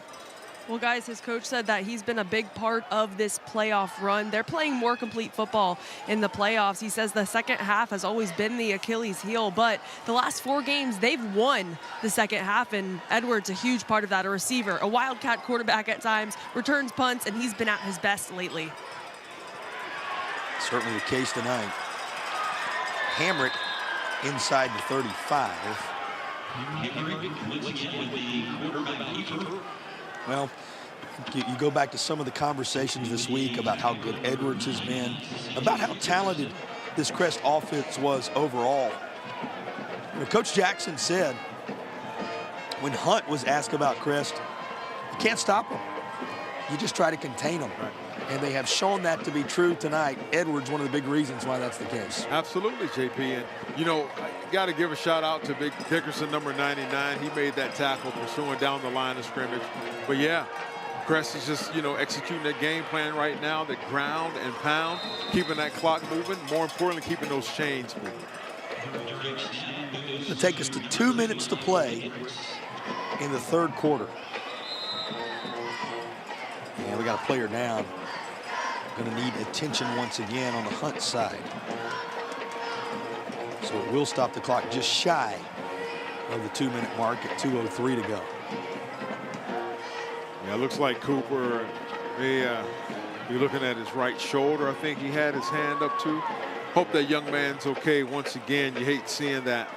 Well, guys, his coach said that he's been a big part of this playoff run. They're playing more complete football in the playoffs. He says the second half has always been the Achilles heel, but the last 4 games, they've won the second half, and Edwards, a huge part of that, a receiver, a wildcat quarterback at times, returns punts, and he's been at his best lately. Certainly the case tonight. Hamrick inside the 35. Well, you go back to some of the conversations this week about how good Edwards has been, about how talented this Crest offense was overall. You know, Coach Jackson said when Hunt was asked about Crest, you can't stop them. You just try to contain them. Right. And they have shown that to be true tonight. Edwards, one of the big reasons why that's the case. Absolutely, JP. And, you know, got to give a shout out to Big Dickerson, number 99. He made that tackle, pursuing down the line of scrimmage. But, yeah, Crest is just, you know, executing that game plan right now, the ground and pound, keeping that clock moving, more importantly, keeping those chains moving. It'll take us to 2 minutes to play in the third quarter. And we got a player down. Going to need attention once again on the Hunt side. So it will stop the clock just shy of the 2-minute mark at 2:03 to go. Yeah, it looks like Cooper may be looking at his right shoulder. I think he had his hand up too. Hope that young man's okay. Once again, you hate seeing that.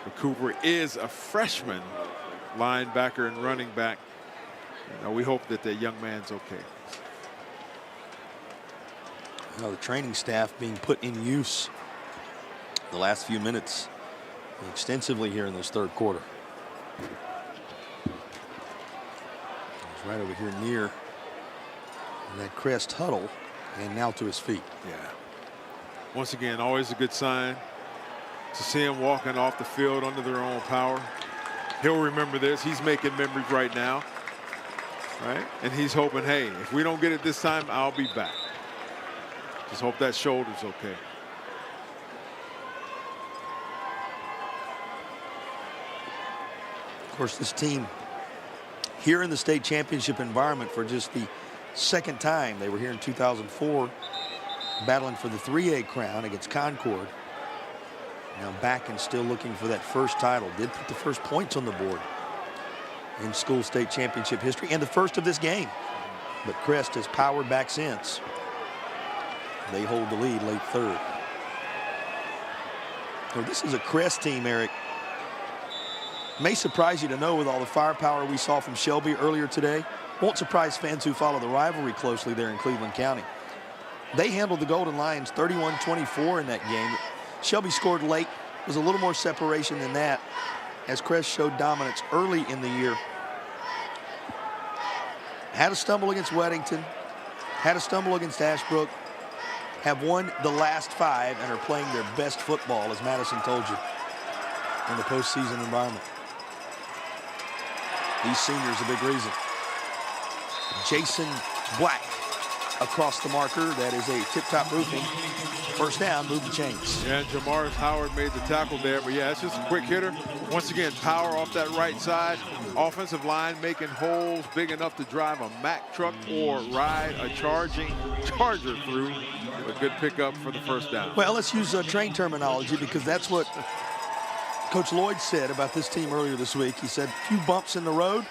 But Cooper is a freshman linebacker and running back. We hope that the young man's okay. You know, the training staff being put in use the last few minutes extensively here in this third quarter. He's right over here near that Crest huddle, and now to his feet. Yeah. Once again, always a good sign to see him walking off the field under their own power. He'll remember this. He's making memories right now, right? And he's hoping, hey, if we don't get it this time, I'll be back. Just hope that shoulder's okay. Of course, this team here in the state championship environment for just the second time. They were here in 2004 battling for the 3A crown against Concord. Now back and still looking for that first title. Did put the first points on the board in school state championship history, and the first of this game. But Crest has powered back since. They hold the lead late third. So this is a Crest team, Eric. May surprise you to know with all the firepower we saw from Shelby earlier today. Won't surprise fans who follow the rivalry closely there in Cleveland County. They handled the Golden Lions 31-24 in that game. Shelby scored late. Was a little more separation than that as Crest showed dominance early in the year. Had a stumble against Weddington. Had a stumble against Ashbrook. Have won the last 5 and are playing their best football, as Madison told you, in the postseason environment. These seniors a big reason. Jason Black across the marker. That is a tip-top roofing. First down, move the chains. Yeah, Jamarius Howard made the tackle there, but yeah, it's just a quick hitter. Once again, power off that right side. Offensive line making holes big enough to drive a Mack truck or ride a charging Charger through. A good pickup for the first down. Well, let's use train terminology because that's what Coach Lloyd said about this team earlier this week. He said, a few bumps in the road.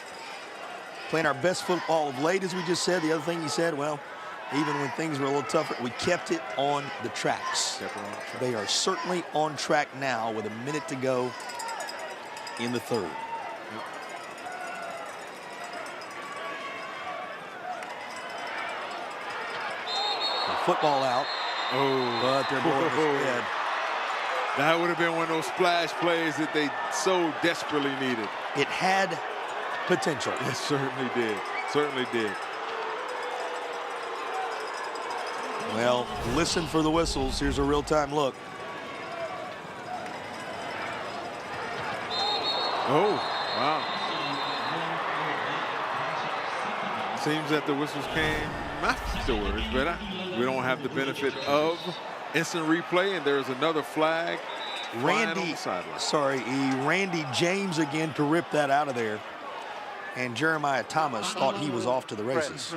Playing our best football of late, as we just said. The other thing he said, well, even when things were a little tougher, we kept it on the tracks. They are certainly on track now with a minute to go in the third. Football out. Oh, but they're blowing this dead. That would have been one of those splash plays that they so desperately needed. It had potential. It certainly did. Certainly did. Well, listen for the whistles. Here's a real-time look. Oh, wow. Seems that the whistles came afterwards, but we don't have the benefit of instant replay, and there's another flag. Randy James again to rip that out of there. And Jeremiah Thomas thought he was off to the races.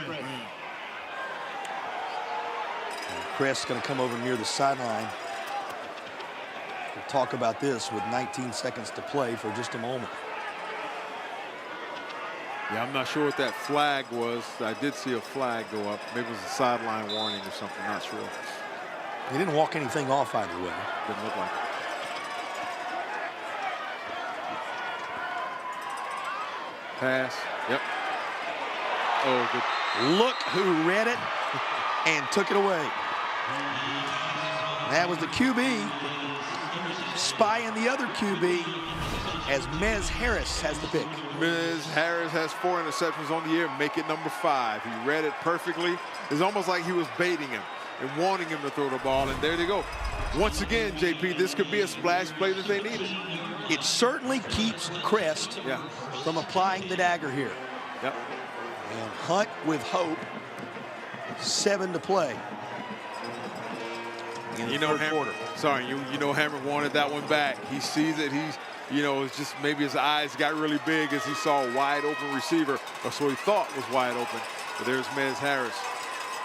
Crest's going to come over near the sideline. We'll talk about this with 19 seconds to play for just a moment. Yeah, I'm not sure what that flag was. I did see a flag go up. Maybe it was a sideline warning or something. Not sure. He didn't walk anything off either way. Didn't look like it. Pass. Yep. Oh, good. Look who read it and took it away. That was the QB spying the other QB as Mez Harris has the pick. Mez Harris has 4 interceptions on the year, make it number 5. He read it perfectly. It's almost like he was baiting him and wanting him to throw the ball, and there they go. Once again, JP, this could be a splash play that they needed. It certainly keeps Crest from applying the dagger here. Yep. And Hunt with hope. 7 to play. You know, Hammer wanted that one back. He sees it. He's, it's just maybe his eyes got really big as he saw a wide open receiver, or so he thought was wide open. But there's Mez Harris.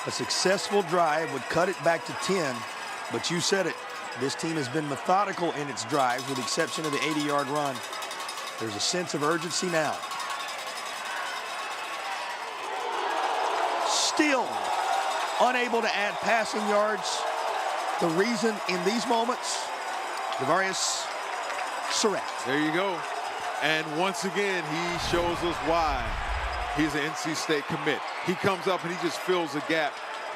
A successful drive would cut it back to 10, but you said it. This team has been methodical in its drives with the exception of the 80-yard run. There's a sense of urgency now. Still unable to add passing yards. The reason in these moments, Devarius Surratt. There you go. And once again, he shows us why he's an NC State commit. He comes up and he just fills a gap.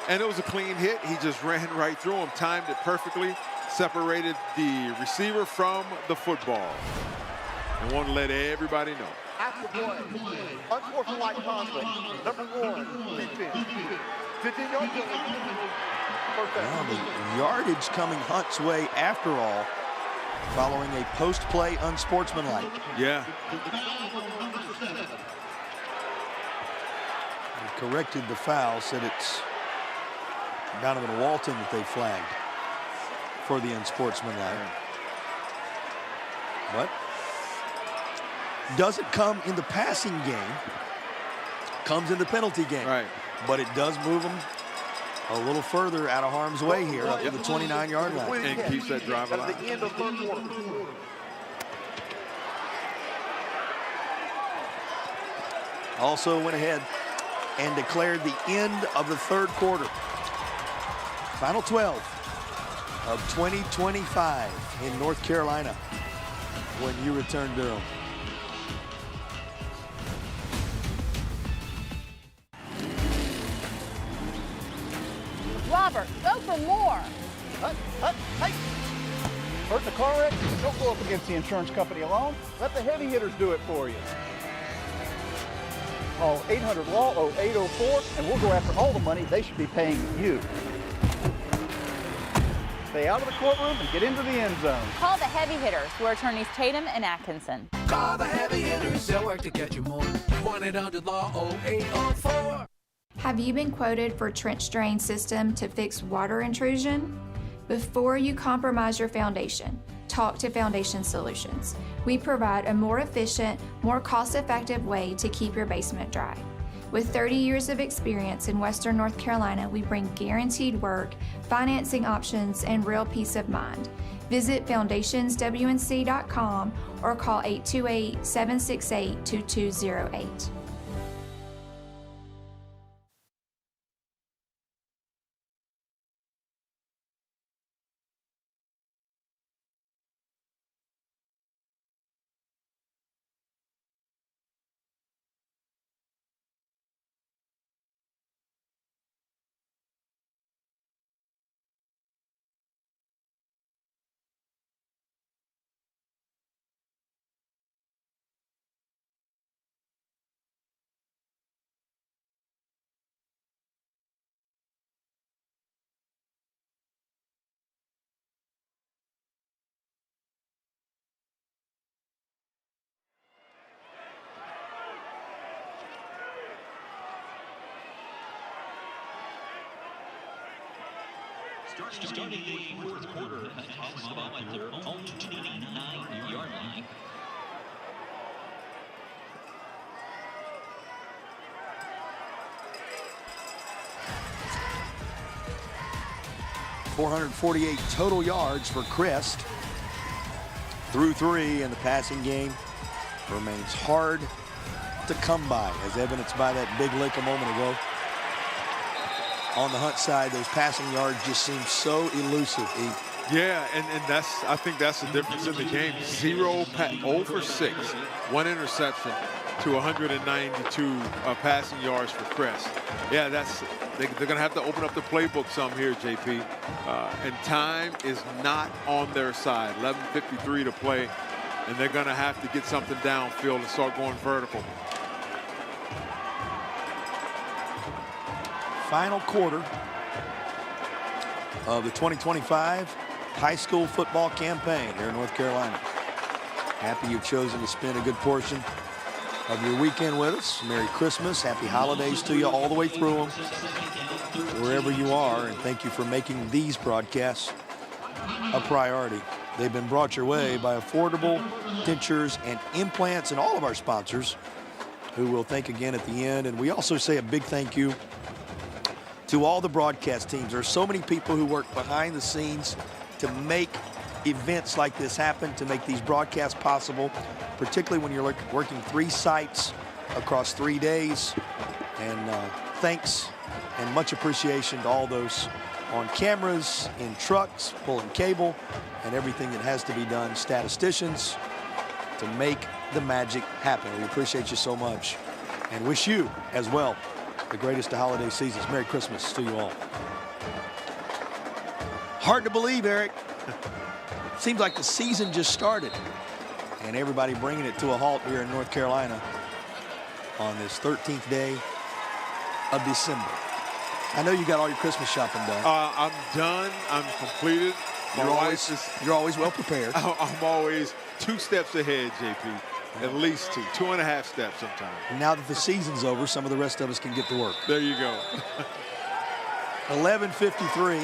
And it was a clean hit. He just ran right through him, timed it perfectly. separated the receiver from the football. And want to let everybody know. After play, unsportsmanlike conduct, number 1, defense. 15 yard penalty. Well, the yardage coming Hunt's way after all, following a post-play unsportsmanlike. Yeah. They corrected the foul, said it's Donovan Walton that they flagged for the unsportsmanlike. But doesn't come in the passing game, comes in the penalty game. Right. But it does move them a little further out of harm's way here, up to the 29-yard line. And keeps that drive alive. At the end of third quarter. Also went ahead and declared the end of the third quarter. Final 12 of 2025 in North Carolina when you return to them. Robert, go for more. Hey! Hurt in a car wreck? Don't go up against the insurance company alone. Let the heavy hitters do it for you. Call 800-LAW-0804 and we'll go after all the money they should be paying you. Stay out of the courtroom and get into the end zone. Call the heavy hitters, who are attorneys Tatum and Atkinson. Call the heavy hitters, they'll work to get you more. 1-800-LAW-0804. Have you been quoted for trench drain system to fix water intrusion? Before you compromise your foundation, talk to Foundation Solutions. We provide a more efficient, more cost-effective way to keep your basement dry. With 30 years of experience in Western North Carolina, we bring guaranteed work, financing options, and real peace of mind. Visit foundationswnc.com or call 828-768-2208. Starting the fourth quarter, Hawks ball at their own 29-yard line. .448 total yards for Crest. Through 3, and the passing game remains hard to come by, as evidenced by that big lick a moment ago. On the Hunt side, those passing yards just seem so elusive. Yeah, and I think that's the difference in the game. 0 for 6, 1 interception to 192 passing yards for Crest. Yeah, they're going to have to open up the playbook some here, JP. And time is not on their side. 11:53 to play, and they're going to have to get something downfield and start going vertical. Final quarter of the 2025 high school football campaign here in North Carolina. Happy you've chosen to spend a good portion of your weekend with us. Merry Christmas, happy holidays to you all the way through them, wherever you are, and thank you for making these broadcasts a priority. They've been brought your way by Affordable Dentures and Implants and all of our sponsors, who we'll thank again at the end. And we also say a big thank you to all the broadcast teams. There are so many people who work behind the scenes to make events like this happen, to make these broadcasts possible, particularly when you're working 3 sites across 3 days. And thanks and much appreciation to all those on cameras, in trucks, pulling cable, and everything that has to be done, statisticians, to make the magic happen. We appreciate you so much and wish you as well the greatest of holiday seasons. Merry Christmas to you all. Hard to believe, Eric. Seems like the season just started. And everybody bringing it to a halt here in North Carolina on this 13th day of December. I know you got all your Christmas shopping done. I'm done. I'm completed. You're always well prepared. I'm always 2 steps ahead, JP. At least 2.5 steps sometimes. And now that the season's over, some of the rest of us can get to work. There you go. 11:53.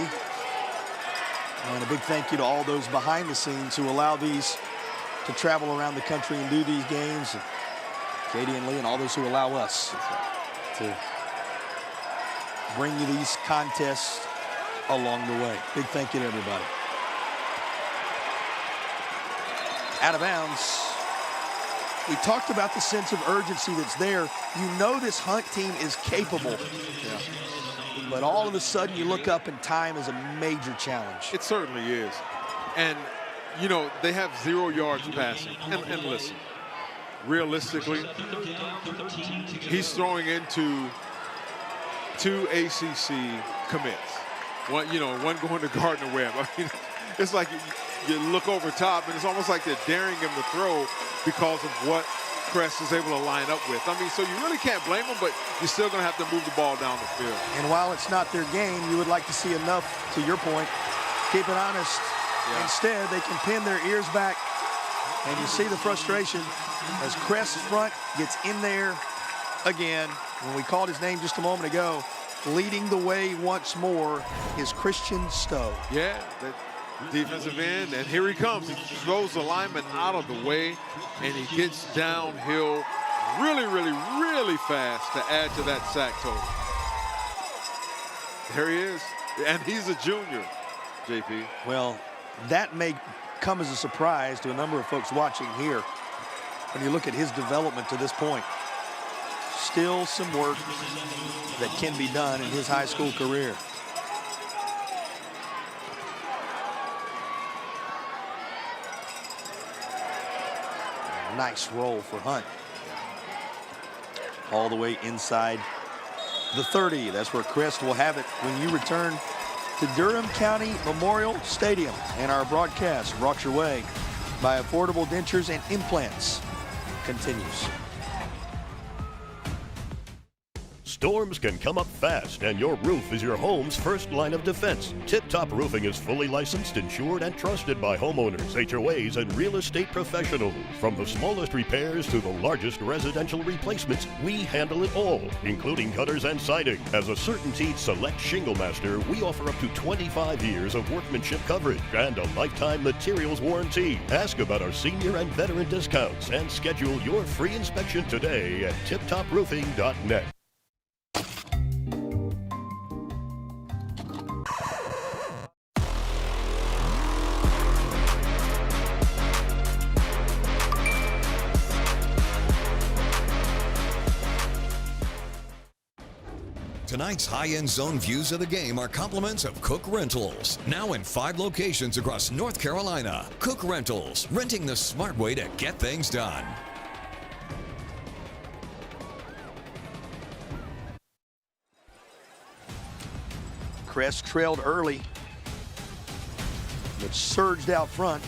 And a big thank you to all those behind the scenes who allow these to travel around the country and do these games. And Katie and Lee and all those who allow us to bring you these contests along the way. Big thank you to everybody. Out of bounds. We talked about the sense of urgency that's there. You know this Hunt team is capable. Yeah. But all of a sudden you look up and time is a major challenge. It certainly is. And, you know, they have 0 yards passing. And listen, realistically, he's throwing into 2 ACC commits. One going to Gardner-Webb. I mean, it's like you look over top, and it's almost like they're daring him to throw because of what Crest is able to line up with. I mean, so you really can't blame them, but you're still going to have to move the ball down the field. And while it's not their game, you would like to see enough, to your point, keep it honest. Yeah. Instead, they can pin their ears back, and you see the frustration as Crest's front gets in there again. When we called his name just a moment ago, leading the way once more is Christian Stowe. Yeah, that defensive end, and here he comes. He throws the lineman out of the way, and he gets downhill really, really, really fast to add to that sack total. There he is, and he's a junior, JP. Well, that may come as a surprise to a number of folks watching here when you look at his development to this point. Still some work that can be done in his high school career. Nice roll for Hunt. All the way inside the 30. That's where Crest will have it when you return to Durham County Memorial Stadium. And our broadcast brought your way by Affordable Dentures and Implants continues. Storms can come up fast, and your roof is your home's first line of defense. Tip Top Roofing is fully licensed, insured, and trusted by homeowners, HOAs, and real estate professionals. From the smallest repairs to the largest residential replacements, we handle it all, including gutters and siding. As a CertainTeed Select Shingle Master, we offer up to 25 years of workmanship coverage and a lifetime materials warranty. Ask about our senior and veteran discounts and schedule your free inspection today at tiptoproofing.net. Tonight's high-end zone views of the game are compliments of Cook Rentals. Now in 5 locations across North Carolina. Cook Rentals, renting the smart way to get things done. Crest trailed early, but surged out front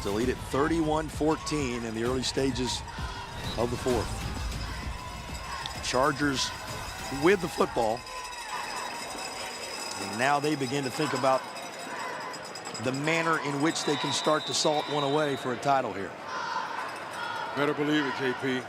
to lead at 31-14 in the early stages of the 4th. Chargers with the football, and now they begin to think about the manner in which they can start to salt one away for a title here. Better believe it, JP.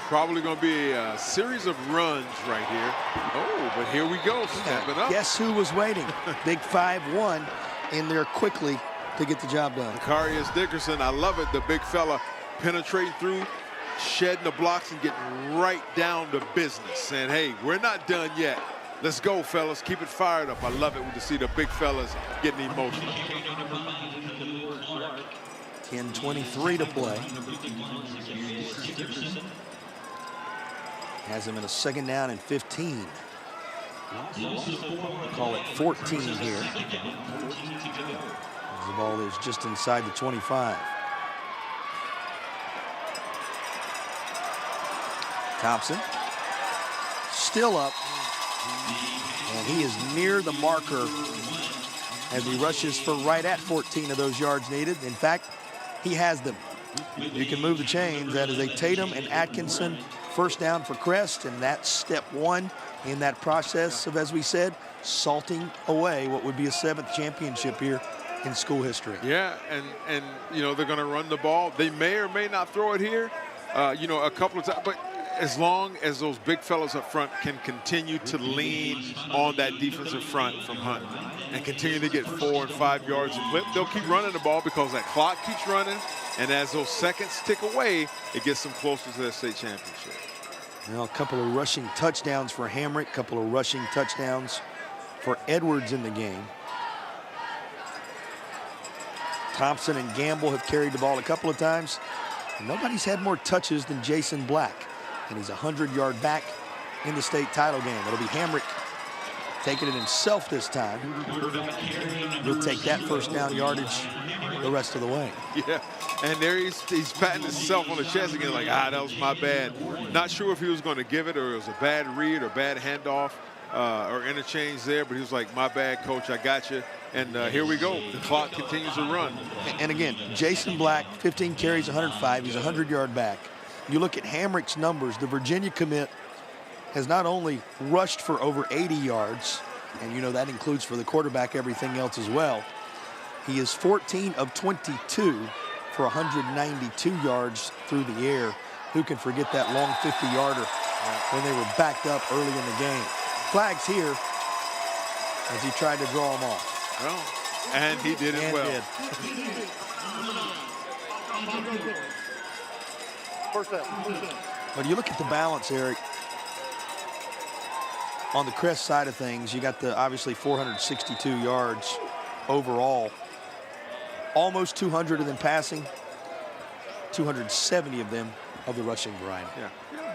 Probably going to be a series of runs right here. Oh, but here we go, stepping up. Guess who was waiting? Big 5-1 in there quickly to get the job done. Karius Dickerson, I love it. The big fella penetrating through, shedding the blocks and getting right down to business. And hey, we're not done yet. Let's go, fellas. Keep it fired up. I love it to see the big fellas getting emotional. 10:23 to play. Has him in a 2nd down and 15. Call it 14 here. The ball is just inside the 25. Thompson still up, and he is near the marker as he rushes for right at 14 of those yards needed. In fact, he has them. You can move the chains. That is a Tatum and Atkinson first down for Crest, and that's step one in that process of, as we said, salting away what would be a 7th championship here in school history. Yeah, and you know, they're going to run the ball. They may or may not throw it here, you know, a couple of times, but as long as those big fellas up front can continue to lean on that defensive front from Hunt and continue to get 4 and 5 yards a clip, they'll keep running the ball because that clock keeps running, and as those seconds tick away, it gets them closer to that state championship. Well, a couple of rushing touchdowns for Hamrick, a couple of rushing touchdowns for Edwards in the game. Thompson and Gamble have carried the ball a couple of times. Nobody's had more touches than Jason Black, and he's a 100-yard back in the state title game. It'll be Hamrick taking it himself this time. He'll take that first down yardage the rest of the way. Yeah, and there he's patting himself on the chest again like, that was my bad. Not sure if he was going to give it or it was a bad read or bad handoff or interchange there, but he was like, my bad, coach, I got you. And here we go. The clock continues to run. And again, Jason Black, 15 carries, 105. He's a 100-yard back. You look at Hamrick's numbers, the Virginia commit has not only rushed for over 80 yards, and you know that includes for the quarterback everything else as well. He is 14 of 22 for 192 yards through the air. Who can forget that long 50-yarder when they were backed up early in the game? Flags here as he tried to draw him off. Well, and he did it well. But you look at the balance, Eric. On the Crest side of things, you got the obviously 462 yards overall. Almost 200 of them passing, 270 of them of the rushing variety. Yeah,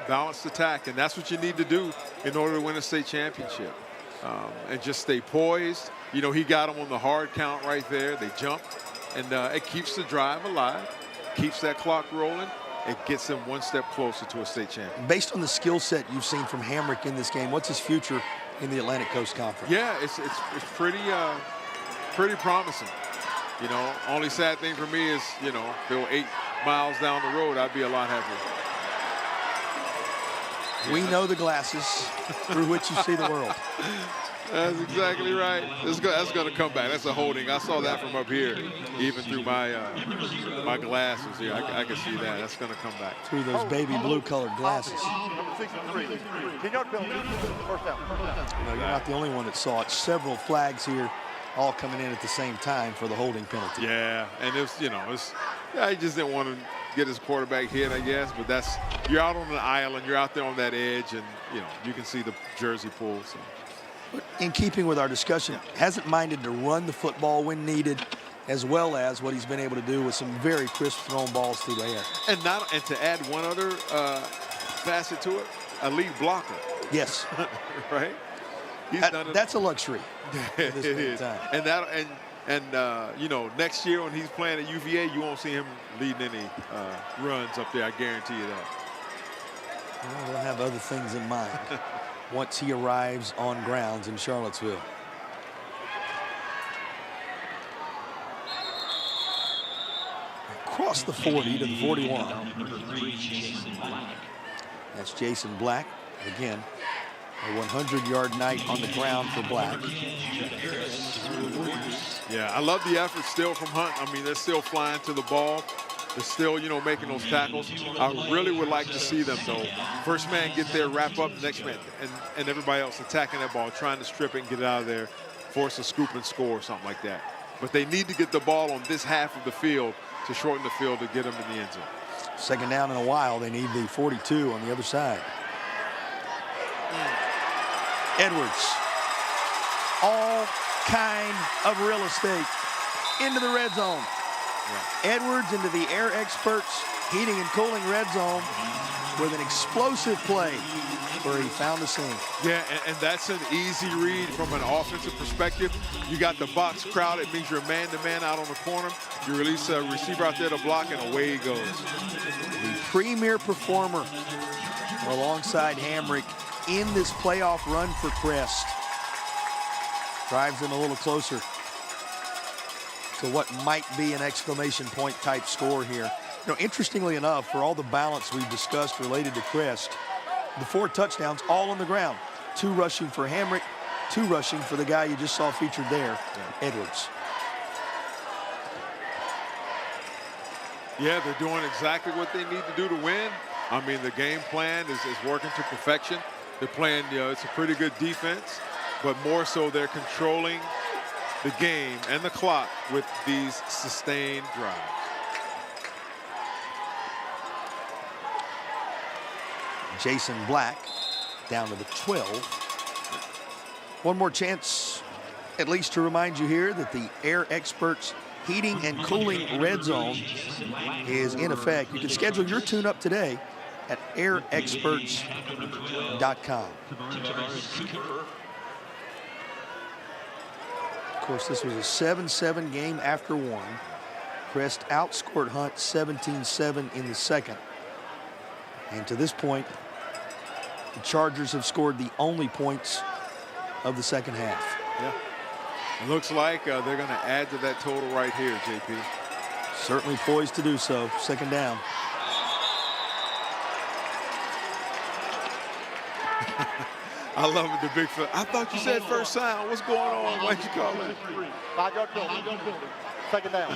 balanced attack, and that's what you need to do in order to win a state championship. And just stay poised. You know, he got them on the hard count right there. They jumped, and it keeps the drive alive, keeps that clock rolling. It gets them one step closer to a state champion. Based on the skill set you've seen from Hamrick in this game, what's his future in the Atlantic Coast Conference? Yeah, it's pretty promising. You know, only sad thing for me is, you know, if they were 8 miles down the road, I'd be a lot happier. We know the glasses through which you see the world. That's exactly right. That's going to come back. That's a holding. I saw that from up here, even through my my glasses here. I can see that. That's going to come back. Through those baby blue-colored glasses. Number 63. 10-yard penalty. First down. No, you're not the only one that saw it. Several flags here, all coming in at the same time for the holding penalty. Yeah, and it's, you know, he just didn't want to get his quarterback hit, I guess. But you're out on an island, you're out there on that edge, and you know you can see the jersey pull. So. In keeping with our discussion, hasn't minded to run the football when needed, as well as what he's been able to do with some very crisp thrown balls through the air. And to add one other facet to it, a lead blocker. Yes. Right. That's a luxury. It is. Time. And you know, next year when he's playing at UVA, you won't see him leading any runs up there. I guarantee you that. Well, they'll have other things in mind once he arrives on grounds in Charlottesville. Across the 40 to the 41. That's Jason Black. Again, a 100-yard night on the ground for Black. Yeah, I love the effort still from Hunt. I mean, they're still flying to the ball. They're still, you know, making those tackles. I really would like to see them, though. First man get there, wrap up, next man, and everybody else attacking that ball, trying to strip it and get it out of there, force a scoop and score or something like that. But they need to get the ball on this half of the field to shorten the field to get them in the end zone. Second down in a while. They need the 42 on the other side. Edwards. All kind of real estate into the red zone. Yeah. Edwards into the Air Experts heating and cooling red zone with an explosive play where he found the seam. Yeah, and that's an easy read from an offensive perspective. You got the box crowded. It means you're man-to-man out on the corner. You release a receiver out there to block, and away he goes. The premier performer alongside Hamrick in this playoff run for Crest. Drives them a little closer to what might be an exclamation point type score here. You know, interestingly enough, for all the balance we've discussed related to Crest, the 4 touchdowns all on the ground. 2 rushing for Hamrick, 2 rushing for the guy you just saw featured there, Edwards. Yeah, they're doing exactly what they need to do to win. I mean, the game plan is working to perfection. They're playing, you know, it's a pretty good defense, but more so they're controlling the game and the clock with these sustained drives. Jason Black down to the 12. One more chance, at least to remind you here that the Air Experts Heating and Cooling Red Zone is in effect. You can schedule your tune-up today at airexperts.com. Of course, this was a 7-7 game after 1. Crest outscored Hunt 17-7 in the second. And to this point, the Chargers have scored the only points of the second half. Yeah. It looks like they're going to add to that total right here, JP. Certainly poised to do so. Second down. I love it, the big foot. I thought you said first sound. What's going on? Why'd you call it? 5-yard penalty. Second down.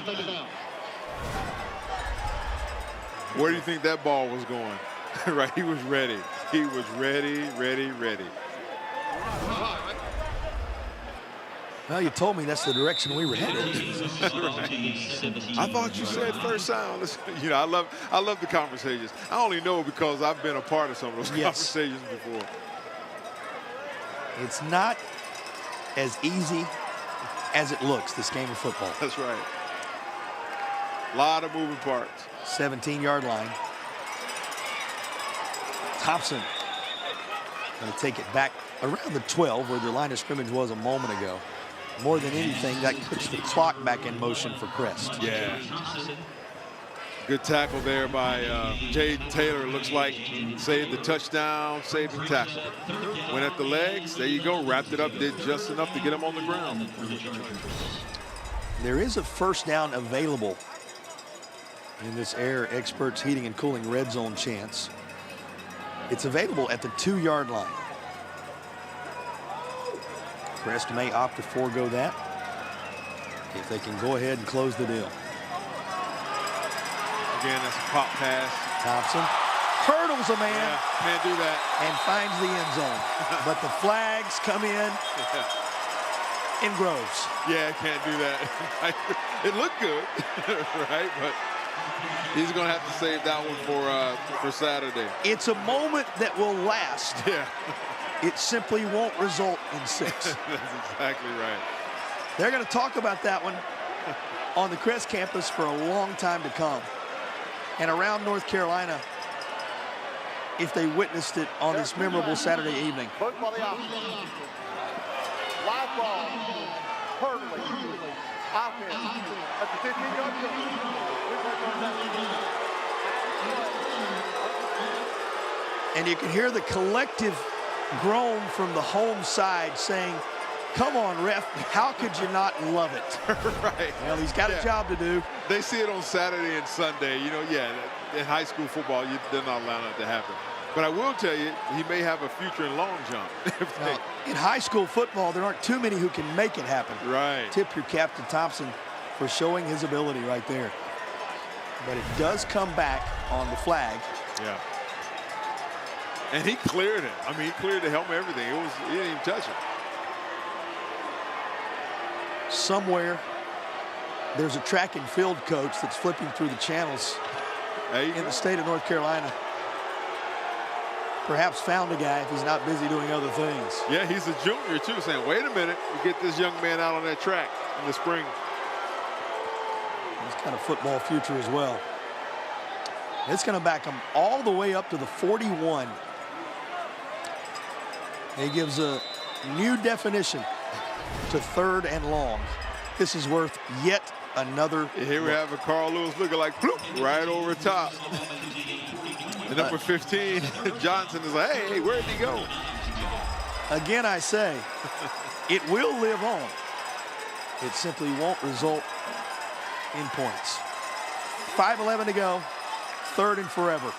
Where do you think that ball was going? Right, he was ready. He was ready. Well, you told me that's the direction we were headed. Right. I thought you said first sound. Listen, you know, I love the conversations. I only know because I've been a part of some of those conversations before. It's not as easy as it looks, this game of football. That's right. A lot of moving parts. 17-yard line. Thompson going to take it back around the 12 where the line of scrimmage was a moment ago. More than anything, that puts the clock back in motion for Crest. Yeah. Good tackle there by Jaden Taylor. Looks like saved the touchdown, saved the tackle. Went at the legs. There you go. Wrapped it up. Did just enough to get him on the ground. There is a first down available in this Air Experts Heating and Cooling Red Zone chance. It's available at the 2-yard line. Crest may opt to forego that if they can go ahead and close the deal. Again, that's a pop pass. Thompson hurdles a man. Yeah, can't do that. And finds the end zone. But the flags come in Groves. Yeah, can't do that. It looked good, right? But he's going to have to save that one for Saturday. It's a moment that will last. Yeah. It simply won't result in 6. That's exactly right. They're going to talk about that one on the Crest campus for a long time to come. And around North Carolina, if they witnessed it on this memorable Saturday evening. Live ball. Hurley. Offense. At the 15-yard line. And you can hear the collective groan from the home side saying, come on, ref, how could you not love it? Right. Well, he's got a job to do. They see it on Saturday and Sunday. You know, in high school football, they're not allowing that to happen. But I will tell you, he may have a future in long jump. Well, in high school football, there aren't too many who can make it happen. Right. Tip your cap to Thompson for showing his ability right there. But it does come back on the flag. Yeah. And he cleared it. I mean, he cleared the helmet, everything. He didn't even touch it. Somewhere, there's a track and field coach that's flipping through the channels in the state of North Carolina. Perhaps found a guy if he's not busy doing other things. Yeah, he's a junior, too, saying, wait a minute, we get this young man out on that track in the spring. He's got a football future as well. It's going to back him all the way up to the 41. He gives a new definition to 3rd and long. This is worth yet another. Here we have a Carl Lewis looking like bloop, right over top. And number 15, Johnson is like, hey, where did he go? Again, I say, it will live on. It simply won't result in points. 5:11 to go, 3rd and forever.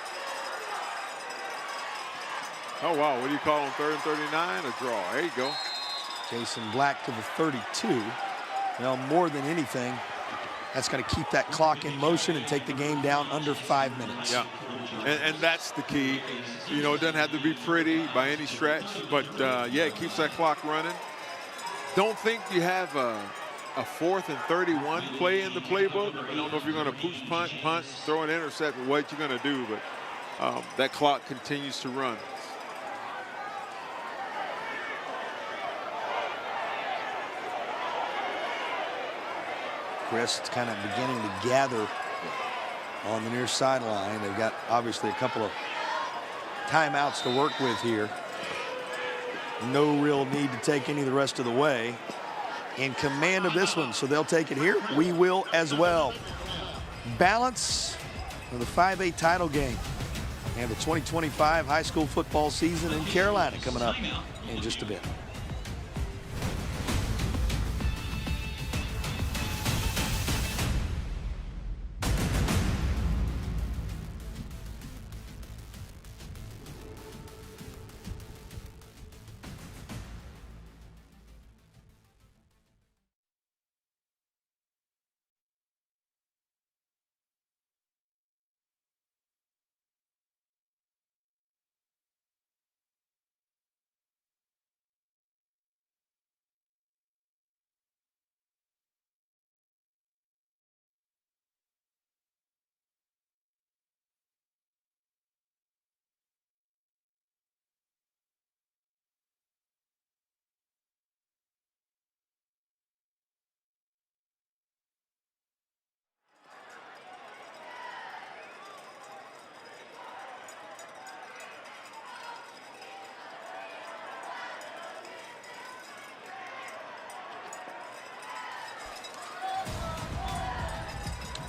Oh, wow, what do you call on 3rd and 39? A draw. There you go. Jason Black to the 32. Well, more than anything, that's going to keep that clock in motion and take the game down under 5 minutes. Yeah, and that's the key. You know, it doesn't have to be pretty by any stretch, but yeah, it keeps that clock running. Don't think you have a 4th and 31 play in the playbook. I don't know if you're going to push, punt, throw an intercept, what you're going to do, but that clock continues to run. Crest kind of beginning to gather on the near sideline. They've got obviously a couple of timeouts to work with here. No real need to take any the rest of the way. In command of this one, so they'll take it here. We will as well. Balance of the 5A title game and the 2025 high school football season in Carolina coming up in just a bit.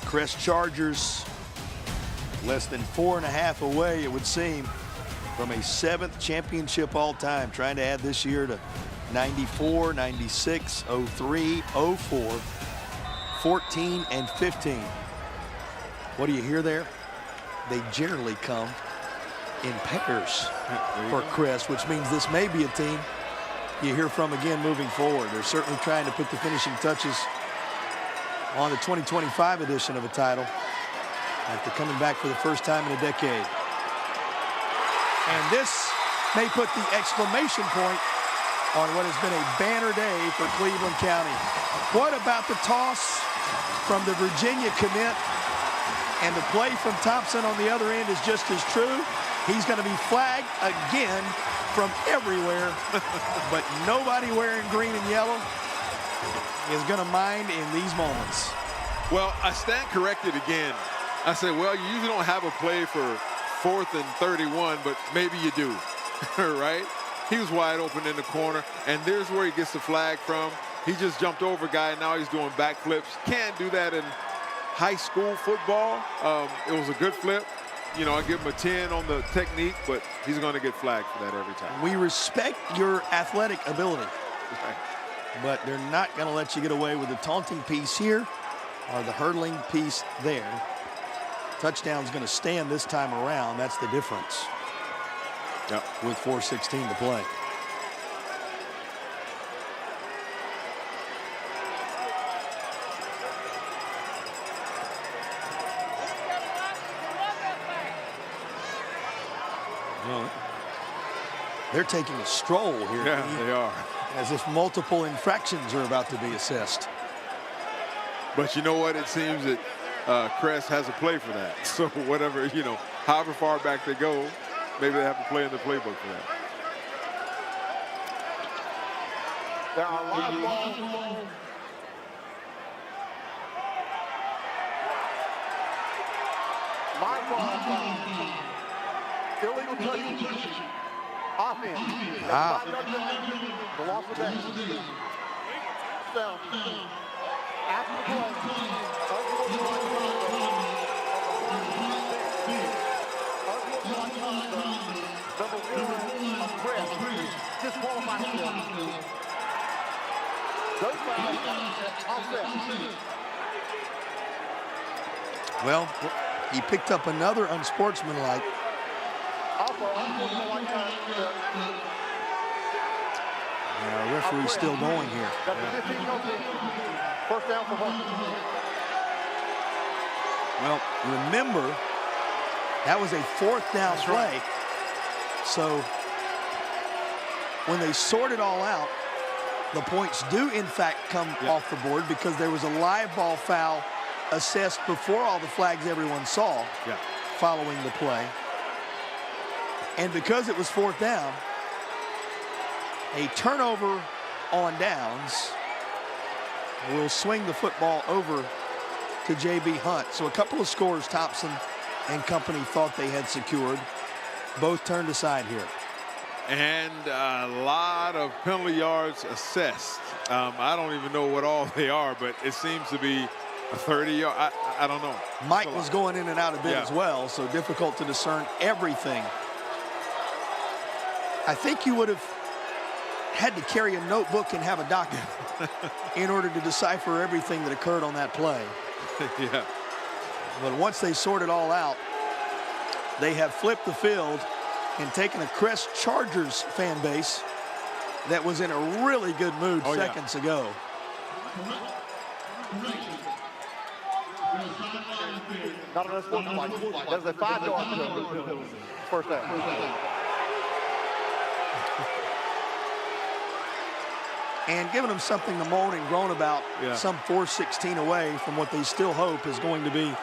Crest Chargers less than 4.5 away, it would seem, from a 7th championship all time, trying to add this year to 94, 96, 03, 04, 14, and 15. What do you hear there? They generally come in pairs for Crest, which means this may be a team you hear from again moving forward. They're certainly trying to put the finishing touches on the 2025 edition of a title after coming back for the first time in a decade. And this may put the exclamation point on what has been a banner day for Cleveland County. What about the toss from the Virginia commit? And the play from Thompson on the other end is just as true. He's going to be flagged again from everywhere, but nobody wearing green and yellow is going to mind in these moments. Well, I stand corrected again. I said, well, you usually don't have a play for 4th and 31, but maybe you do, right? He was wide open in the corner, and there's where he gets the flag from. He just jumped over a guy, and now he's doing backflips. Can't do that in high school football. It was a good flip. You know, I give him a 10 on the technique, but he's going to get flagged for that every time. We respect your athletic ability. Right. But they're not going to let you get away with the taunting piece here or the hurdling piece there. Touchdown's going to stand this time around. That's the difference. Yep. With 4:16 to play. Well, they're taking a stroll here. Yeah, they are. As if multiple infractions are about to be assessed. But you know what? It seems that Crest has a play for that. So whatever, you know, however far back they go, maybe they have a play in the playbook for that. There are live balls. Live balls. Illegal touch. Offense. Wow. The loss of that. So, after the play, number 1 of Crest disqualified himself. Those fouls offset. Well, he picked up another unsportsmanlike. Referee's still going here. First down for Hunt. Well, remember, that was a 4th down play. Right. So when they sort it all out, the points do in fact come off the board because there was a live ball foul assessed before all the flags everyone saw following the play. And because it was 4th down, a turnover on downs will swing the football over to J.B. Hunt. So a couple of scores Thompson and company thought they had secured. Both turned aside here. And a lot of penalty yards assessed. I don't even know what all they are, but it seems to be a 30-yard. I don't know. Mike was going in and out a bit as well, so difficult to discern everything. I think you would have had to carry a notebook and have a docket in order to decipher everything that occurred on that play. Yeah. But once they sort it all out, they have flipped the field and taken a Crest Chargers fan base that was in a really good mood seconds ago. Not enough sportsmanlike. That was a 5-yard first down. And giving them something to moan and groan about, some 4:16 away from what they still hope is going to be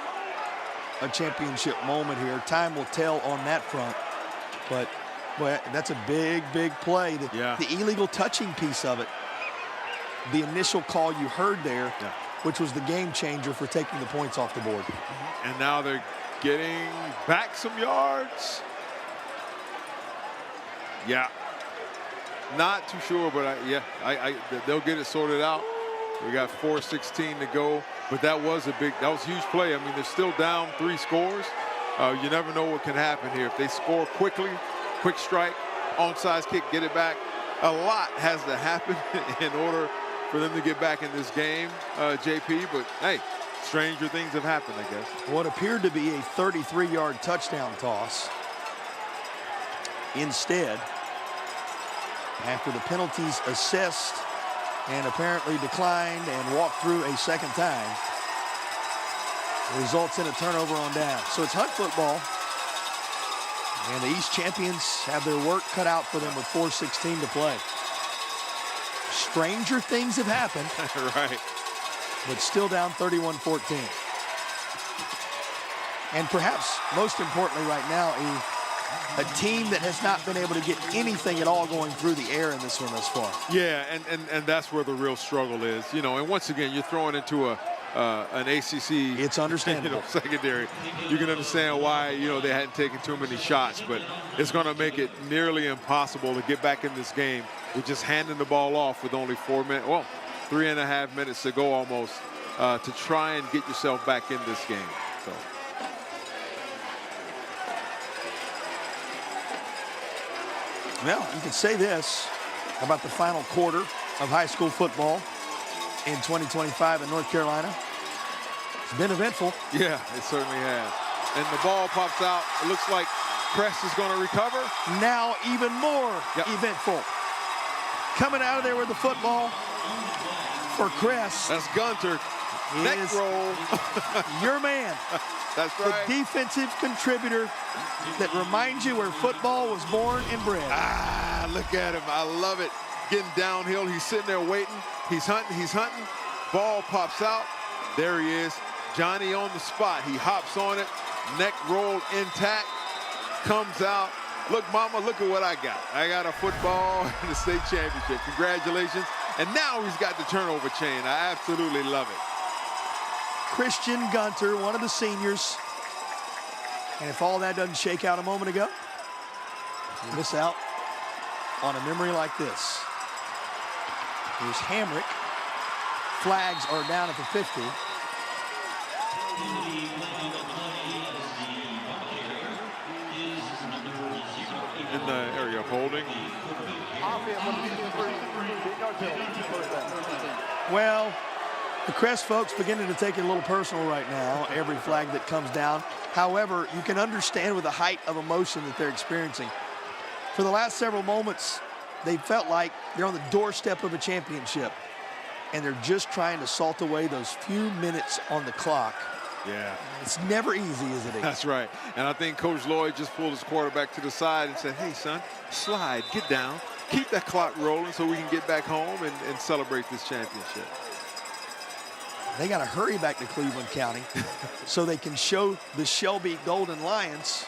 a championship moment here. Time will tell on that front. But boy, that's a big, big play. The illegal touching piece of it, the initial call you heard there, which was the game changer for taking the points off the board. And now they're getting back some yards. Yeah. Not too sure, but they'll get it sorted out. We got 4:16 to go, but that was a huge play. I mean, they're still down 3 scores. You never know what can happen here. If they score quickly, quick strike, onside kick, get it back. A lot has to happen in order for them to get back in this game, JP. But hey, stranger things have happened, I guess. What appeared to be a 33-yard touchdown toss. Instead, after the penalties assessed and apparently declined and walked through a second time, results in a turnover on down. So it's Hunt football, and the East champions have their work cut out for them with 4:16 to play. Stranger things have happened. Right. But still down 31-14. And perhaps most importantly right now, a team that has not been able to get anything at all going through the air in this one thus far. Yeah, and that's where the real struggle is. You know, and once again, you're throwing into an ACC. It's understandable. Secondary. You can understand why, they hadn't taken too many shots, but it's going to make it nearly impossible to get back in this game with just handing the ball off with only 3.5 minutes to go almost to try and get yourself back in this game. So. Well, you could say this about the final quarter of high school football in 2025 in North Carolina. It's been eventful. Yeah, it certainly has. And the ball pops out. It looks like Crest is going to recover. Now even more eventful. Coming out of there with the football for Crest. That's Gunter. Neck roll. Your man. That's right. The defensive contributor that reminds you where football was born and bred. Ah, look at him. I love it. Getting downhill. He's sitting there waiting. He's hunting. He's hunting. Ball pops out. There he is. Johnny on the spot. He hops on it. Neck roll intact. Comes out. Look, mama, look at what I got. I got a football and the state championship. Congratulations. And now he's got the turnover chain. I absolutely love it. Christian Gunter, one of the seniors. And if all that doesn't shake out a moment ago, you miss out on a memory like this. Here's Hamrick. Flags are down at the 50. In the area of holding. Well, The Crest folks beginning to take it a little personal right now, every flag that comes down. However, you can understand with the height of emotion that they're experiencing. For the last several moments, they felt like they're on the doorstep of a championship, and they're just trying to salt away those few minutes on the clock. Yeah. It's never easy, is it? That's right. And I think Coach Lloyd just pulled his quarterback to the side and said, hey, son, slide, get down, keep that clock rolling so we can get back home and celebrate this championship. They got to hurry back to Cleveland County so they can show the Shelby Golden Lions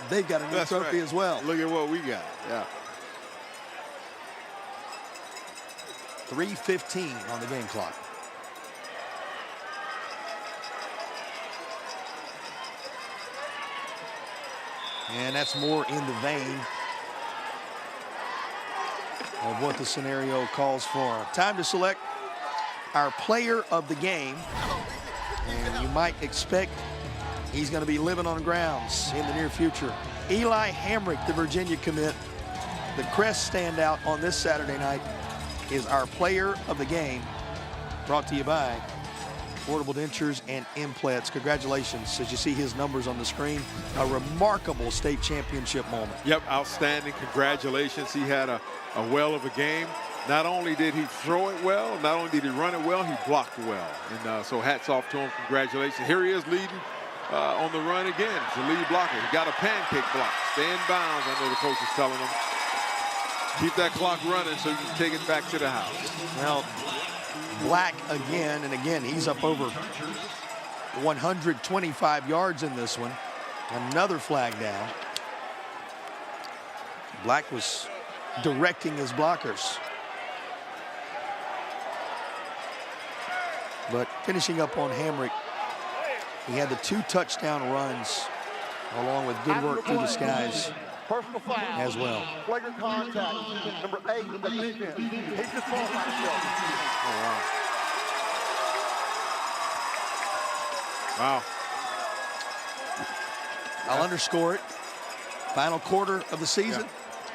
they've got a new trophy as well. Look at what we got. Yeah. 3:15 on the game clock. And that's more in the vein of what the scenario calls for. Time to select our player of the game. And you might expect he's going to be living on grounds in the near future. Eli Hamrick, the Virginia commit, the Crest standout on this Saturday night, is our player of the game. Brought to you by Affordable Dentures and Implants. Congratulations. As you see his numbers on the screen, a remarkable state championship moment. Yep, outstanding. Congratulations. He had a well of a game. Not only did he throw it well, not only did he run it well, he blocked well. And so hats off to him. Congratulations. Here he is leading on the run again. It's the lead blocker. He got a pancake block. Stay in bounds, I know the coach is telling him. Keep that clock running so you can take it back to the house. Well, Black again, and again, he's up over 125 yards in this one. Another flag down. Black was directing his blockers. But finishing up on Hamrick, he had the 2 touchdown runs along with good work through the skies. Personal foul as well. Flagrant contact. Number 8 in the defense. He's disqualified himself. Oh, wow. Wow. I'll underscore it. Final quarter of the season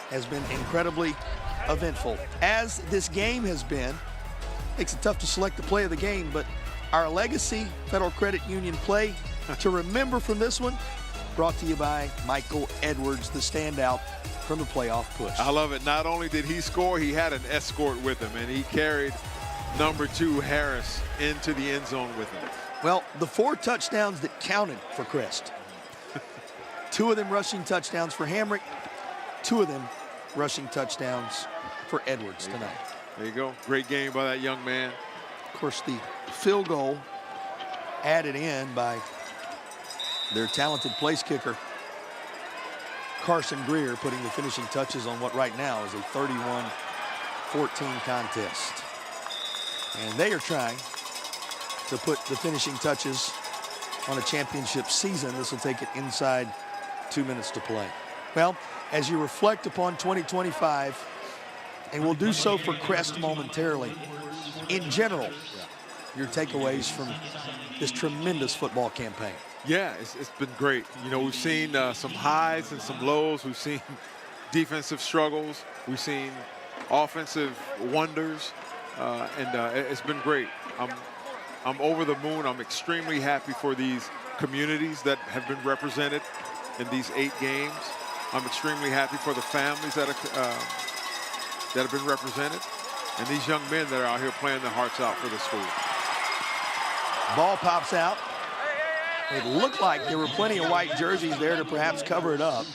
has been incredibly eventful. As this game has been, makes it tough to select the play of the game, but our legacy Federal Credit Union play to remember from this one, brought to you by Michael Edwards, the standout from the playoff push. I love it. Not only did he score, he had an escort with him, and he carried number 2 Harris into the end zone with him. Well, the 4 touchdowns that counted for Crest, 2 of them rushing touchdowns for Hamrick, 2 of them rushing touchdowns for Edwards tonight. There you go. Great game by that young man. Of course, the field goal added in by their talented place kicker, Carson Greer, putting the finishing touches on what right now is a 31-14 contest. And they are trying to put the finishing touches on a championship season. This will take it inside 2 minutes to play. Well, as you reflect upon 2025, and we'll do so for Crest momentarily, in general, your takeaways from this tremendous football campaign. Yeah, it's been great. You know, we've seen some highs and some lows. We've seen defensive struggles. We've seen offensive wonders, and it's been great. I'm over the moon. I'm extremely happy for these communities that have been represented in these 8 games. I'm extremely happy for the families that have been represented, and these young men that are out here playing their hearts out for the school. Ball pops out. It looked like there were plenty of white jerseys there to perhaps cover it up.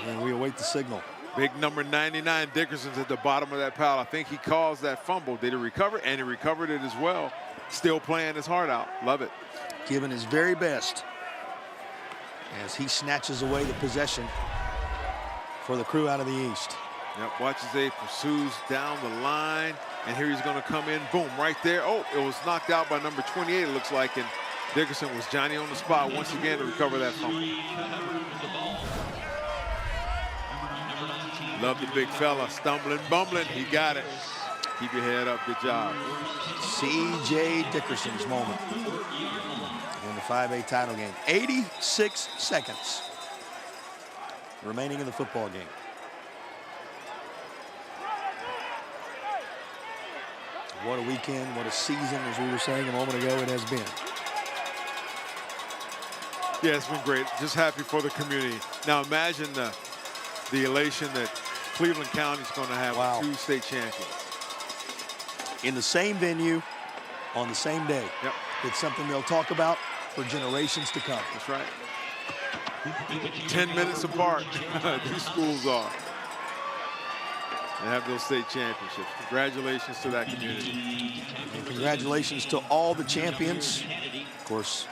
And we await the signal. Big number 99, Dickerson's at the bottom of that pile. I think he caused that fumble. Did he recover? And he recovered it as well. Still playing his heart out. Love it. Giving his very best as he snatches away the possession for the crew out of the East. Yep, watch as they pursues down the line. And here he's going to come in. Boom, right there. Oh, it was knocked out by number 28, it looks like. And Dickerson was Johnny on the spot once again to recover that fumble. Love the big fella, stumbling, bumbling. He got it. Keep your head up. Good job. C.J. Dickerson's moment in the 5A title game. 86 seconds remaining in the football game. What a weekend, what a season, as we were saying a moment ago, it has been. Yeah, it's been great. Just happy for the community. Now imagine the elation that Cleveland County's going to have with 2 state champions. In the same venue, on the same day. Yep. It's something they'll talk about for generations to come. That's right. 10 minutes apart, these schools are. They have those state championships. Congratulations to that community. And congratulations to all the champions. Of course,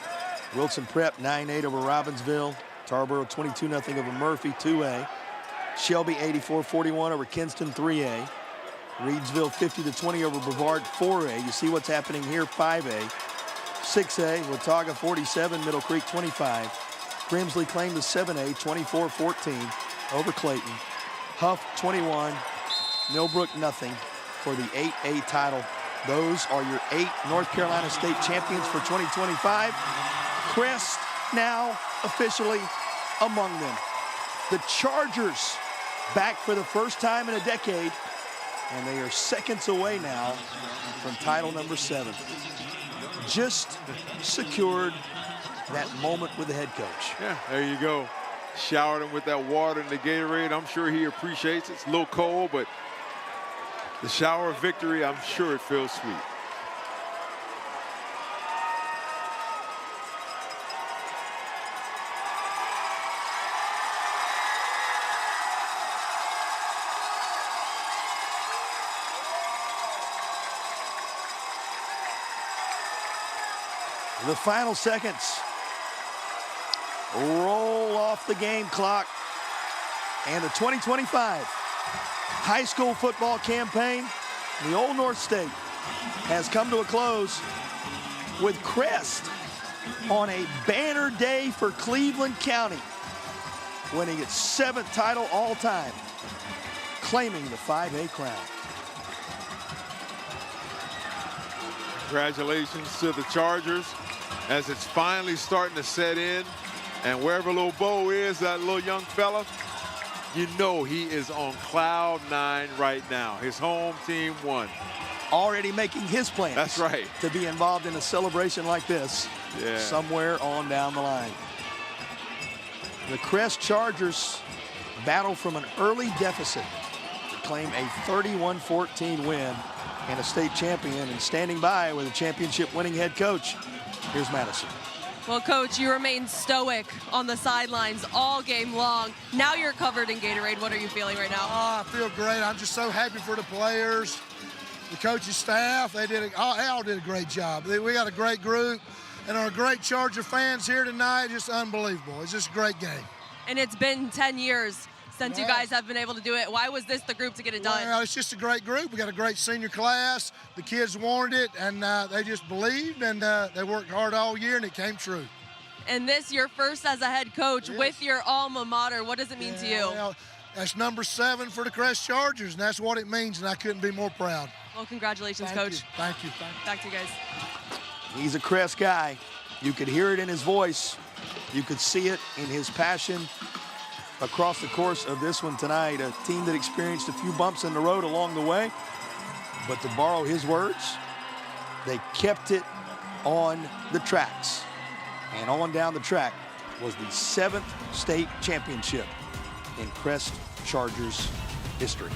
Wilson Prep 9-8 over Robbinsville. Tarboro 22-0 over Murphy 2A. Shelby 84-41 over Kinston 3A. Reedsville 50-20 over Brevard 4A. You see what's happening here, 5A. 6A, Watauga 47, Middle Creek 25. Grimsley claimed the 7A 24-14 over Clayton. Huff 21, Millbrook nothing for the 8A title. Those are your 8 North Carolina State champions for 2025. Crest now officially among them. The Chargers back for the first time in a decade, and they are seconds away now from title number 7. Just secured that moment with the head coach. Yeah, there you go. Showered him with that water and the Gatorade. I'm sure he appreciates it. It's a little cold, but the shower of victory, I'm sure it feels sweet. The final seconds roll off the game clock, and the 2025 high school football campaign in the Old North State has come to a close with Crest on a banner day for Cleveland County, winning its 7th title all time, claiming the 5A crown. Congratulations to the Chargers as it's finally starting to set in. And wherever little Bo is, that little young fella, you know he is on cloud 9 right now. His home team won. Already making his plans. That's right. To be involved in a celebration like this somewhere on down the line. The Crest Chargers battle from an early deficit to claim a 31-14 win and a state champion, and standing by with a championship winning head coach. Here's Madison. Well, Coach, you remain stoic on the sidelines all game long. Now you're covered in Gatorade. What are you feeling right now? Oh, I feel great. I'm just so happy for the players, the coaching staff. They all did a great job. We got a great group, and our great Charger fans here tonight. Just unbelievable. It's just a great game. And it's been 10 years since you guys have been able to do it. Why was this the group to get it done? Well, it's just a great group. We got a great senior class. The kids wanted it, and they just believed, and they worked hard all year, and it came true. And this, your first as a head coach with your alma mater. What does it mean to you? Well, that's number 7 for the Crest Chargers, and that's what it means, and I couldn't be more proud. Well, congratulations, Thank Coach. You. Thank you. Back to you guys. He's a Crest guy. You could hear it in his voice. You could see it in his passion across the course of this one tonight. A team that experienced a few bumps in the road along the way, but to borrow his words, they kept it on the tracks. And on down the track was the 7th state championship in Crest Chargers history.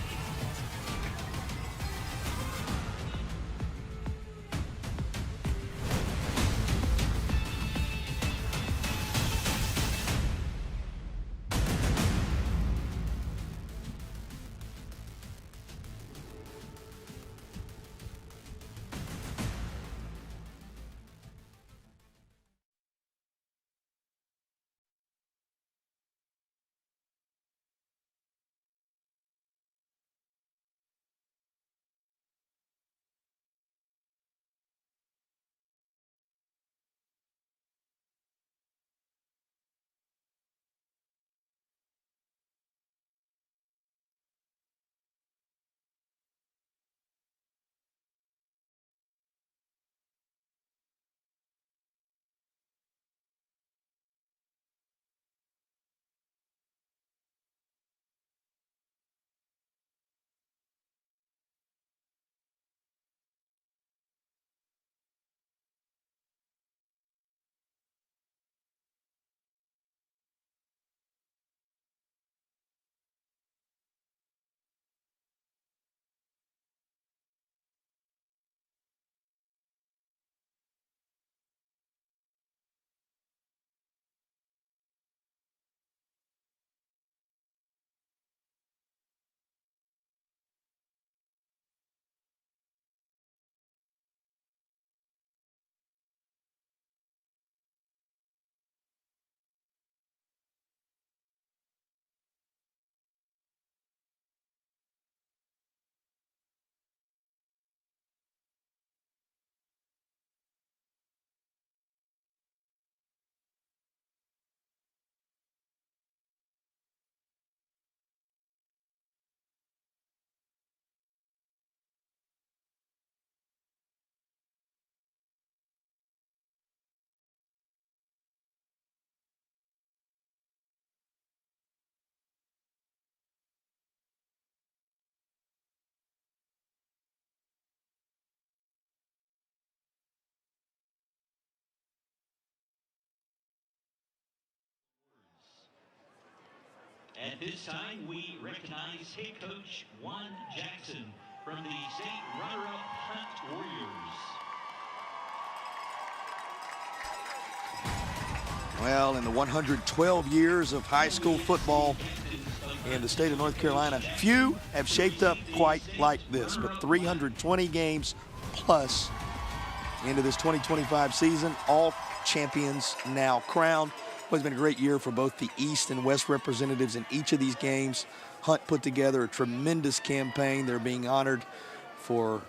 At this time, we recognize head coach Juan Jackson from the state runner-up Hunt Warriors. Well, in the 112 years of high school football in the state of North Carolina, few have shaped up quite like this, but 320 games plus into this 2025 season, all champions now crowned. Well, it's been a great year for both the East and West representatives in each of these games. Hunt put together a tremendous campaign. They're being honored for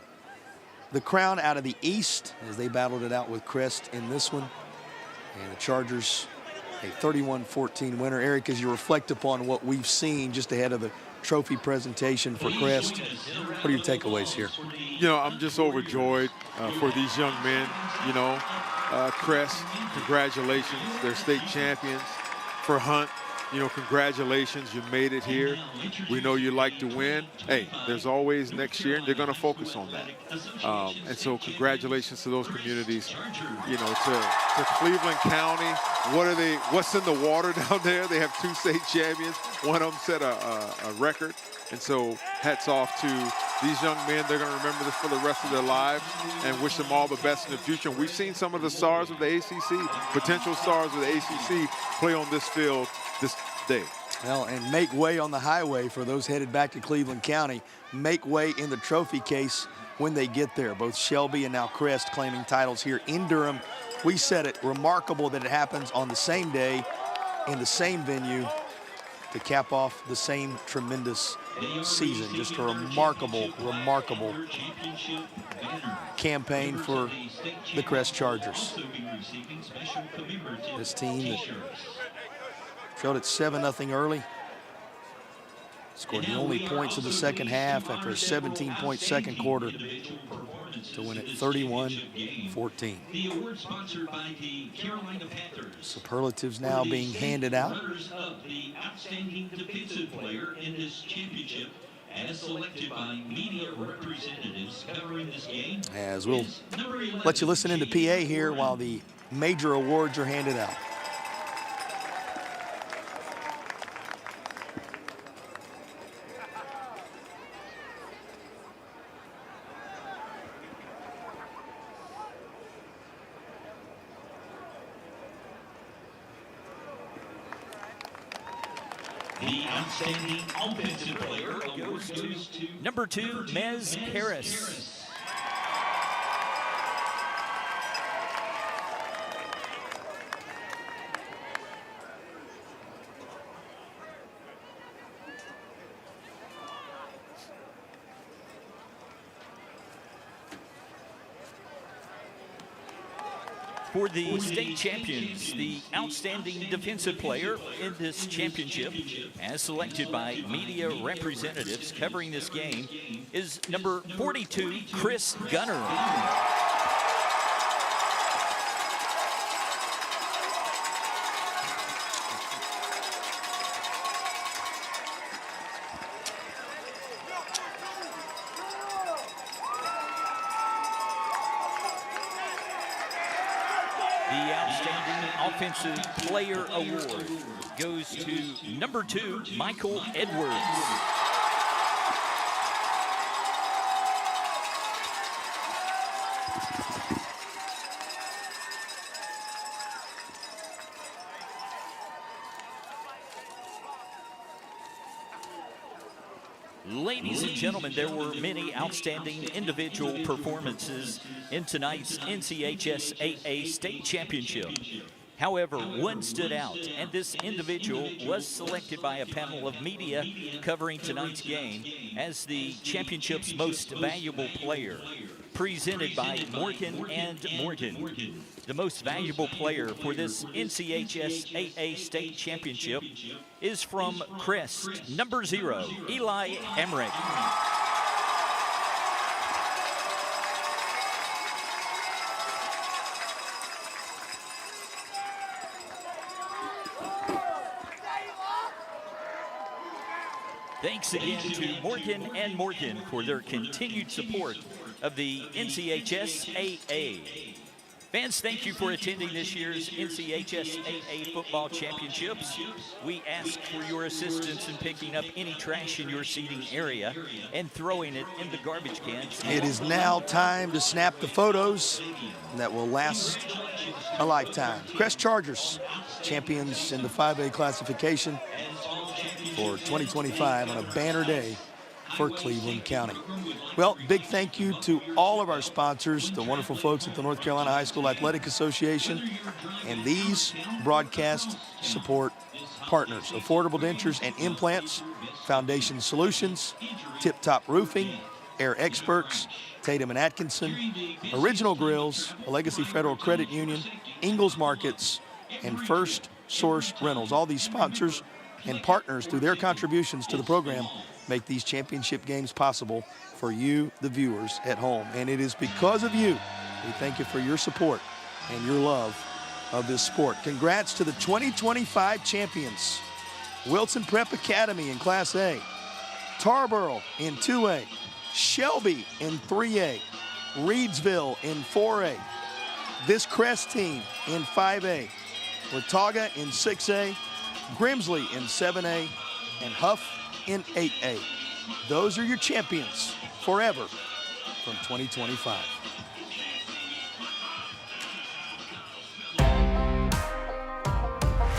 the crown out of the East as they battled it out with Crest in this one. And the Chargers, a 31-14 winner. Eric, as you reflect upon what we've seen just ahead of the trophy presentation for Crest, what are your takeaways here? You know, I'm just overjoyed for these young men. You know, Crest, congratulations. They're state champions. For Hunt, you know, congratulations. You made it here. We know you like to win. Hey, there's always next year, and they're going to focus on that. And so congratulations to those communities. You know, to Cleveland County. What's in the water down there? They have 2 state champions. One of them set a record. And so hats off to these young men. They're going to remember this for the rest of their lives and wish them all the best in the future. And we've seen some of the stars of the ACC, potential stars of the ACC, play on this field this day. Well, and make way on the highway for those headed back to Cleveland County. Make way in the trophy case when they get there. Both Shelby and now Crest claiming titles here in Durham. We said it, remarkable that it happens on the same day in the same venue to cap off the same tremendous season. Just a remarkable, remarkable campaign for the Crest Chargers. This team that trailed at 7-0 early, scored the only points of the second half after a 17-point second quarter to win at 31-14. The award sponsored by the Carolina Panthers. Superlatives now being handed out. Winners of the outstanding defensive player in this championship, as selected by media representatives covering this game. As we'll let you listen into PA here while the major awards are handed out. The outstanding offensive player goes to number 2, Mez Harris. For the state champions, the outstanding defensive player in this championship, as selected by media representatives covering this game, is number 42, Chris Gunner. The Outstanding Offensive Player Award goes to number 2, Michael Edwards. Ladies and gentlemen, there were many outstanding individual performances in tonight's NCHSAA State Championship. However, one stood out, and this individual was selected by a panel of media covering tonight's game as the championship's most valuable player, presented by Morgan & Morgan. The most valuable player for this NCHSAA State Championship is from Crest, number 0, Eli Emmerich. Thanks again to Morgan & Morgan for their continued support of the NCHSAA. Fans, thank you for attending this year's NCHSAA Football Championships. We ask for your assistance in picking up any trash in your seating area and throwing it in the garbage cans. It is now time to snap the photos that will last a lifetime. Crest Chargers, champions in the 5A classification for 2025 on a banner day for Cleveland County. Well, big thank you to all of our sponsors, the wonderful folks at the North Carolina High School Athletic Association, and these broadcast support partners: Affordable Dentures and Implants, Foundation Solutions, Tip Top Roofing, Air Experts, Tatum and Atkinson, Original Grills, Legacy Federal Credit Union, Ingalls Markets, and First Source Rentals. All these sponsors and partners, through their contributions to the program, make these championship games possible for you, the viewers at home. And it is because of you. We thank you for your support and your love of this sport. Congrats to the 2025 champions: Wilson Prep Academy in Class A, Tarboro in 2A, Shelby in 3A, Reedsville in 4A, this Crest team in 5A, Watauga in 6A, Grimsley in 7A, and Huff in 8A. Those are your champions forever from 2025.